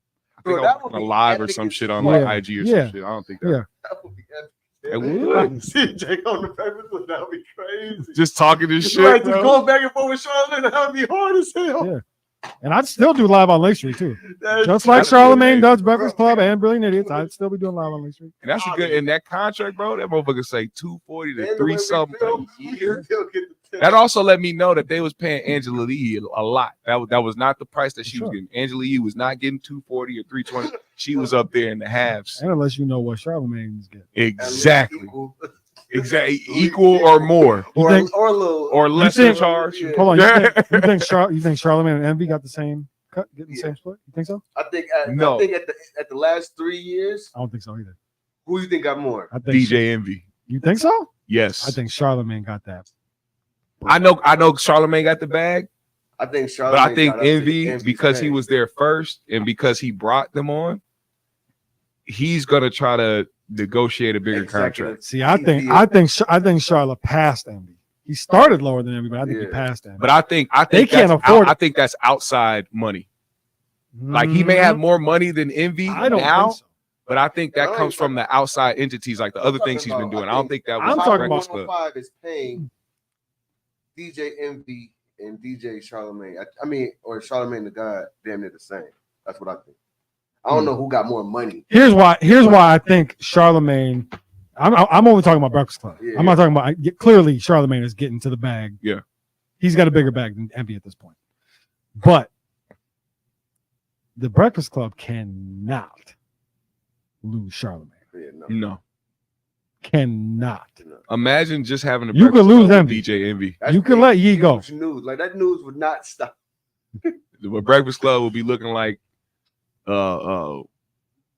Bro, think that I was would on a be live or epic some as shit on fuck. like Yeah. IG or Yeah. some shit. I don't think that. Yeah. That would be epic. It would. See Jake on the paper, that would be crazy. Just talking this Just shit. like just bro. going back and forth with Charlamagne, that would be hard as hell. Yeah. And I'd still do live on Lake Street too. That's- Just like that's Charlamagne good. does Breakfast Club and Brilliant Idiots, I'd still be doing live on Lake Street. And that's a good in that contract, bro. That motherfucker say 240 to And the way 3 we something feel, a we year. still get the That also let me know that they was paying Angela Yee a lot. That was not the price that she Sure. was getting. Angela Yee was not getting 240 or 320. She was up there in the halves. And unless you know what Charlamagne's getting. Exactly. equal. Exactly. Equal or more. You Or, think- or a little. Or lesser think- charge. Yeah. Hold on, you think Charlamagne and Envy got the same cut, getting the Yeah. same split? You think so? I think No. I think at the last 3 years, I don't think so either. who you think got more? I think DJ Envy. You think so? Yes. I think Charlamagne got that. I know Charlamagne got the bag, I think Charlamagne. but I think got up to Envy, Envy's because he thing. was there first and because he brought them on, he's gonna try to negotiate a bigger Executive. contract. See, I think Charlotte passed Envy. He started lower than Envy, but I think he passed that. But I think they can't afford. I think that's outside money. Like he may have more money than Envy I don't now, think so. but I think that comes from the outside entities, like the other things he's been doing. I don't think that was I'm talking about 105 is paying DJ Envy and DJ Charlamagne. I mean, or Charlamagne the God, damn near the same. That's what I think. I don't know who got more money. Here's why I think Charlamagne. I'm only talking about Breakfast Club. Yeah. I'm not talking about. Clearly, Charlamagne is getting to the bag. Yeah, he's got a bigger bag than Envy at this point. But the Breakfast Club cannot lose Charlamagne. Yeah, no. Cannot. Imagine just having a you could lose Envy. DJ Envy. That's you could let Ye go. News. Like that news would not stop. The Breakfast Club will be looking like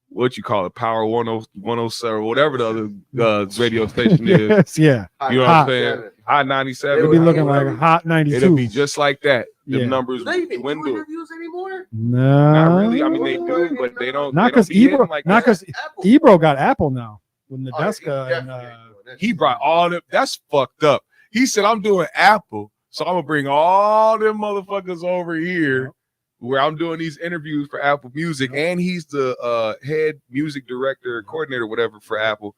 what you call it, Power 107, whatever the other radio station is. Yes, yeah. You know what I'm saying? Hot 97. It'll be looking like Hot 92. It'll be just like that. The Yeah. numbers Do they even do dwindle. interviews anymore? No, Not really. I mean, they do, but they don't. Not because because Ebro got Apple now with Oh, Nadeska and he brought all them. That's fucked up. He said, "I'm doing Apple, so I'm gonna bring all them motherfuckers over here." Where I'm doing these interviews for Apple Music, and he's the head music director, coordinator, whatever for Apple.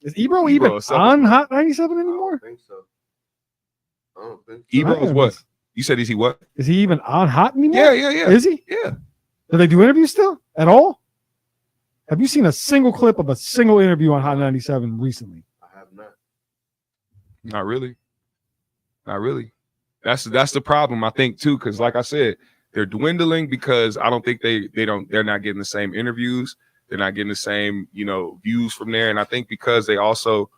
Is Ebro even on Hot 97 anymore? I don't think so. I don't think so. Ebro is what? You said is he what? Is he even on Hot anymore? Yeah. Is he? Yeah. Do they do interviews still at all? Have you seen a single clip of a single interview on Hot 97 recently? I have not. Not really. Not really. That's the problem, I think, too, because like I said, they're dwindling because I don't think they're not getting the same interviews. They're not getting the same, views from there. And I think because they also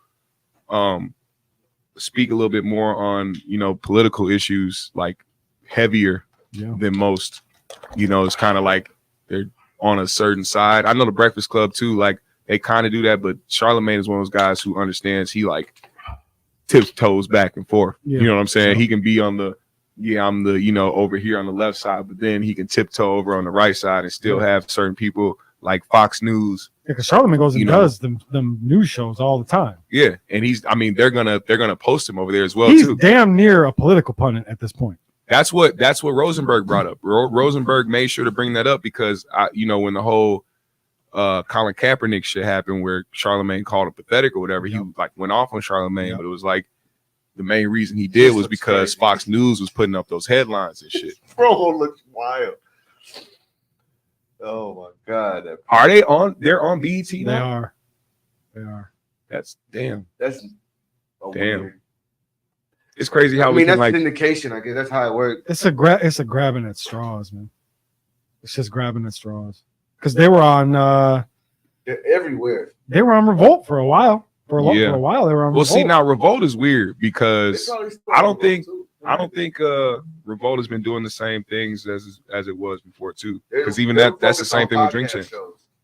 speak a little bit more on, political issues, like heavier than most, it's kind of like they're on a certain side. I know the Breakfast Club too, like they kind of do that, but Charlamagne is one of those guys who understands he like tiptoes back and forth. Yeah. You know what I'm saying? He can be on the I'm the, over here on the left side, but then he can tiptoe over on the right side and still have certain people like Fox News. Yeah, because Charlamagne goes and does them news shows all the time. Yeah, and they're gonna post him over there as well. He's too. damn near a political pundit at this point. That's what Rosenberg brought up. Rosenberg made sure to bring that up because when the whole Colin Kaepernick shit happened, where Charlamagne called him pathetic or whatever, he like went off on Charlamagne, but it was like the main reason he did was because Fox News was putting up those headlines and shit. Bro, looks wild. Oh my God! Are they on? They're on BET now. They are. That's damn. That's damn. Weird. It's crazy how that's like an indication. I guess that's how it works. It's a grabbing at straws, man. It's just grabbing at straws because they were on. They're everywhere. They were on Revolt for a while. For a while, they were on. Well, Revolt. see now, Revolt is weird because I don't think Revolt has been doing the same things as it was before too. Because even that's the same thing with Drink Champs.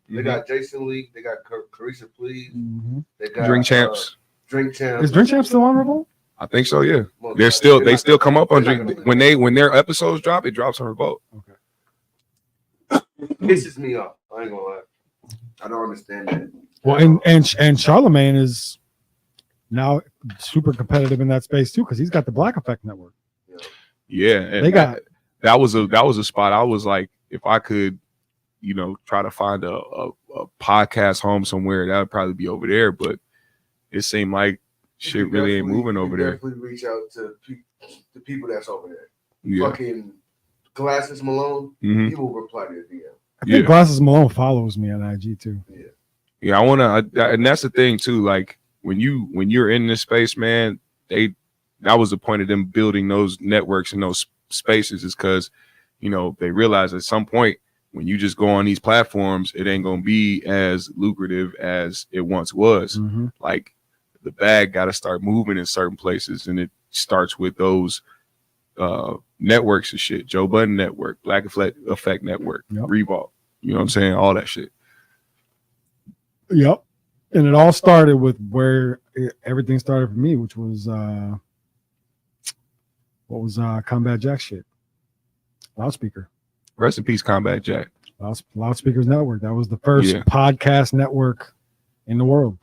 They got Jason Lee. They got Carisha Please. They got Drink Champs. Drink Champs. Is Drink Champs still on Revolt? I think so. Yeah, they still come up on Drink when their episodes drop. It drops on Revolt. Okay. Pisses me off. I ain't gonna lie. I don't understand that. Well, and Charlamagne is now super competitive in that space too because he's got the Black Effect Network. Yeah, and that was a spot. I was like, if I could, try to find a podcast home somewhere, that would probably be over there. But it seemed like shit really ain't moving over there. Definitely reach out to the people that's over there. Yeah. Fucking Glasses Malone. Mm-hmm. He will reply to the DM. I think Glasses Malone follows me on IG too. Yeah, I want to, and that's the thing too. Like when you're in this space, man, that was the point of them building those networks and those spaces, is because they realize at some point when you just go on these platforms, it ain't gonna be as lucrative as it once was. Mm-hmm. Like the bag got to start moving in certain places, and it starts with those networks and shit. Joe Budden Network, Black Effect Network, Revolt. You know what I'm saying? All that shit. Yep. And it all started with where everything started for me, which was Combat Jack shit. Loudspeaker. Rest in peace, Combat Jack. Loudspeakers Network. That was the first podcast network in the world.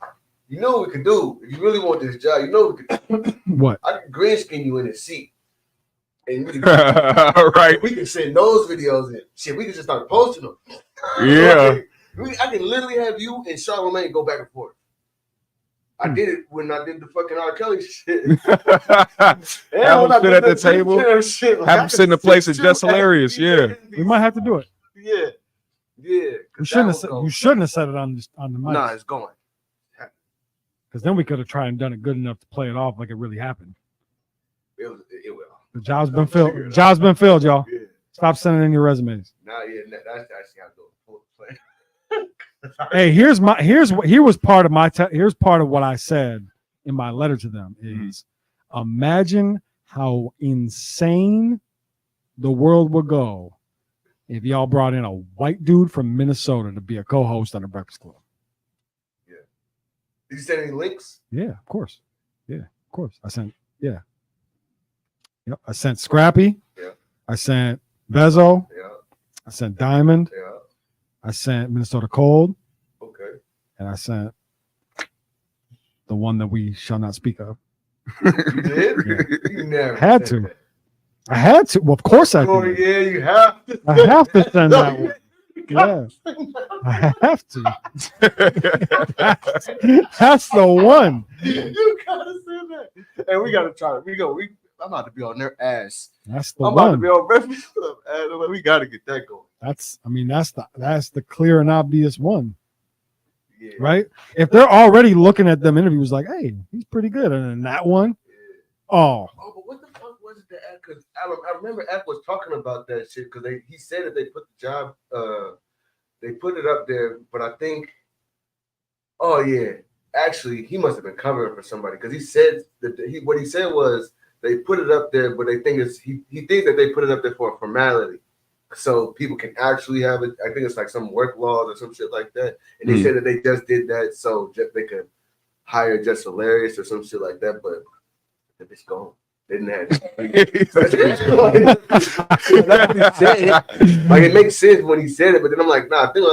You know what we could do if you really want this job. You know what we could do. What? I can green screen you in a seat, and we can, Right. we can send those videos in. Shit, we can just start posting them. Yeah. I can literally have you and Charlamagne go back and forth. I did it when I did the fucking R. Kelly shit. Have him sit at the table. Shit, like, Have him sit in a place that's just hilarious. Yeah. We might have to do it. Yeah. Yeah. You shouldn't have said it on the mic. Nah, it's going. Because then we could have tried and done it good enough to play it off like it really happened. It will. The job's been filled. Job's been filled, y'all. Yeah. Stop sending in your resumes. Nah, yeah, that's actually how to go full play. Hey, here's part of what I said in my letter to them is imagine how insane the world would go if y'all brought in a white dude from Minnesota to be a co-host on the Breakfast Club. Yeah. Did you send any links? Yeah, of course. Yeah, of course. I sent I sent Scrappy. Yeah. I sent Bezo. Yeah. I sent Diamond. Yeah. I sent Minnesota Cold. Okay. And I sent the one that we shall not speak of. You did? Yeah. You never Had said to. that. I had to. Well, of course I Oh, did. yeah, you have to. I have to send that one. Yeah. I have to. That's the one. You gotta say that. And we gotta try it. I'm about to be on their ass. That's the I'm about to one. be on Breakfast Club ass. We gotta get that going. That's the clear and obvious one. Yeah. Right? If they're already looking at them interviews like, hey, he's pretty good. And then that one, oh, but what the fuck was it that Ack? Because I remember Ack was talking about that shit because he said that they put the job, they put it up there, but I think, oh yeah, actually he must have been covering for somebody because he said that what he said was they put it up there, but they think he thinks that they put it up there for a formality. So people can actually have it. I think it's like some work laws or some shit like that. And they said that they just did that so they could hire Just Hilarious or some shit like that. But the bitch gone. They didn't have it. Like it makes sense when he said it, but then I'm like, nah, I feel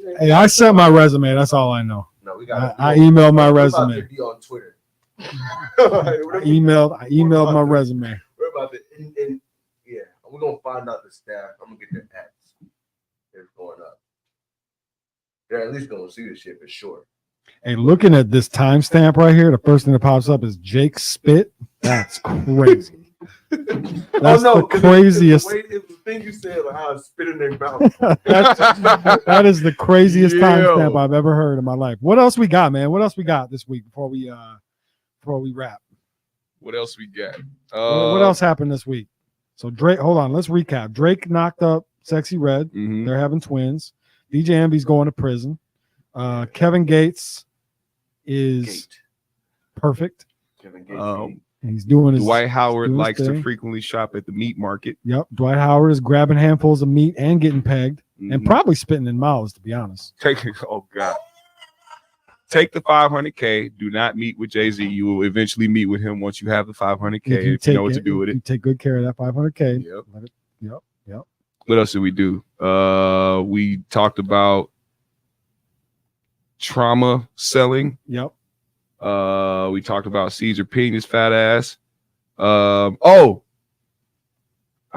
like hey, I sent my resume. That's all I know. no, we got. I emailed my We're about resume. to be on Twitter. I emailed my resume. We're about to, and yeah, we're gonna find out the staff. I'm gonna get their ads. They're going up. They're at least gonna see the shit for sure. Hey, looking at this timestamp right here, the first thing that pops up is Jake Spit. That's crazy. That's the craziest. The thing you said, like how I spit in their mouth. That is the craziest Yo. timestamp I've ever heard in my life. What else we got, man? What else we got this week before we wrap? What else we got? What else happened this week? So Drake, hold on, let's recap. Drake knocked up Sexy Red. Mhm. They're having twins. DJ Envy's going to prison. Kevin Gates is perfect. Kevin Gates. And he's doing his Dwight Howard doing his likes to thing. frequently shop at the meat market. Yep. Dwight Howard is grabbing handfuls of meat and getting pegged and Mhm. probably spitting in mouths, to be honest. Oh God. Take the 500K. Do not meet with Jay-Z. You will eventually meet with him once you have the 500K. If you know what to do with You it. take good care of that 500K. Yep. Yep. What else did we do? We talked about trauma selling. Yep. We talked about Caesar Pena's fat ass. I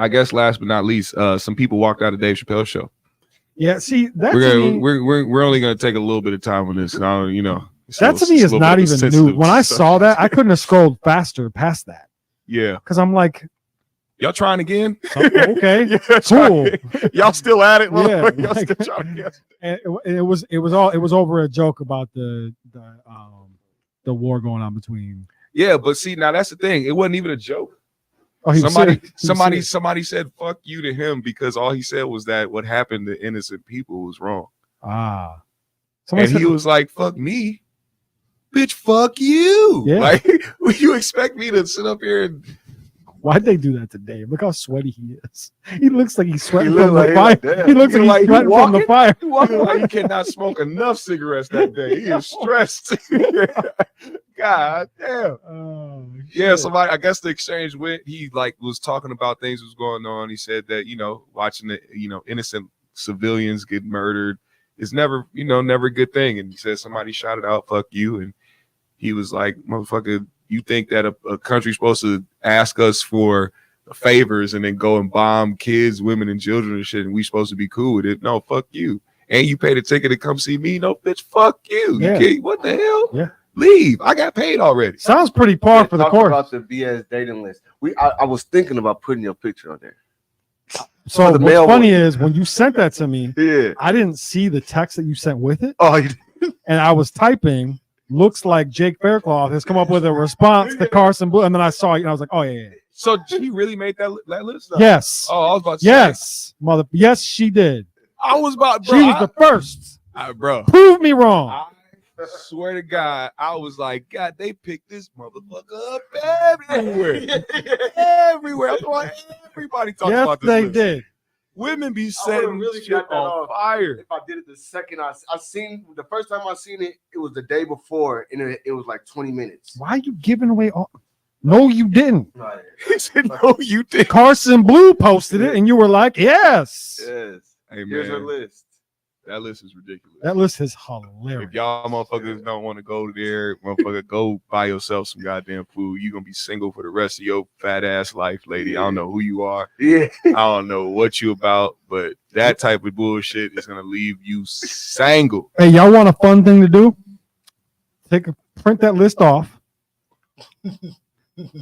guess last but not least, some people walked out of Dave Chappelle's show. Yeah. See, that We're to gonna, me, we're only gonna take a little bit of time on this. I don't, it's a that little- to me it's a is little not bit of a even new. sensitive When I subject. saw that, I couldn't have scrolled faster past that Yeah, because I'm like, y'all trying again? okay, Yeah, cool. Y'all still at it? Yeah, Y'all like- still trying again? And it was over a joke about the war going on between. Yeah, but see, now that's the thing. It wasn't even a joke. Oh, he was Somebody serious. somebody said "fuck you" to him because all he said was that what happened to innocent people was wrong, Ah, and he was like, "Fuck me, bitch, fuck you." Yeah. Like, you expect me to sit up here and why'd they do that to Dave? Look how sweaty he is. He looks like he's sweating He look from like the he fire. like that. He looks He like like he's he sweating from the walking? fire. he look like he cannot smoke enough cigarettes that day. He is stressed. God damn. Oh, Yeah, shit. somebody. I guess the exchange went. He was talking about things that was going on. He said that watching the innocent civilians get murdered is never a good thing. And he said somebody shouted out "fuck you," and He was like, motherfucker, you think that a country's supposed to ask us for favors and then go and bomb kids, women, and children and shit, and we supposed to be cool with it? No, fuck you. And you paid a ticket to come see me? No, bitch, fuck you. Yeah. You can't, what the hell? Yeah. Leave. I got paid already. Sounds pretty par for the Talk course. about the BS dating list. I was thinking about putting your picture on there. So the what's male funny one. is when you sent that to me, Yeah. I didn't see the text that you sent with it, Oh, you and I was typing. Looks like Jake Faircloth has come up with a response to Carson Blue, and then I saw it, and I was like, oh yeah. So she really made that list? Yes. Oh, I was about to say. Yes, mother. Yes, she did. I was about, bro. She was the first. Bro. Prove me wrong. I swear to God, I was like, God, they picked this motherfucker up everywhere. Everywhere. I'm like, everybody talking Yes, about this they list. did. Women be I setting really shit got that on off. fire. If I did it the second I seen the first time I seen it, it was the day before, and it was like 20 minutes. Why are you giving away all? No, you didn't. He said, no, you did. Carson Blue posted it, and you were like, yes. Yes. Hey, Here's her man, list. that list is ridiculous. That list is hilarious. If y'all motherfuckers don't want to go there, motherfucker, go buy yourself some goddamn food. You're going to be single for the rest of your fat ass life, lady. I don't know who you are. Yeah. I don't know what you about, but that type of bullshit is going to leave you single. Hey, y'all want a fun thing to do? Print that list off, and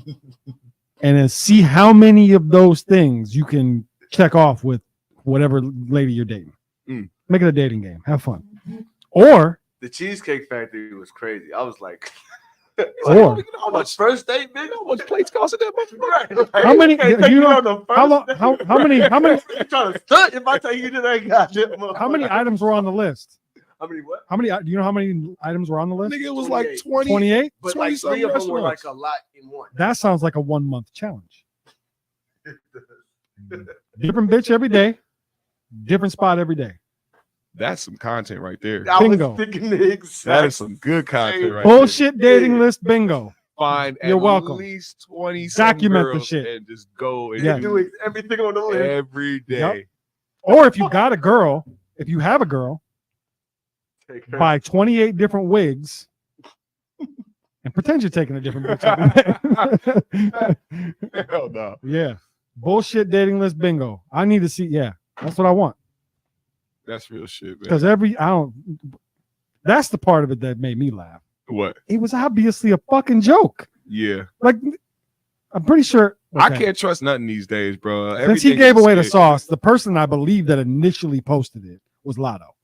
then see how many of those things you can check off with whatever lady you're dating. Make it a dating game. Have fun. Or The Cheesecake Factory was crazy. I was like, Or how much first date, nigga? How much plates cost that motherfucker? how many? You know how how long? How many? How many? You trying to stunt if I tell you that I got it? How many items were on the list? How many what? How many? Do you know how many items were on the list? Nigga, it was like 28. 20. 28. But like 20-something three of them were like restaurants. a lot in one. That sounds like a 1 month challenge. Different bitch every day, different spot every day. That's some content right there. I Bingo. was thinking the exact That is some good content right Bullshit dating list bingo. Find You're at welcome. least 20 Document the girls shit. and just go and Yeah. do do everything on the list. every day. Yep. Or if you got a girl, if you have a girl, Take her. buy 28 different wigs and pretend you're taking a different bitch every day. Hell no. Yeah. Bullshit dating list bingo. I need to see. Yeah. That's what I want. That's real shit, man. Because that's the part of it that made me laugh. What? It was obviously a fucking joke. Yeah. Like, I'm pretty sure. I okay. can't trust nothing these days, bro. Since he Everything gave is away the skit. sauce, the person I believe that initially posted it was Lotto.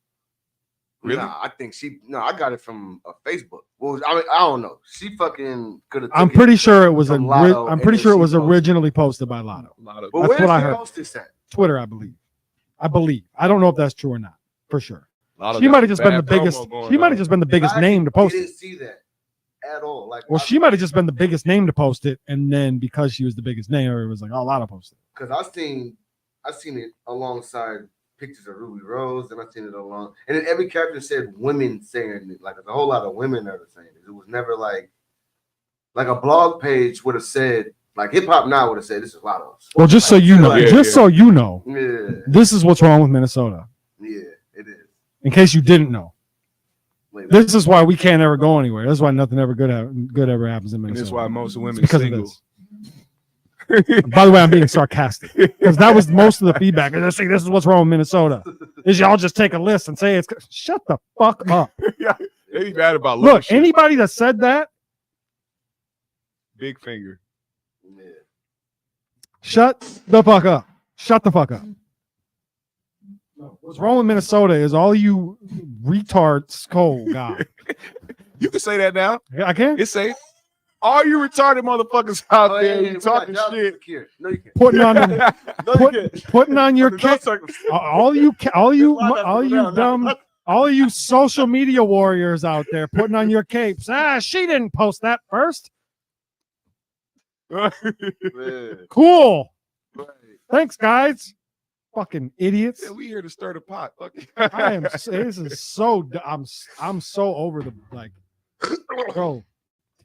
Really? Nah, I think I got it from Facebook. Well, I mean, I don't know. She fucking could have. I'm pretty sure it was from Lotto, I'm and pretty then sure it she was posted. originally posted by Lotto. A lot of But That's where's what I the heard. post this at? Twitter, I believe. I don't know if that's true or not. For sure. Lotto She got might have some just been the bad promo biggest. going She might on. have just been the biggest I name to post it. didn't see that at all. Like, Well, she might have just been the biggest name to post it, and then because she was the biggest name, it was like, oh, Lotto posted. because I seen it alongside pictures of Ruby Rose, and I seen it along, and then every caption said women saying it. Like, there's a whole lot of women that are saying it. It was never like a blog page would have said, like Hip Hop Now would have said, this is Lotto's. Well, just so you know, Yeah, just yeah. so you know, Yeah, this is what's wrong with Minnesota. yeah, it is. In case you didn't know, Wait, this is why we can't ever go anywhere. That's why nothing ever good ever happens in And Minnesota. that's why most of women It's because single. of this. By the way, I'm being sarcastic because that was most of the feedback. And they're saying this is what's wrong with Minnesota. Is y'all just take a list and say it's shut the fuck up. They be mad about little Look, shit. anybody that said that, Big finger. yeah. shut the fuck up. Shut the fuck up. What's wrong with Minnesota is all you retard skull guy. You can say that now. I can't. It's safe. All you retarded motherfuckers out Oh, there, yeah, you we talking got jobs shit. secure. No, you can't. Putting on them, No, you can't. putting on your Under no cape. circumstances. All you dumb, all you social media warriors out there putting on your capes. She didn't post that first. Man, Cool. right. Thanks, guys. Fucking idiots. Yeah, we here to stir the pot. Fuck it. I am. This is so. I'm so over the like. Bro,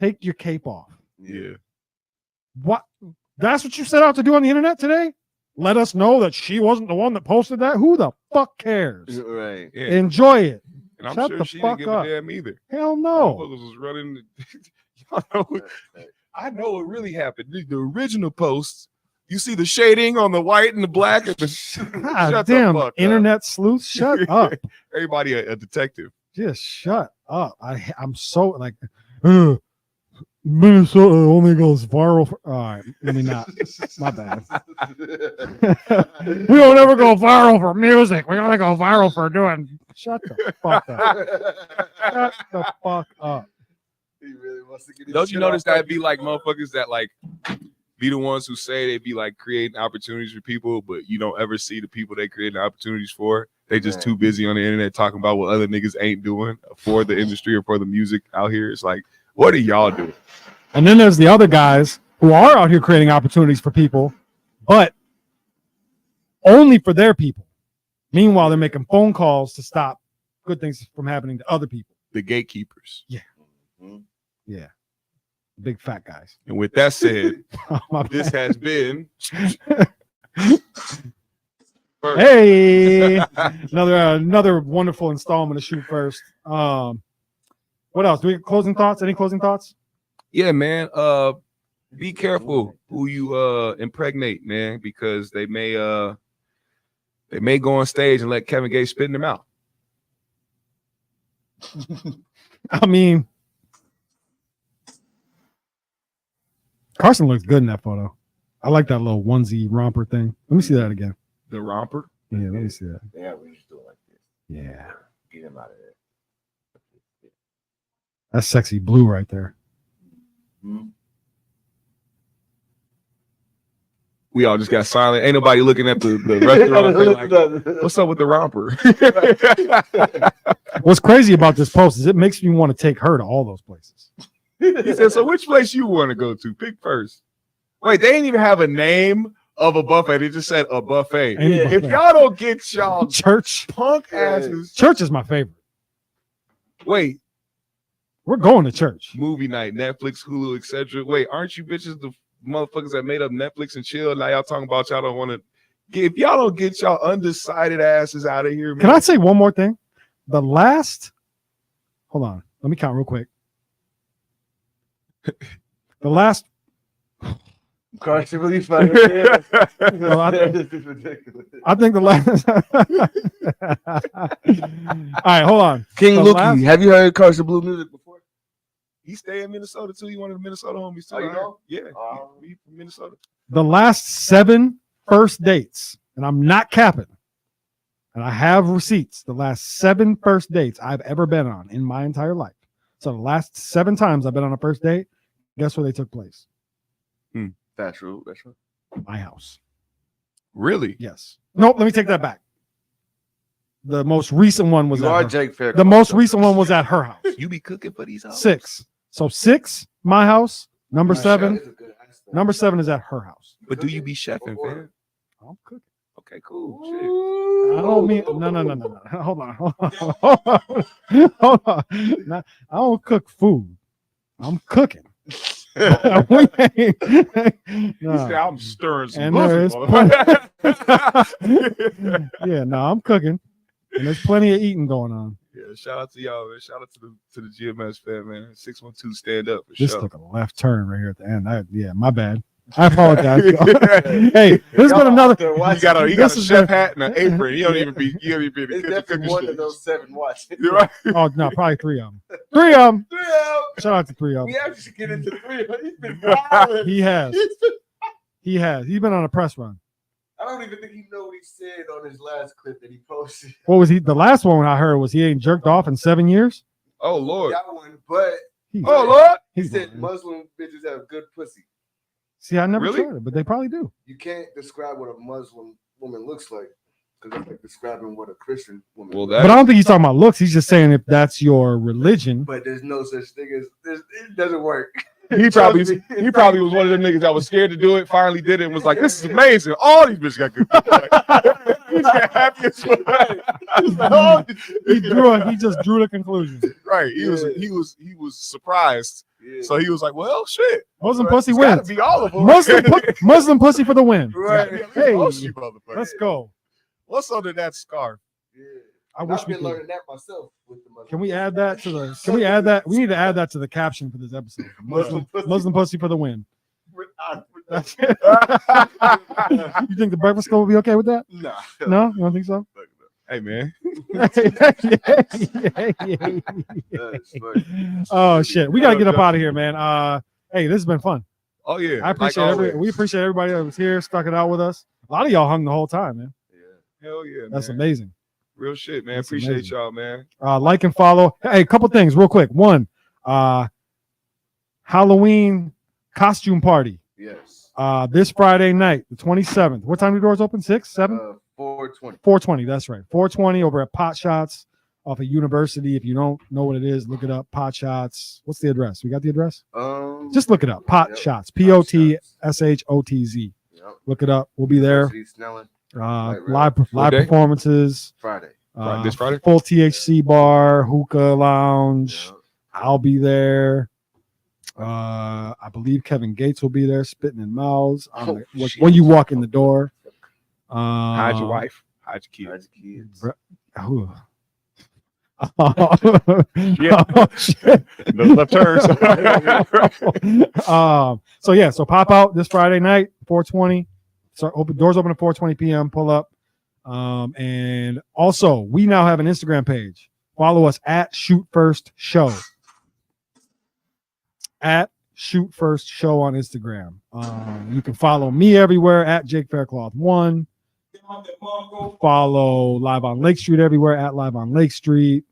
take your cape off. Yeah. What? That's what you set out to do on the internet today? Let us know that she wasn't the one that posted that. Who the fuck cares? Right. Yeah. Enjoy it. And I'm Shut sure the she didn't fuck give up. a damn either. Hell no. Motherfuckers was running. Y'all know, I know what really happened. The original post, you see the shading on the white and the black. And the, God shut damn, the fuck internet sleuth, shut up. Everybody a detective. Just shut up. I'm so like, Minnesota only goes viral for. All right, let me not. My bad. We don't ever go viral for music. We only go viral for doing. Shut the fuck up. Shut the fuck up. He really wants to get his Don't you shit notice off. that be like motherfuckers that like be the ones who say they be like creating opportunities for people, but you don't ever see the people they creating opportunities for. They just too busy on the internet talking about what other niggas ain't doing for the industry or for the music out here. It's like, what are y'all doing? And then there's the other guys who are out here creating opportunities for people, but only for their people. Meanwhile, they're making phone calls to stop good things from happening to other people. The gatekeepers. Yeah. Yeah. Big fat guys. And with that said, My this bad. has been Hey, another wonderful installment of Shoot First. What else? Do we have closing thoughts? Any closing thoughts? Yeah, man. Be careful who you impregnate, man, because they may go on stage and let Kevin Gates spit in their mouth. I mean, Carson looks good in that photo. I like that little onesie romper thing. Let me see that again. The romper. Yeah, let me see that. Yeah, we just do it like this. Yeah, Get him out of there. that's sexy blue right there. We all just got silent. Ain't nobody looking at the restaurant. Like, what's up with the romper? What's crazy about this post is it makes me want to take her to all those places. He said, so which place you want to go to? Pick first. Wait, they didn't even have a name of a buffet. They just said a buffet. Any If buffet. y'all don't get y'all Church. punk asses. Church is my favorite. Wait, We're going to church. movie night, Netflix, Hulu, etc. Wait, aren't you bitches the motherfuckers that made up Netflix and chill? Now y'all talking about y'all don't want to. If y'all don't get y'all undecided asses out of here, man. Can I say one more thing? Hold on. Let me count real quick. The last. Carson really funny. Well, This is ridiculous. I think the last. All right, hold on. King The Luki, last- have you heard Carson Blue music before? He stay in Minnesota too. He one of the Minnesota homies too. Oh, you I heard. know? Yeah, Oh. he from Minnesota. The last 7 first dates, and I'm not capping, and I have receipts. The last 7 first dates I've ever been on in my entire life. So the last 7 times I've been on a first date, guess where they took place? That's true. That's true. My house. Really? Yes. Nope. Let me take that back. The most recent one was You at are her. Jake Fair. The most recent one was at her house. You be cooking for these hoes? 6. So 6, my house. Number 7. That's a good aspect. Number 7 is at her house. But do you be chefing, fam? I'm cooking. Okay, cool. Shit. I don't mean no. Hold on. Hold on. No, I don't cook food. I'm cooking. We ain't- He no. said, I'm stirring some And there is motherfucker. Yeah, no, I'm cooking. And there's plenty of eating going on. Yeah, shout out to y'all, man. Shout out to the GMS fan, man. 612 stand up for This sure. took a left turn right here at the end. Yeah, my bad. I apologize. Hey, this has been another. He got a This is chef the- hat and an apron. He don't even be in the It's kitchen definitely cooking one shit. of those 7 watches. You're right. Oh no, probably 3 of them. 3 of them. Shout out to 3 of We them. actually should get into 3. He's been wild. He has. He has. He's been on a press run. I don't even think he know what he said on his last clip that he posted. What was he? The last one I heard was he ain't jerked off in 7 years. Oh Lord. That one, but He- Oh Lord. he he's said lying. Muslim bitches have good pussy. See, I never Really? tried it, but they probably do. You can't describe what a Muslim woman looks like because it's like describing what a Christian woman. Well, looks that- But I don't think he's talking about looks. He's just saying if that's your religion. but there's no such thing as it doesn't work. He probably was one of them niggas that was scared to do it, finally did it, and was like, "This is amazing! All these bitches got good." He's got happy as fuck. He just drew the conclusion. Right. He was surprised. Yeah. So he was like, "Well, shit, Muslim pussy it's gotta wins. be all of them." Muslim pussy for the win. Right. Hey, Most you motherfuckers. let's go. What's under that scarf? Yeah. I wish I've we been could. learning that myself with the Muslim. Can we add that to the? Can we add that? We need to add that to the caption for this episode. Muslim pussy for the win. That's it. You think the Breakfast Club will be okay with that? Nah. No, you don't think so? Hey man. Oh shit, we gotta get up out of here, man. Hey, this has been fun. Oh yeah. I appreciate we appreciate everybody that was here, stuck it out with us. A lot of y'all hung the whole time, man. Yeah. Hell yeah. That's man. amazing. Real shit, man. That's Appreciate amazing. y'all, man. Like and follow. Hey, a couple things real quick. One, Halloween costume party. Yes. This Friday night, the 27th. What time do the doors open? 6, 7? 420. 420. That's right. 420 over at Pot Shots off of University. If you don't know what it is, look it up. Pot Shots. What's the address? We got the address? Just Just look it up. Pot Shots. POTSHOTZ. Yep. Look it up. We'll be there. Snelling. Live day? performances. Friday. This Friday? Full THC bar, hookah lounge. Yep. I'll be there. I believe Kevin Gates will be there, spitting in mouths when you walk in the door. Hide your wife. Hide your kids. Ooh. Yeah. Oh, shit. The left turns. So pop out this Friday night, 420. Doors open at 4:20 p.m. Pull up. And also we now have an Instagram page. Follow us at Shoot First Show. At Shoot First Show on Instagram. You can follow me everywhere at Jake Faircloth 1. Follow Live on Lake Street everywhere at Live on Lake Street.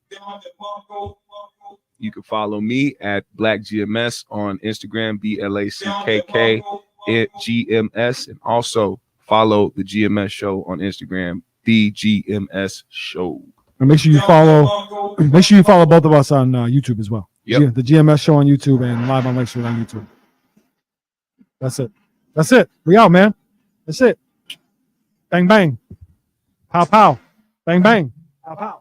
You can follow me at BlackGMS on Instagram, BlackKGMS, and also follow the GMS Show on Instagram, the GMS Show. And make sure you follow both of us on YouTube as well. Yep. The GMS Show on YouTube and Live on Lake Street on YouTube. That's it. We out, man. That's it. Bang bang. Pow pow. Bang bang. Pow pow.